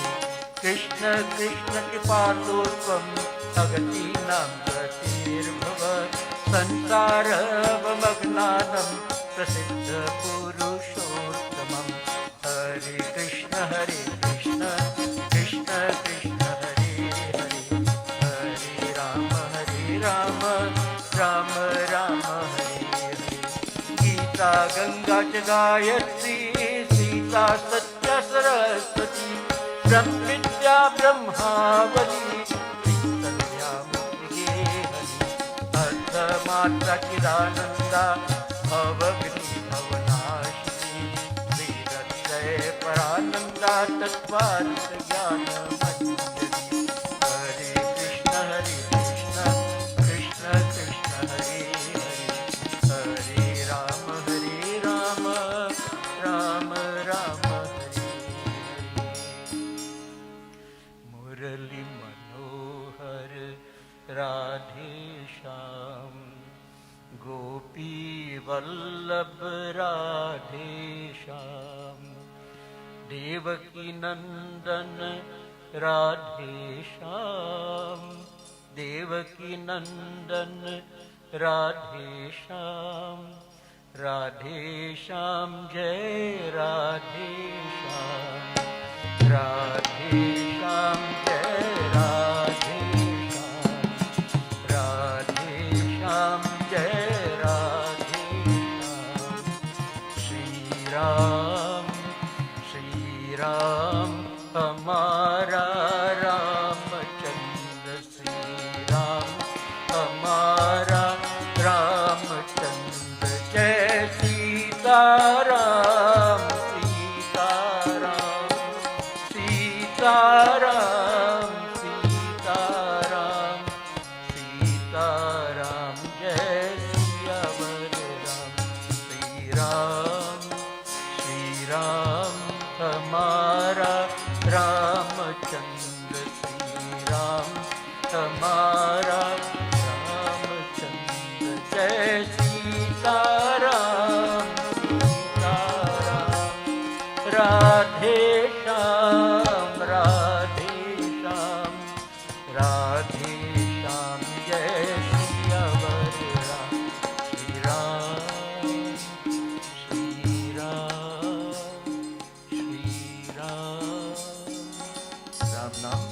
Krishna Krishna Kripatotvam Agatinam Gatirbhava Sansarabhamagnanam Prasiddha Purushottamam. Hare Krishna, Krishna Krishna, Hare Hare, Hare Rama, Rama Rama, Hare Hare. Gita Ganga Gayatri, Sita Satya Saraswati, Brahmvidya Brahmavali, Sandhya Mukti Artha Matra Chidananda, Bhavagni Bhavanashini, Vedatraya Parananda, Tattvartha Jnana Manjari. Hare Krishna, Krishna Krishna, Hare Hare, Hare Rama, Rama Rama, Hare Hare. Murali Manohar Radhe Shyam, Gopi Vallabh Radhe Shyam, Devaki Nandan Radhe Shyam, Devaki Nandan Radhe Shyam, Radhe Shyam Jai Radhe Shyam, Radhe Shyam Jai Radhe Shyam, Radhe Shyam Jai Radhe Shyam. Shri Ram, Shri Ram, Hamara Ramachandra. Shri Ram, Hamara Ramachandra. Jai Sita Ram, Sita Ram. Sitaram Sitaram Sitaram जय सियावर राम श्री राम हमारा रामचंद्र श्री राम हमारा रामचंद्र जय सीताराम सीताराम राधे श्याम राधे श्याम राधे श्याम जय सियावर राम श्री राम श्री राम श्री राम राम नाम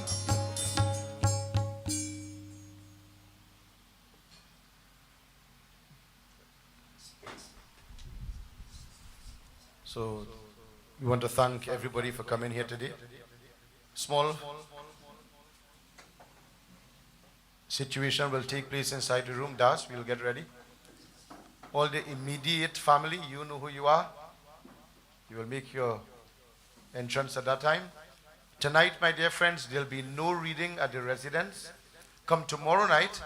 So, we want to thank everybody for coming here today. Small situation will take place inside the room. Das, we'll get ready. All the immediate family, you know who you are. You will make your entrance at that time. Tonight, my dear friends, there will be no reading at the residence. Come tomorrow night,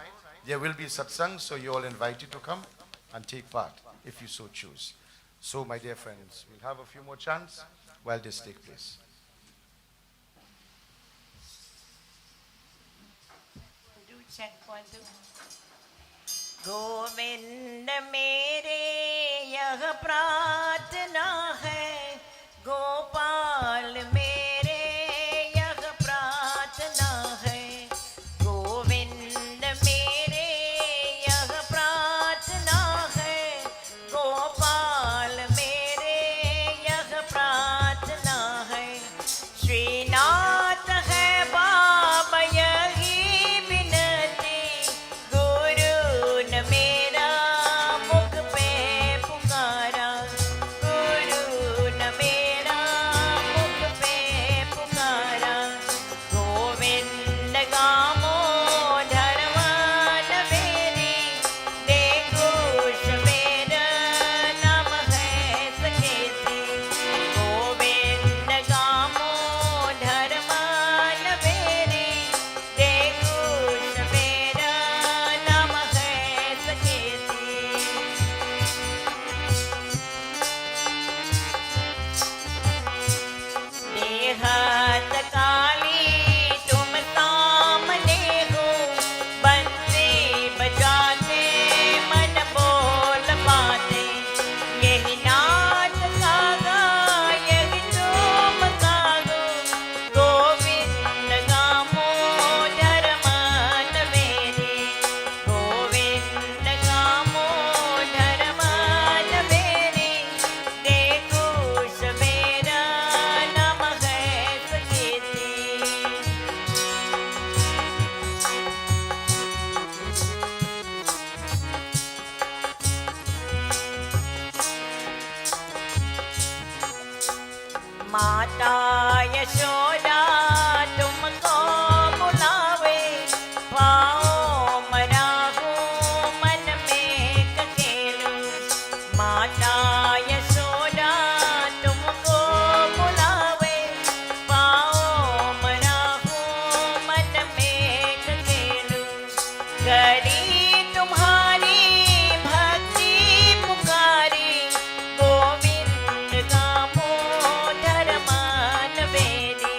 there will be satsang, so you're all invited to come and take part if you so choose. So, my dear friends, we'll have a few more chants while this takes place. Govind मेरे यह प्रार्थना है, गोपाल मेरे यह प्रार्थना है, गोविंद मेरे यह प्रार्थना है, गोपाल मेरे यह प्रार्थना है, श्रीनाथ है बाबा यही विनती, गुरु न मेरा मुख पे पुकारा, गुरु न मेरा मुख पे पुकारा, गोविंद गामो धर्मान मेरी, देखोश मेरा नाम है सकेती, गोविंद गामो धर्मान मेरी, देखोश मेरा नाम है सकेती। देहात काली तुम सामने हो, बंसी बजाते मन बोल पाते, यही नाच गागा यही तुम गागो, गोविंद गामो धर्मान मेरी, गोविंद गामो धर्मान मेरी, देखो मेरा नाम है सकेती। माता यशोदा तुमको बुलावे, पाओ मरा हूँ मन में ककेलू, माता यशोदा तुमको बुलावे, पाओ मरा हूँ मन में ककेलू, करी तुम्हारी भक्ति पुकारी, गोविंद गामो धर्मान मेरी,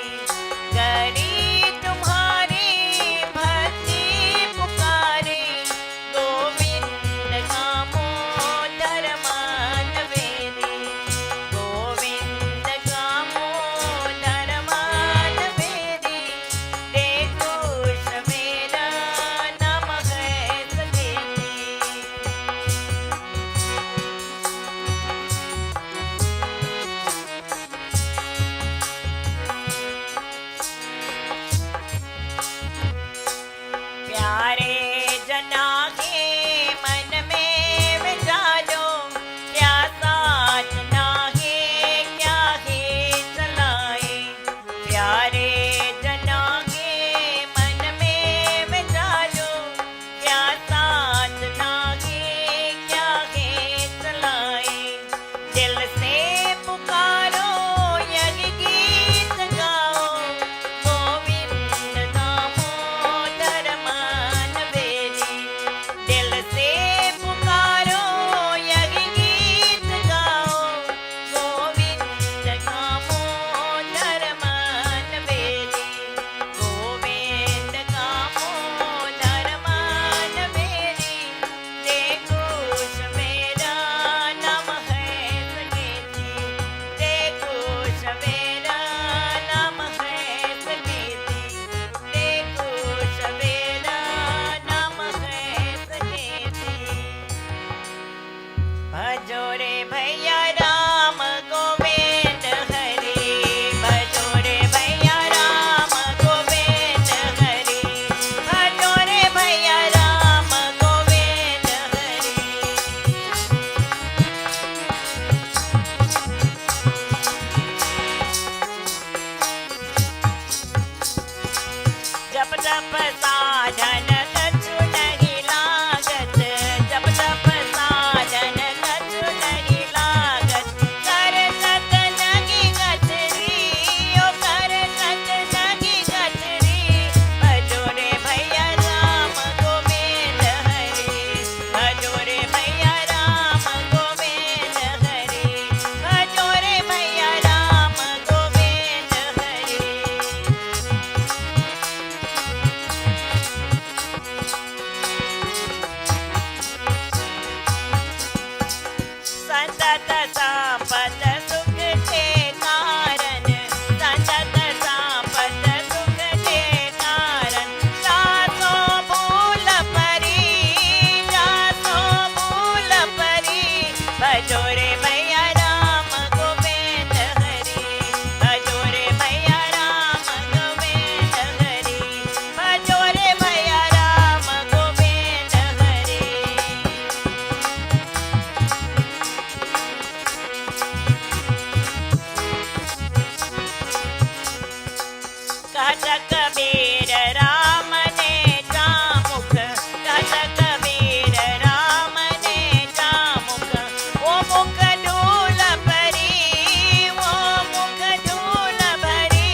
कहत कबीर राम ने जामुख कहत कबीर राम ने जामुख वो मुख धूल भरी वो मुख धूल भरी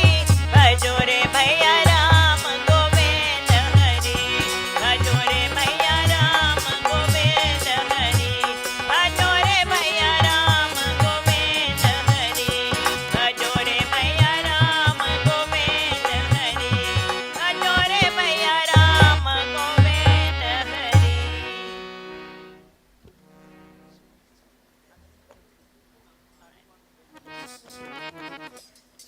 भजो रे भैया राम गोविंद हरि भजो रे भैया राम गोविंद हरि भजो रे भैया राम गोविंद हरि भजो रे भैया राम गोविंद हरि भजो रे भैया राम गोविंद हरि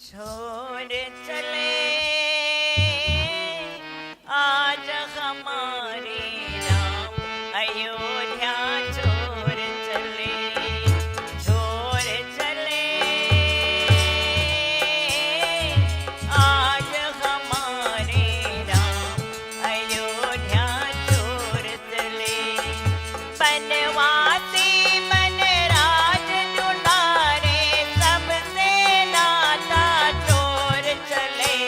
छोड़ चले आज हमारे राम अयोध्या छोड़ चले आज हमारे राम अयोध्या छोड़ चले बनवासी बन राज दुलारे सबसे नाता तोड़ चले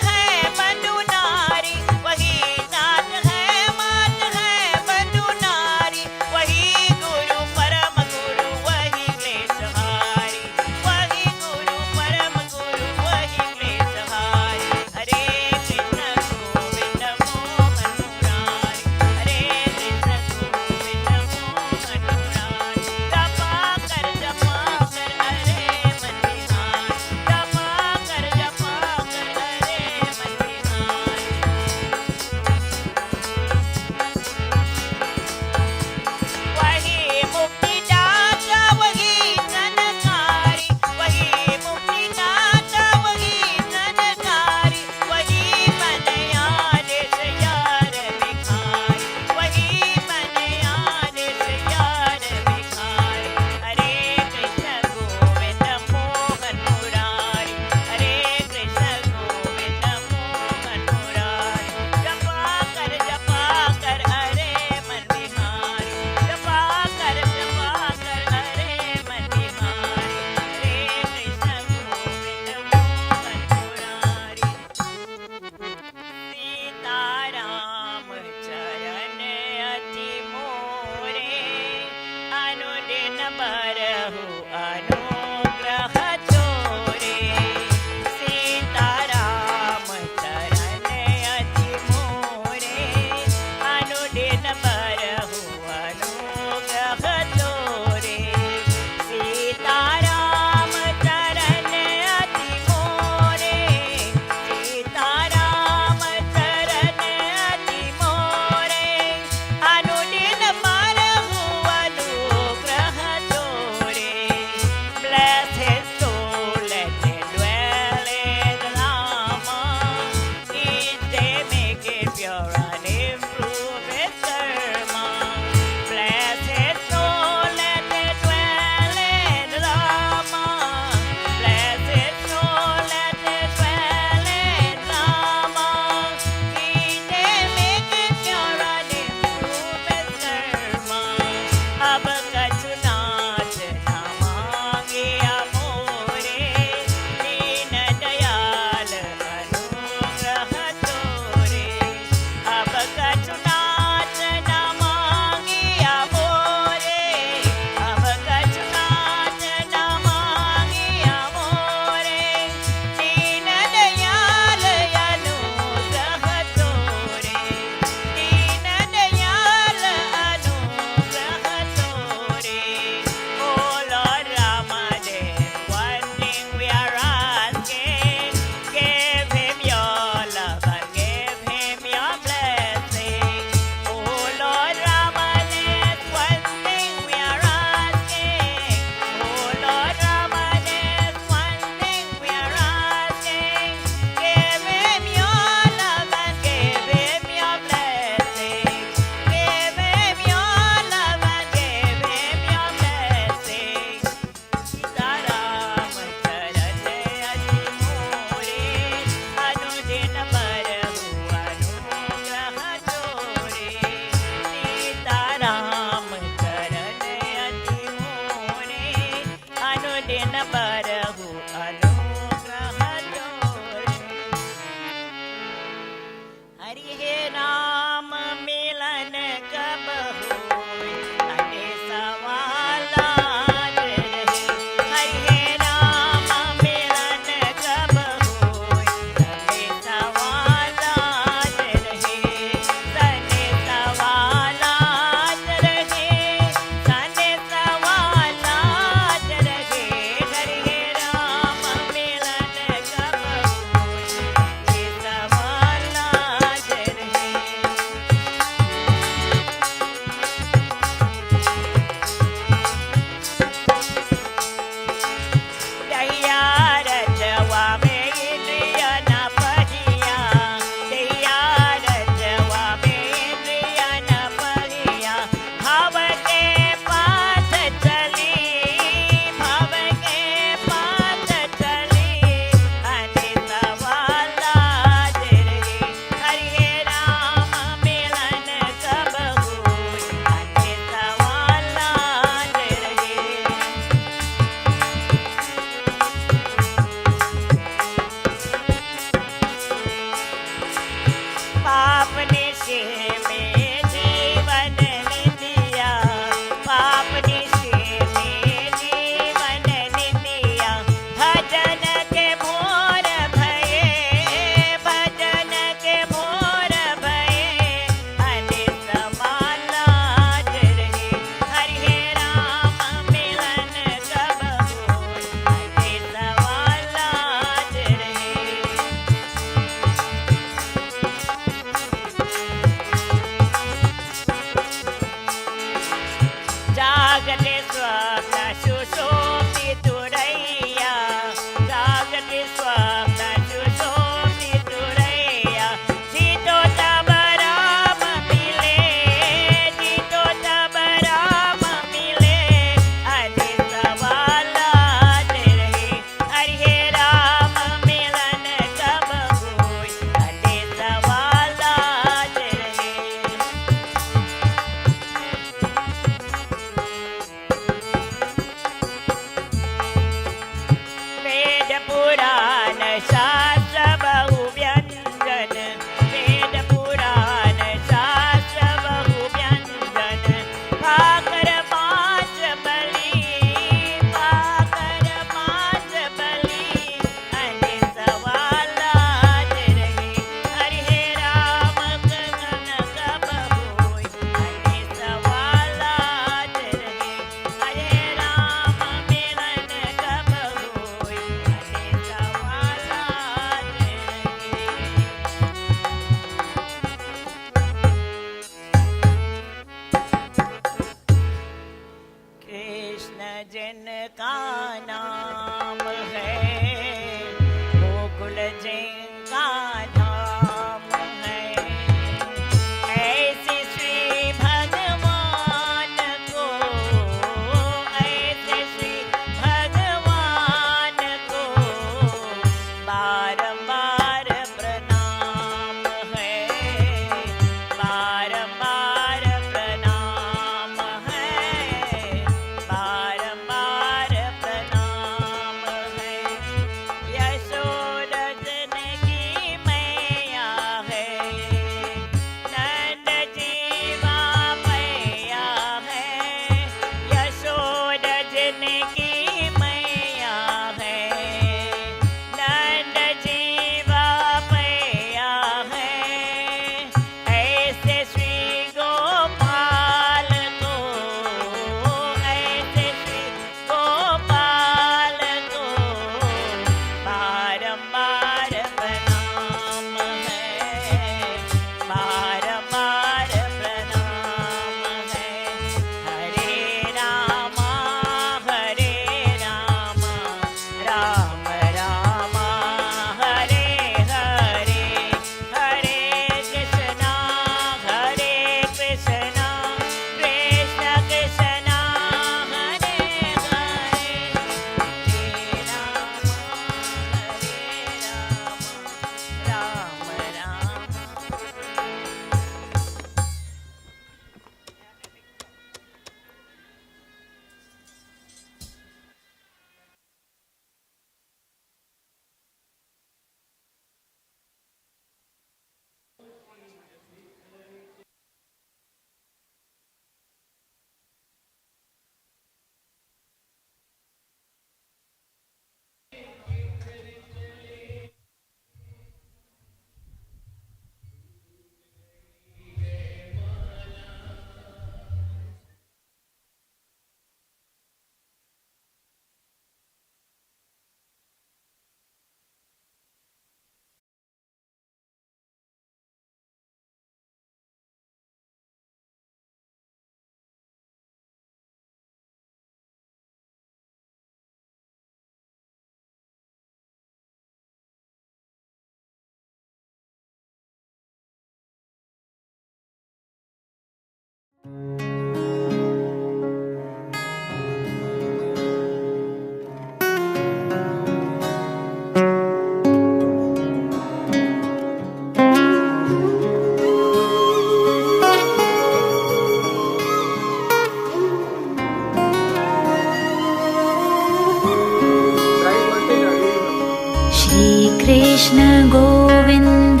कृष्ण गोविंद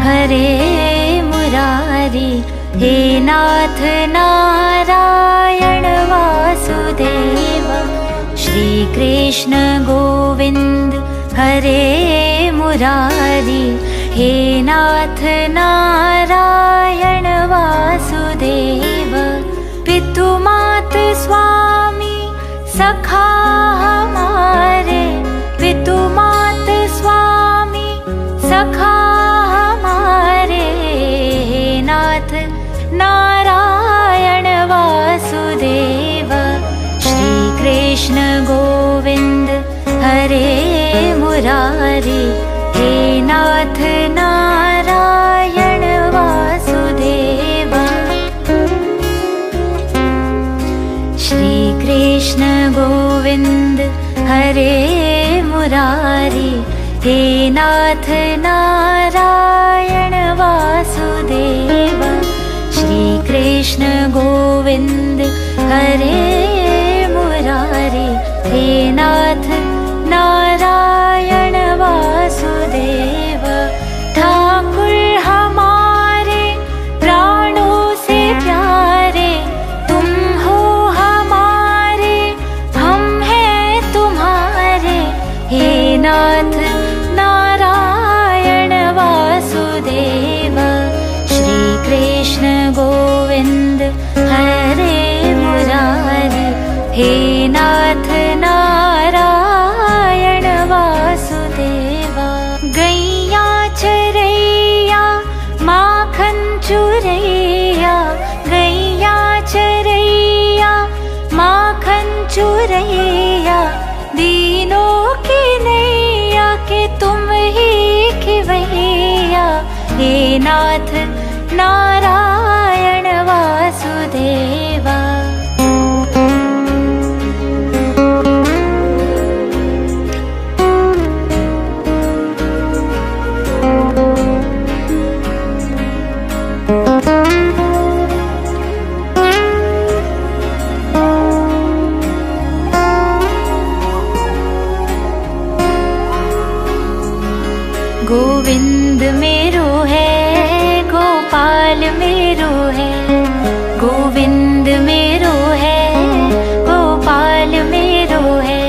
हरे मुरारी, हे नाथ नारायण वासुदेव। श्री कृष्ण गोविंद हरे मुरारी, हे नाथ नारायण वासुदेव। पितु मात स्वामी सखा हमारे, पितु मात स्वामी सखा हमारे, नाथ नारायण वासुदेव। श्री कृष्ण गोविंद हरे मुरारी, हे नाथ नारायण वासुदेव। श्री कृष्ण गोविंद हरे मुरारी, हे नाथ नारायण वासुदेव। श्री कृष्ण गोविंद हरे मुरारी, हे नाथ नारायण वासुदेव। ठाकुर हमारे प्राणों से प्यारे, तुम हो हमारे, हम हैं तुम्हारे, हे नाथ नारायण वासुदेव। श्री कृष्ण गोविंद हरे मुरारी, हे नाथ नारायण वासुदेव। गैया चरैया माखन चुरैया, गैया चरैया माखन चुरैया, दीनों की नैया के तुम ही खिवैया, हे नाथ नारायण वासुदेवा। गोविंद मेरो है, गोपाल मेरो है, गोविंद मेरो है, गोपाल मेरो है।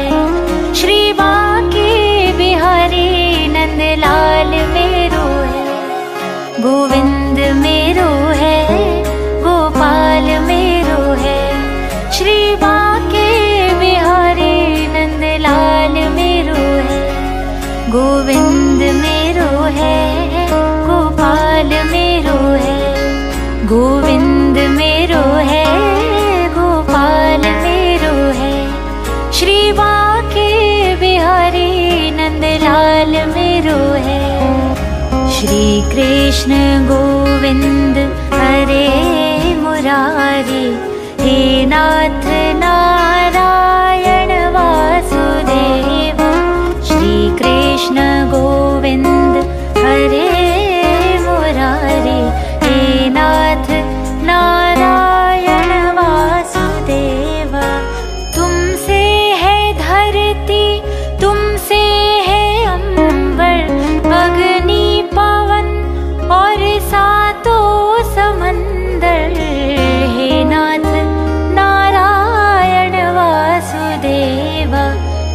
श्री बांके बिहारी नंदलाल मेरो है, गोविंद मेरो है, गोपाल मेरो है। श्री बांके बिहारी नंदलाल मेरो है, गोविंद मेरो है, गोपाल मेरो है। गोविंद मेरो है, गोपाल मेरो है। श्री बांके बिहारी नंदलाल मेरो है। श्री कृष्ण गोविंद हरे मुरारी, हे नाथ नारायण वासुदेव। श्री कृष्ण गोविंद हरे मुरारी, हे नाथ नारायण वासुदेव। तुमसे है धरती, तुमसे है अंबर, अग्नि पवन और सातों समंदर, हे नाथ नारायण वासुदेव।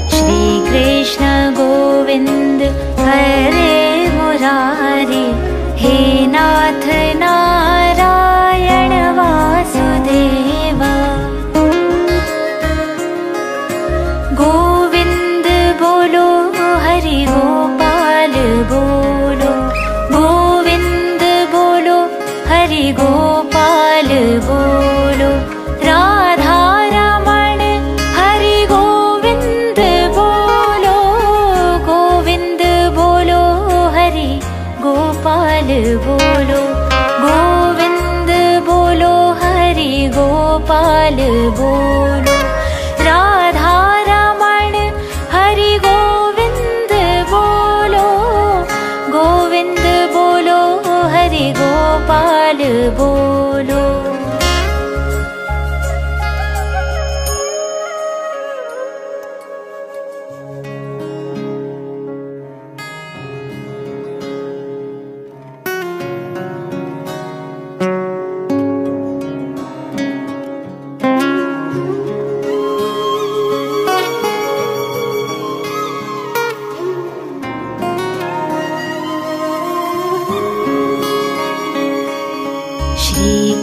श्री कृष्ण गोविंद हरे मुरारी, हे नाथ नारायण वासुदेव। गोविंद बोलो हरि गोपाल बोलो, गोविंद बोलो हरि गोपाल बोलो। राधा रमण हरि गोविंद बोलो, गोविंद बोलो हरि गोपाल बोलो। गोविंद बोलो हरि गोपाल बोलो, राधा रमण हरि गोविंद बोलो, गोविंद बोलो हरि गोपाल बोलो।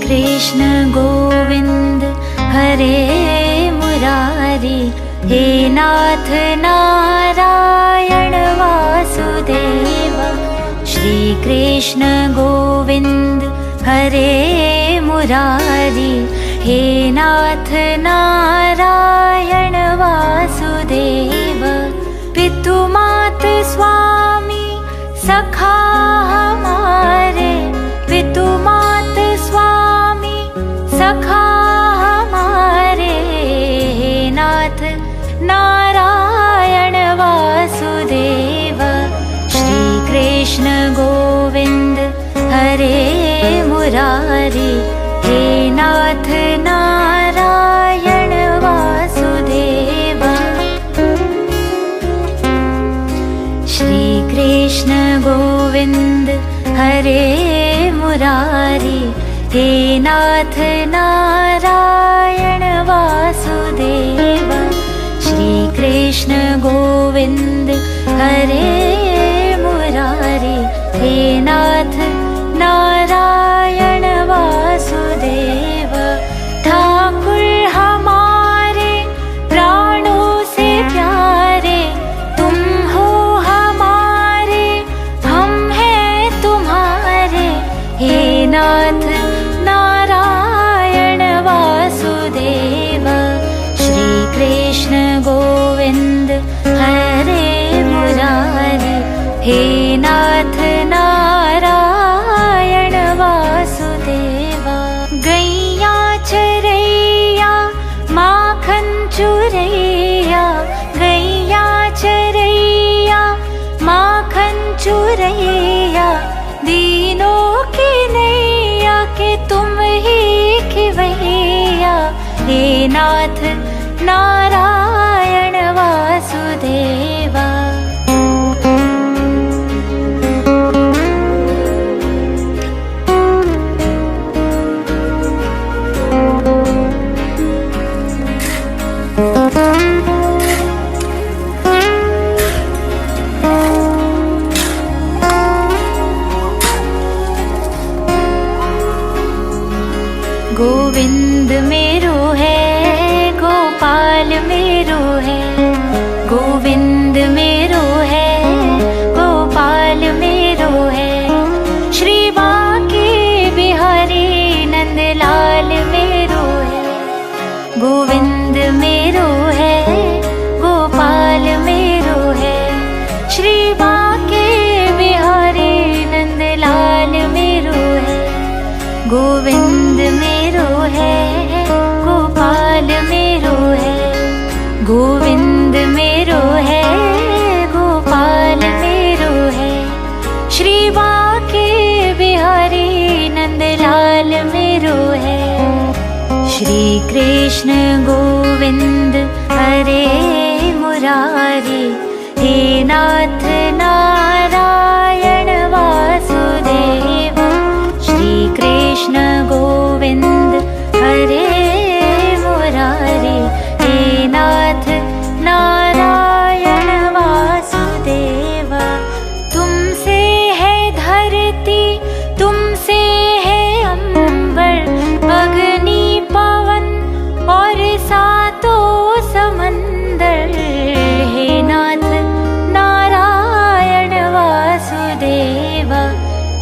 कृष्ण गोविंद हरे मुरारी, हे नाथ नारायण वासुदेव। श्री कृष्ण गोविंद हरे मुरारी, हे नाथ नारायण वासुदेव। पितु मात स्वामी सखा हमारे, पितु मात स्वामी सखा हमारे, हे नाथ नारायण वासुदेव। श्री कृष्ण गोविंद हरे मुरारी, हे नाथ नारायण वासुदेव। श्री कृष्ण गोविंद हरे मुरारी, हे नाथ नारायण वासुदेव। श्री कृष्ण गोविंद हरे मुरारी, हे नाथ नारायण वासुदेव। ठाकुर हमारे प्राणों से प्यारे, तुम हो हमारे हम हैं तुम्हारे, हे नाथ नारायण वासुदेव। श्री कृष्ण गोविंद हरे मुरारी, हे नाथ नारायण वासुदेव। गैया चरैया माखन चुरैया, गैया चरैया माखन चुरैया, दीनों की नैया के तुम ही खिवैया, हे नाथ नारायण वासुदेवा। गोविंद मेरो है, गोपाल मेरो है, गोविंद मेरो है, गोपाल मेरो है। श्री बांके बिहारी नंदलाल मेरो है, गोविंद मेरो है, गोपाल मेरो है। श्री बांके बिहारी नंदलाल मेरो है, गोविंद मेरो है, गोपाल मेरो है। गोविंद मेरो है, गोपाल मेरो है। श्री बांके बिहारी नंदलाल मेरो है। श्री कृष्ण गोविंद हरे मुरारी, हे नाथ नारायण वासुदेव। श्री कृष्ण गोविंद हरे मुरारी, हे नाथ नारायण वासुदेव। तुमसे है धरती, तुमसे है अंबर, अग्नि पवन और सातों समंदर, हे नाथ नारायण वासुदेव।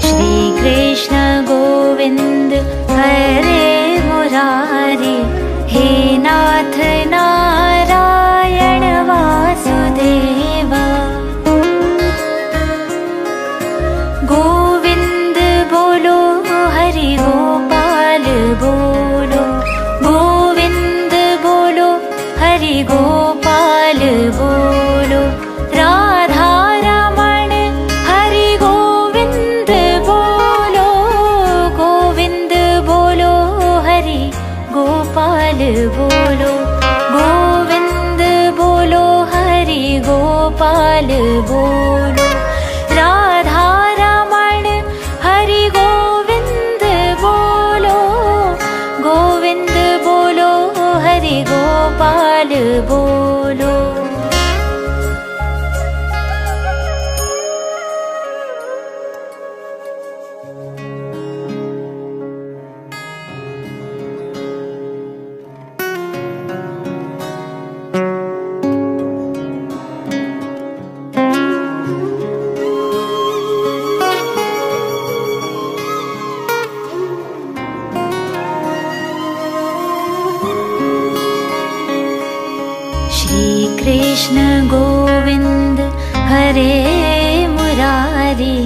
श्री कृष्ण गोविंद हरे मुरारी, हे नाथ नारायण वासुदेव। गोविंद बोलो हरि गोपाल बोलो, गोविंद कृष्ण गोविंद हरे मुरारी,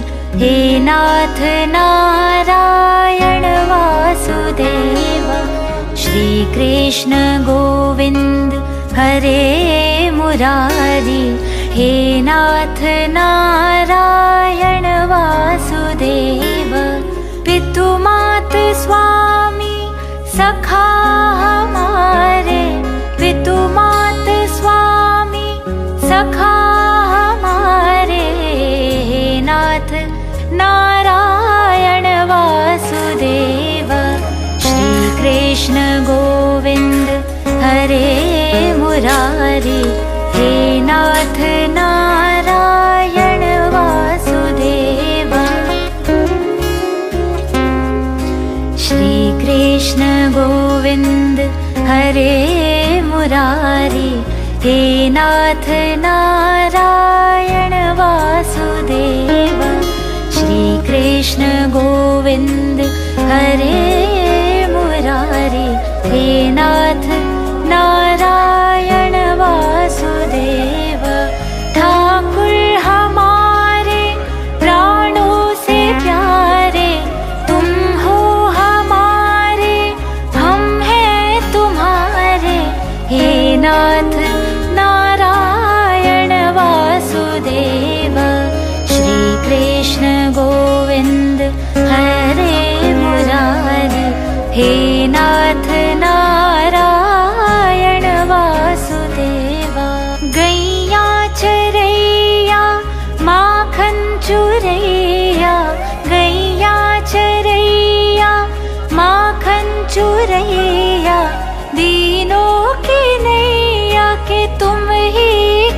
हे नाथ नारायण वासुदेव। श्री कृष्ण गोविंद हरे मुरारी, हे नाथ नारायण वासुदेव। पितु मात स्वामी सखा हमारे, पितु मात स्वामी सखा हमारे, हे नाथ नारायण वासुदेव। श्री कृष्ण गोविंद हरे मुरारी, हे नाथ नारायण वासुदेव। श्री कृष्ण गोविंद हरे मुरारी, हे नाथ नारायण वासुदेव। श्री कृष्ण गोविंद हरे मुरारी, हे नाथ नारायण वासुदेव। ठाकुर हमारे प्राणों से प्यारे, तुम हो हमारे, हम हैं तुम्हारे, हे नाथ नारायण वासुदेव। श्री कृष्ण गोविंद हरे मुरारी, हे नाथ नारायण वासुदेव। गैया चरैया माखन चुरैया, गैया चरैया माखन चुरैया, दीनों की नैया के तुम ही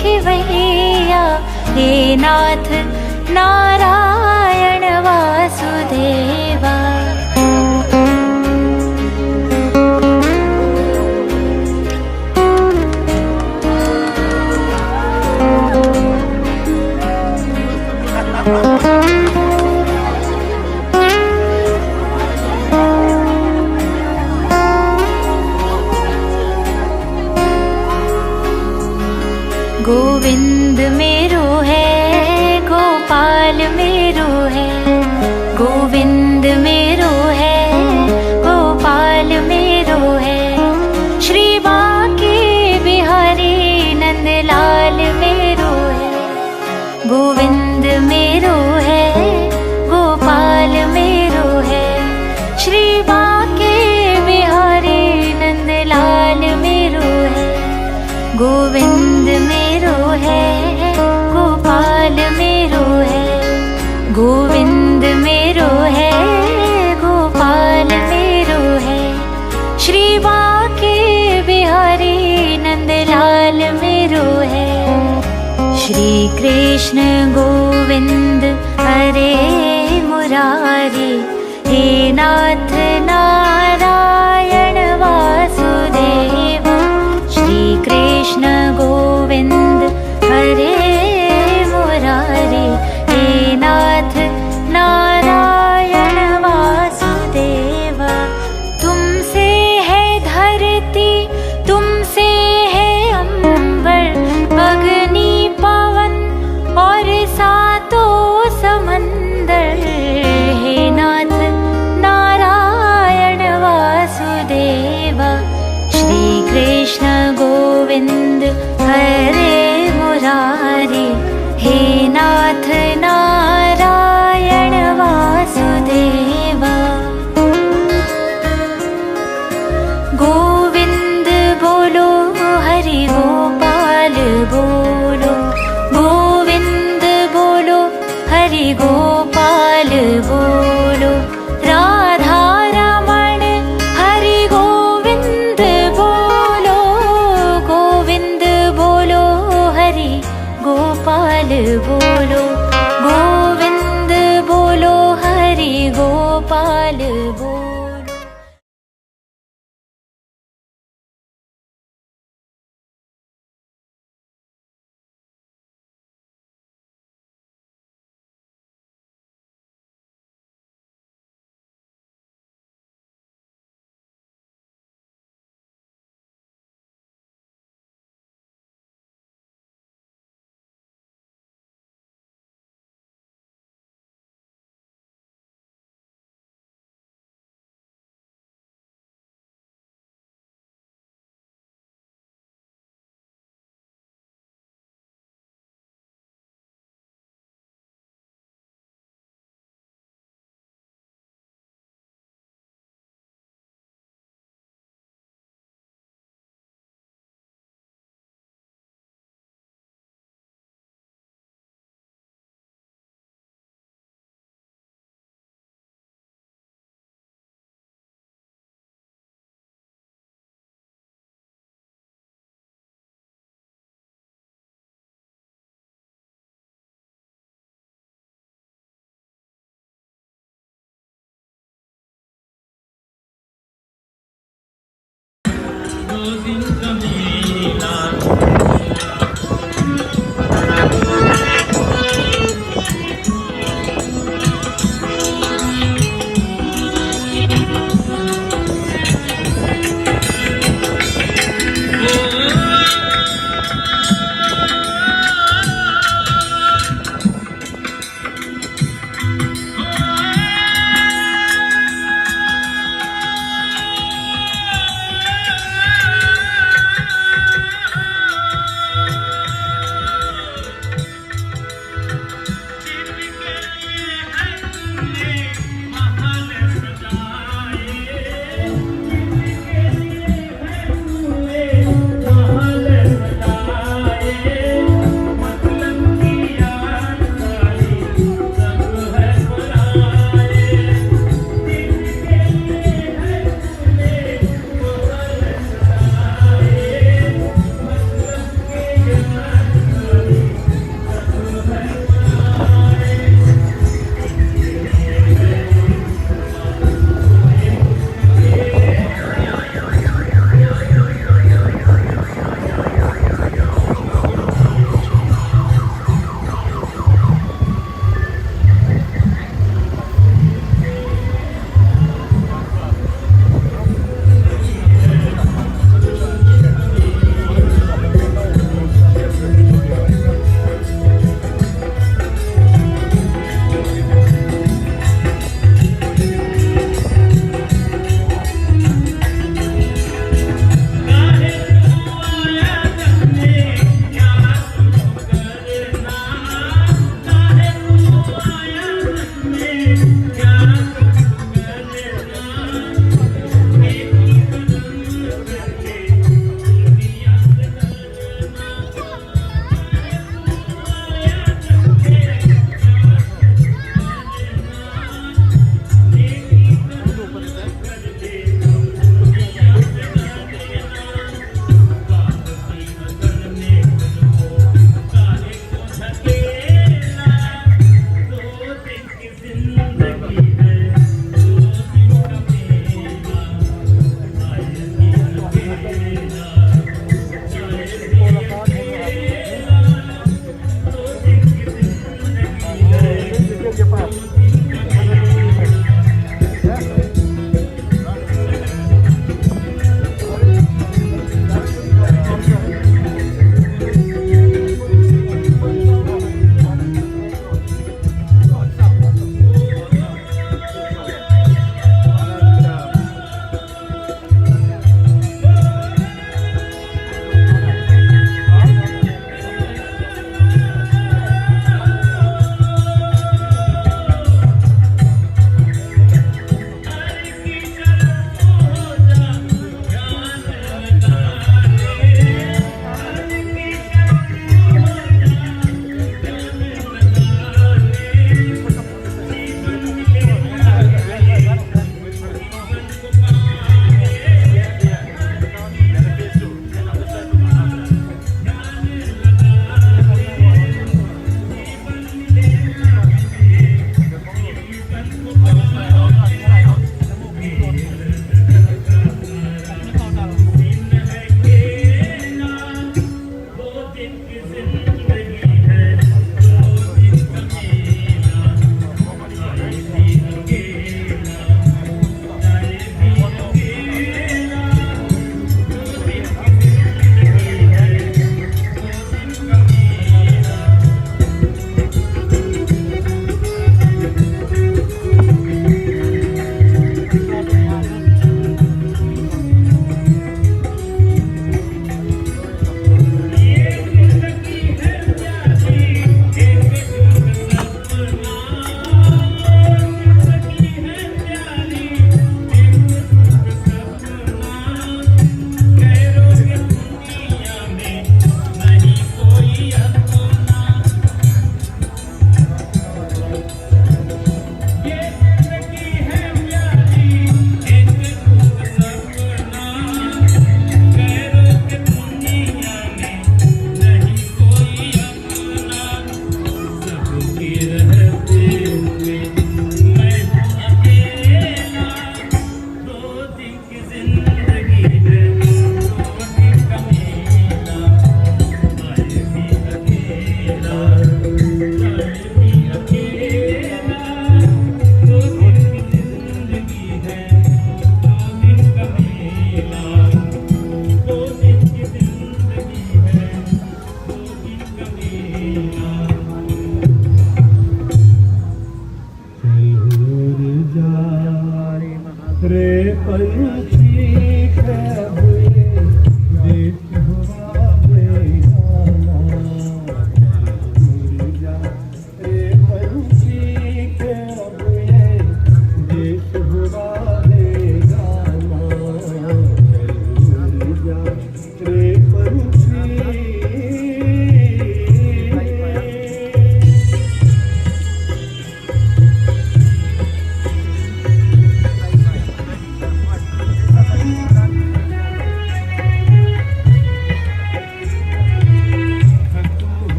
खिवैया, हे नाथ नारायण वासुदेवा। गोविंद मेरो है, गोपाल मेरो है, गोविंद मेरो है, गोपाल मेरो है। श्री बांके बिहारी नंदलाल मेरो है, गोविंद मेरो है, गोपाल मेरो है। श्री बांके बिहारी नंदलाल मेरो है, गोविंद मेरो है, गोपाल मेरो है। गोविंद मेरो है, गोपाल मेरो है। श्री बांके बिहारी नंदलाल मेरो है। श्री कृष्ण गोविंद हरे मुरारी, हे नाथ नारायण वासुदेव। श्री कृष्ण गोविंद हरे मुरारी, हे नाथ नारायण वासुदेव। तुमसे है धरती, तुमसे है अंबर, अग्नि पवन और सातों समंदर, हे नाथ नारायण वासुदेव। श्री कृष्ण गोविंद हरे मुरारी, हे नाथ नारायण वासुदेव। गोविंद बोलो हरि गोपाल बोलो, गोविंद बोलो हरि गोपाल बोलो। राधा रमण हरि गोविंद बोलो, गोविंद बोलो हरि गोपाल बोलो, गोविंद बोलो हरि गोपाल बोलो।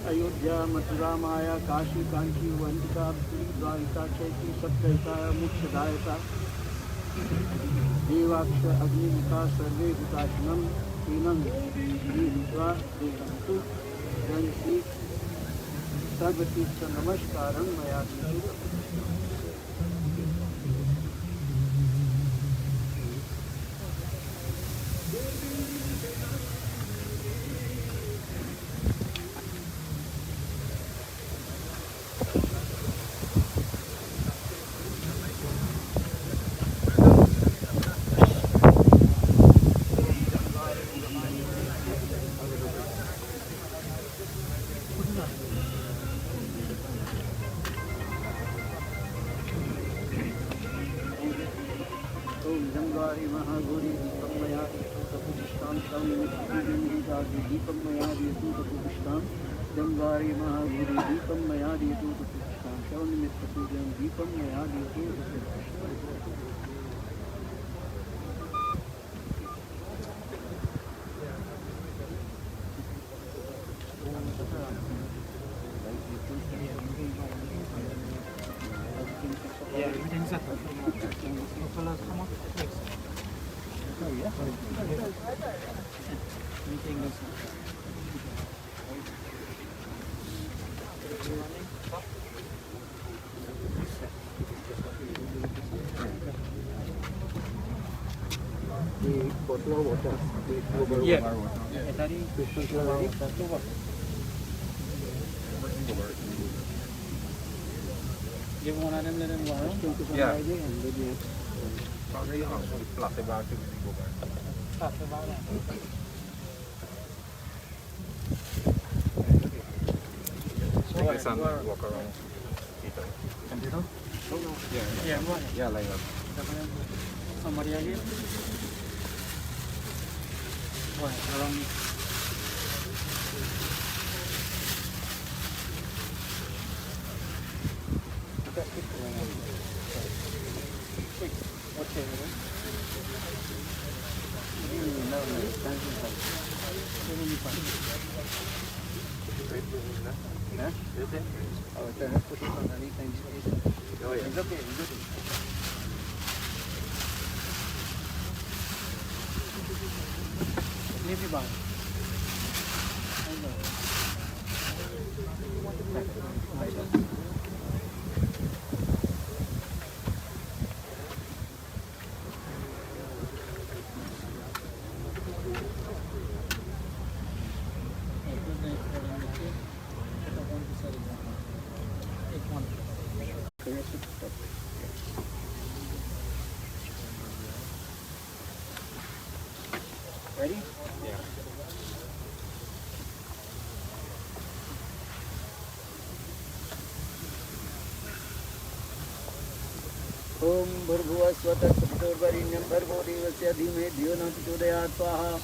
अयोध्या मथुरा माया काशी कांची वंदिका द्वारिका चैती सप्तैका मुक्षदायका देवाक्ष अग्निमुखा सर्वे भूतात्मन हीनं श्रीविद्वा देवन्तु जयन्ती सर्वतीर्थ नमस्कारं मया दीपं मया Damvari Mahaguri Deepam Mayadi to the Krishna, Shaunimittapujam Deepam Mayadi to the Krishna. Yeah, everything's set up. Fellas, come on. Oh, yeah. Anything else? The bottle of water. Yeah. Give one of them, let them go around. Yeah. Plastic bag to go back. Plastic bag. My son walk around. Computer? Yeah. Yeah, like that. Somebody here? What? Around. Ready? Yeah. Om Bhurbhuva Swata Savitorvarinyam Bhargo Devasya Dhime Dhyo Na Prachodayat Swaha.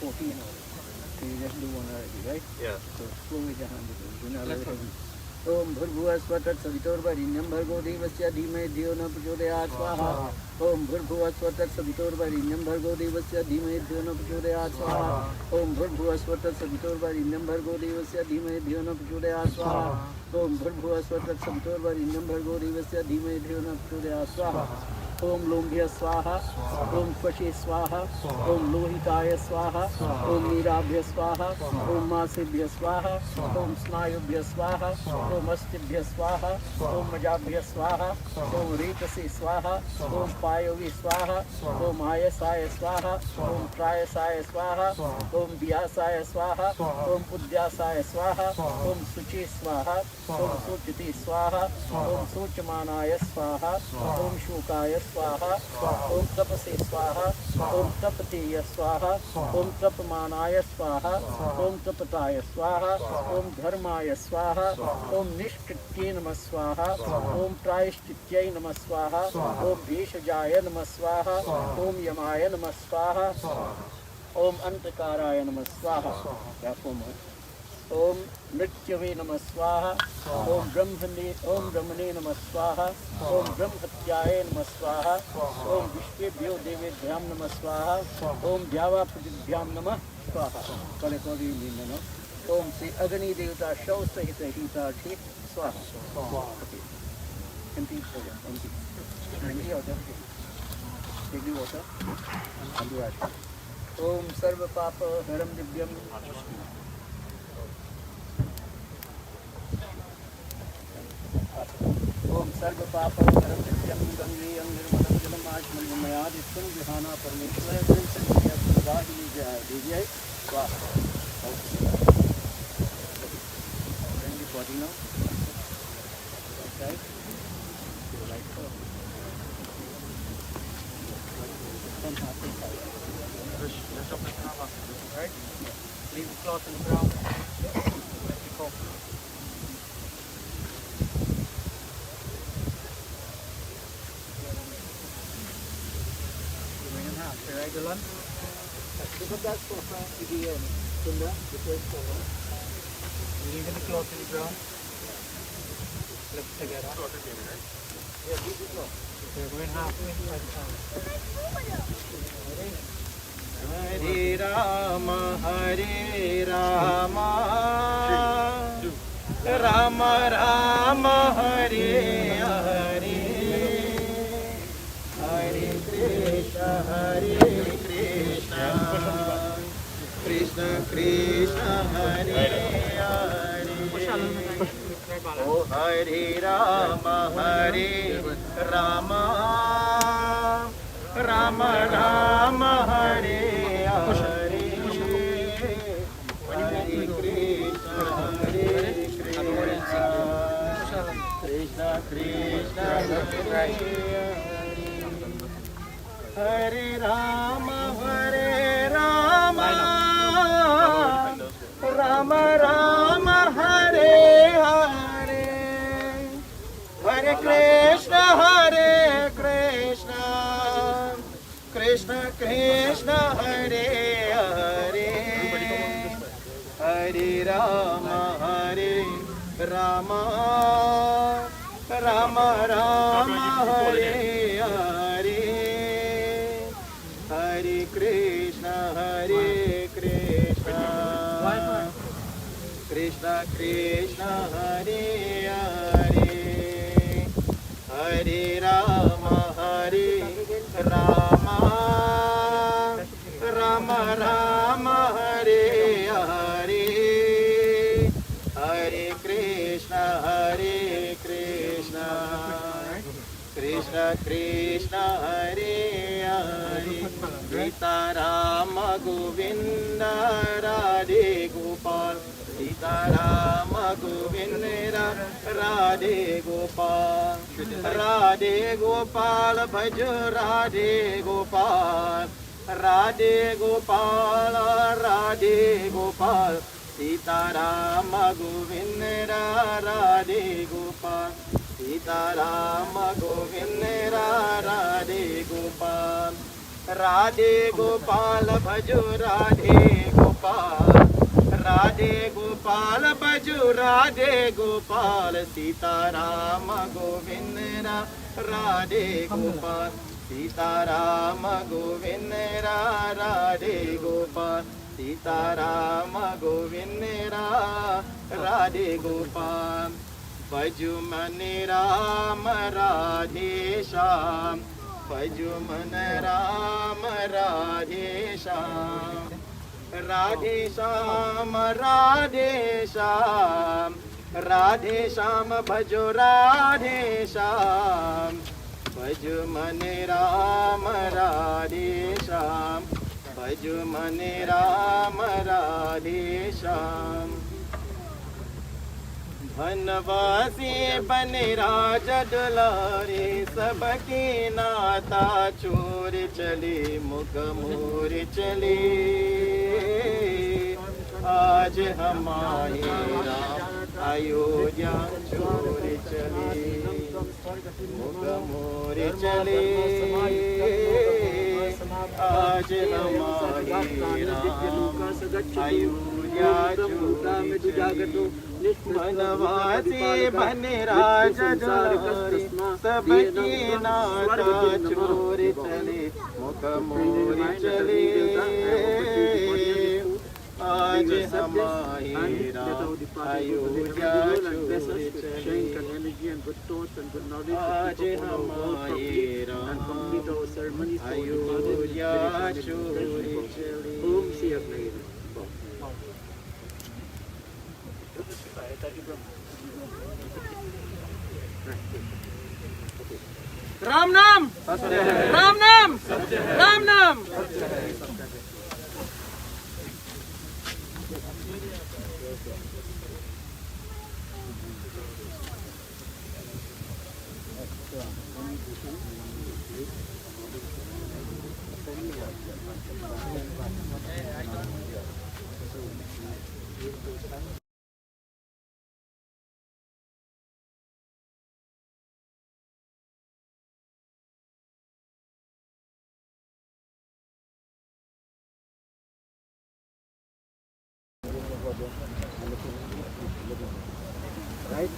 14. So you just do one already, right? Yeah. So slow with your hand. Om Bhurbhuva Swata Savitorvarinyam Bhargo Devasya Dhime Dhyo Na Prachodayat Swaha. Om Bhurbhuva Swata Savitorvarinyam Bhargo Devasya Dhime Dhyo Na Prachodayat Swaha. Om Bhurbhuva Swata Savitorvarinyam Bhargo Devasya Dhime Dhyo Na Prachodayat Swaha. Om Bhurbhuva Swata Savitorvarinyam Bhargo Devasya Dhime Dhyo Na Prachodayat Swaha. Om Lombhya Swaha. Om Kwashe Swaha. Om Lohitaya Swaha. Om Nirabhya Swaha. Om Masibhya Swaha. Om Snayubhya Swaha. Om Astibhya Swaha. Om Majabhya Swaha. Om Retase Swaha. Om Payovi Swaha. Om Ayasaya Swaha. Om Trayasaya Swaha. Om Vyasaya Swaha. Om Pudyasaya Swaha. Om Suchi Swaha. Om Suchiti Swaha. Om Suchamanaya Swaha. Om Shukaya Swaha. Om Tapase Swaha. Om Tapatiya Swaha. Om Tapamanaya Swaha. Om Tapataya Swaha. Om Dharmaya Swaha. Om Nishkritye Namah Swaha. Om Prayishchityay Namah Swaha. Om Bheshajaya Namah Swaha. Om Yamaya Namah Swaha. Om Antakaraya Namah Swaha. Om Mrityave Namah Swaha. Om Brahmane Namah Swaha. Om Brahmatyaya Namah Swaha. Om Vishwebhyo Devedhyam Namah Swaha. Om Dhyava Pradibhyam Namah Swaha. Karakori Lindana. Om Sri Agni Devata Shaw Sahita Hitarthi Swaha. Empty. Empty water. Take the water and do it. Om Sarva Papa Haram Divyam. Om Sarva Papa Haram Divyam Gangeyam Nirmalam Jalam Ajmal Mayad Istam Vihana Parmeshwara Prinsan Jaya Pradahini Jaya Devya Swaha. Bring the body now. Right? Right. Right? Leave the cloth on the ground. Let it go. Right, Dylan? Look at that for the Sunda, before it's over. Leaving the cloth in the ground. Flip together. Yeah, this is cloth. We're going halfway inside the town. Hare Rama, Hare Rama, Rama Rama, Hare Hare, Hare Krishna, Krishna Krishna, Hare Hare. Oh Hare Rama, Hare Rama, Rama Rama, Hare Hare, Hare Krishna, Krishna Krishna, Hare Hare. Hare Rama, Hare Rama, Rama Rama, Hare Hare, Hare Krishna, Krishna Krishna, Hare Hare, Hare Rama, Hare Rama, Rama Rama, Hare Hare, Hare Krishna, Krishna Krishna, Hare Hare, Hare Rama, Hare Rama, Rama Rama, Hare Hare, Hare Krishna, Krishna Krishna, Hare Hare, Sita Rama Govinda, Radhe Gopal, Sita Rama Govinda, Radhe Gopal, Radhe Gopal, Bhajo Radhe Gopal, Radhe Gopal, Radhe Gopal, Sita Rama Govinda, Radhe Gopal, Sita Rama Govinda, Radhe Gopal, Radhe Gopal, Bhajo Radhe Gopal, Radhe Gopal, Bhajo Radhe Gopal, Sita Rama Govinda, Radhe Gopal, Sita Rama Govinda, Radhe Gopal, Sita Rama Govinda, Radhe Gopal, Bhajumani Rama Radhe Shyam, Bhajumani Rama Radhe Shyam, Radhe Shyam, Radhe Shyam, Radhe Shyam, Bhajo Radhe Shyam, Bhajumani Rama Radhe Shyam, Bhajumani Rama Radhe Shyam. बनवासी बने राजा दुलारे, सबकी नाता चोर चले, मुख मोर चले, आज हमारे राम अयोध्या चोर चले, मुख मोर चले, आज हमारे राम अयोध्या चोर चले, बनवासी बने राजा दुलारे, सबकी नाता चोर चले, मुख मोर चले, आज हमारे राम अयोध्या चोर चले, आज हमारे राम अयोध्या चोर चले. राम नाम, राम नाम, राम नाम. Right?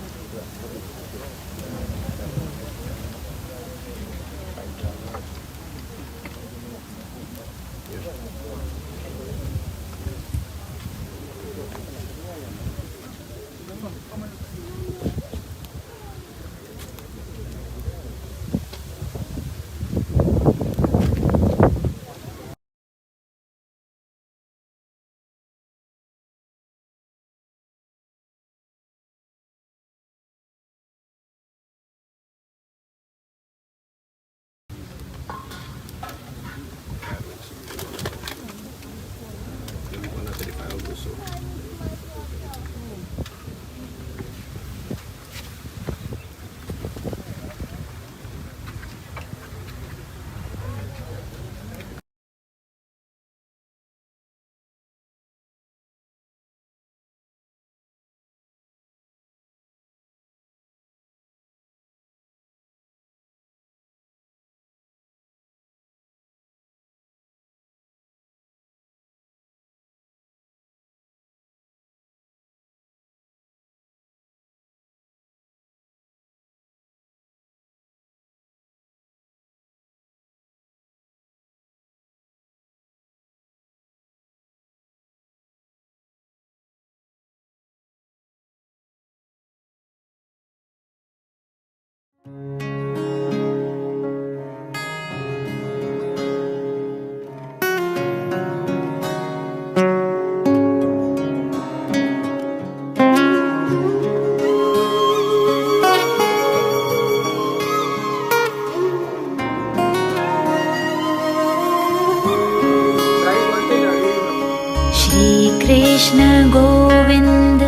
कृष्ण गोविंद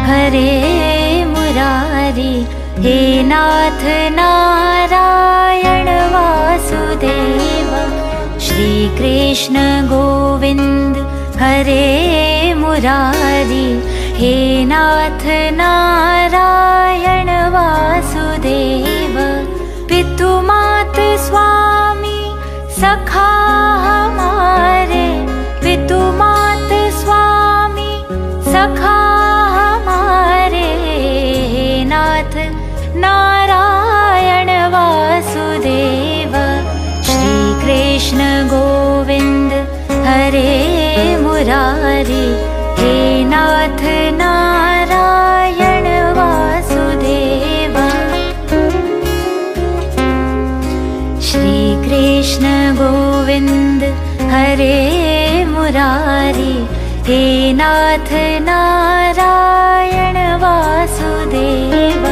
हरे मुरारी, हे नाथ नारायण वासुदेव। श्री कृष्ण गोविंद हरे मुरारी, हे नाथ नारायण वासुदेव। पितु मात स्वामी सखा हमारे, पितु मात स्वामी सखा हमारे, हे नाथ नारायण वासुदेव। श्री कृष्ण गोविंद हरे मुरारी, हे नाथ नारायण वासुदेव। श्री कृष्ण गोविंद हरे मुरारी, हे नाथ नारायण वासुदेव।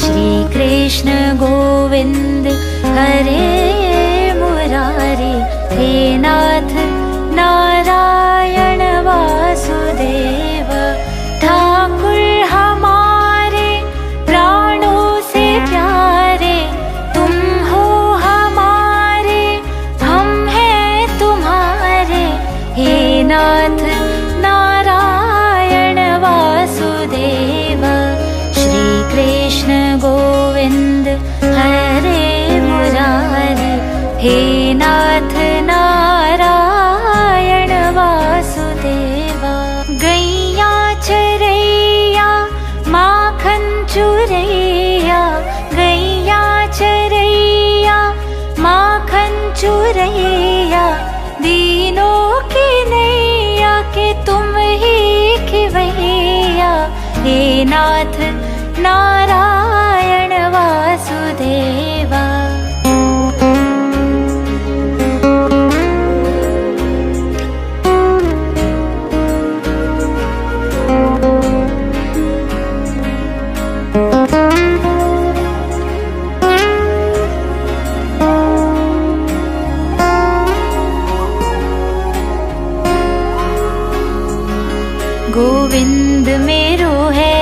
श्री कृष्ण गोविंद हरे मुरारी, हे नाथ नारायण वासुदेव। ठाकुर हमारे प्राणों से प्यारे, तुम हो हमारे, हम हैं तुम्हारे, हे नाथ नारायण वासुदेव। श्री कृष्ण गोविंद हरे मुरारी, हे नाथ नारायण वासुदेव। गैया चरैया माखन चुरैया, गैया चरैया माखन चुरैया, दीनों की नैया के तुम ही खिवैया, हे नाथ नारायण वासुदेवा। गोविंद मेरो है,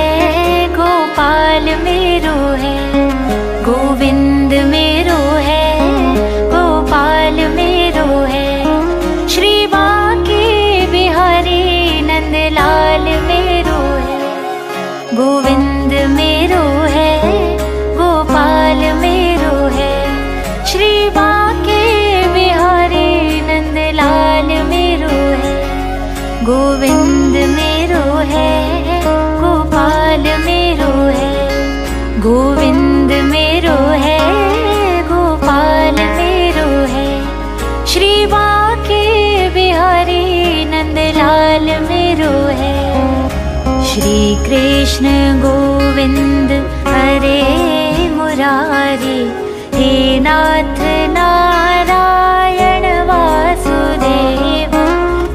गोपाल मेरो है, गोविंद मेरो है, गोपाल मेरो है। श्री बांके बिहारी नंदलाल मेरो है, गोविंद मेरो है, गोपाल मेरो है। श्री बांके बिहारी नंदलाल मेरो है, गोविंद मेरो मेरो है, गोपाल मेरो है, गोविंद मेरो है, गोपाल मेरो है। श्री बांके बिहारी नंदलाल मेरो है। श्री कृष्ण गोविंद हरे मुरारी, हे नाथ नारायण वासुदेव।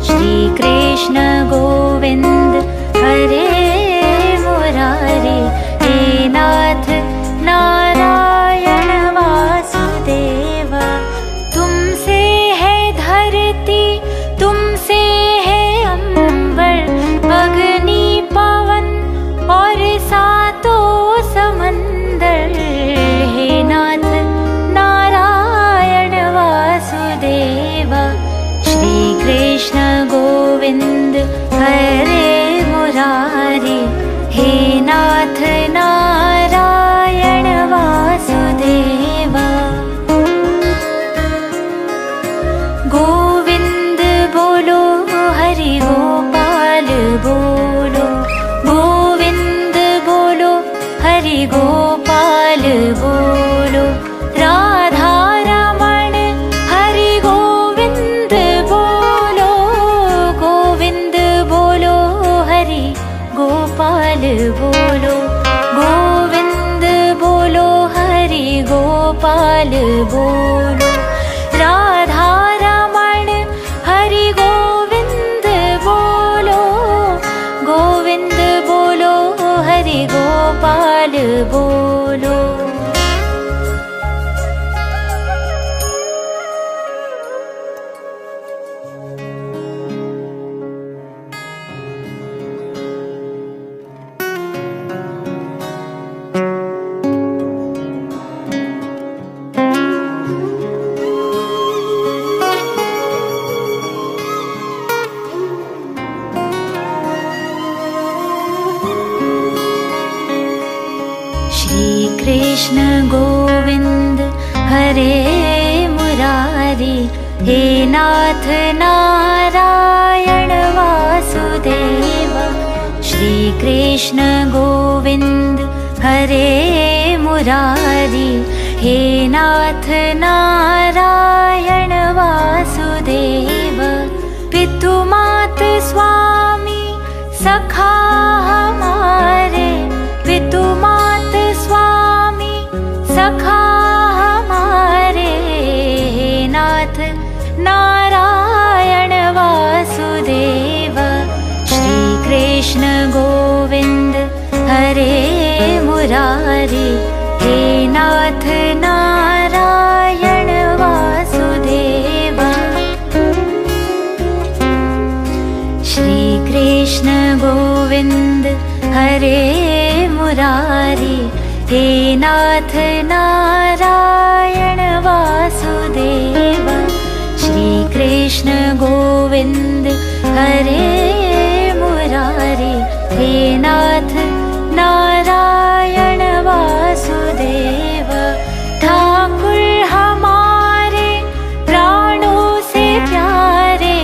श्री कृष्ण गोविंद हरे मुरारी, हे नाथ नारायण वासुदेव। तुमसे है धरती, तुमसे है अंबर, अग्नि पवन और सातों समंदर। हे नाथ नारायण वासुदेव। श्री कृष्ण गोविंद हरे मुरारी, हे नाथ नारायण वासुदेव। गोविंद बोलो हरि गोपाल बोलो, गोविंद बोलो हरि गोपाल बोलो। राधा रमण हरि गोविंद बोलो, गोविंद बोलो हरि गोपाल बोलो, गोविंद बोलो हरि गोपाल बोलो। राधा रमण हरि गोविंद बोलो, गोविंद बोलो हरि गोपाल बोलो। कृष्ण गोविंद हरे मुरारी, हे नाथ नारायण वासुदेव। श्री कृष्ण गोविंद हरे मुरारी, हे नाथ नारायण वासुदेव। पितु मात स्वामी सखा हमारे, पितु मात स्वामी सखा हमारे। हे नाथ नारायण वासुदेव। श्री कृष्ण गोविंद हरे मुरारी, हे नाथ नारायण वासुदेव। श्री कृष्ण गोविंद हरे मुरारी, हे नाथ नारायण वासुदेव। श्री कृष्ण गोविंद हरे मुरारी, हे नाथ नारायण वासुदेव। ठाकुर हमारे प्राणों से प्यारे,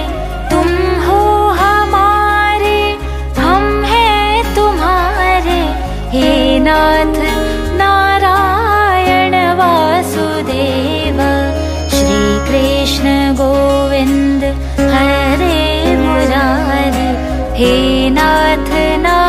तुम हो हमारे, हम हैं तुम्हारे। हे नाथ नारायण वासुदेव। श्री कृष्ण गोविंद हरे मुरारी, हे नाथ नारायण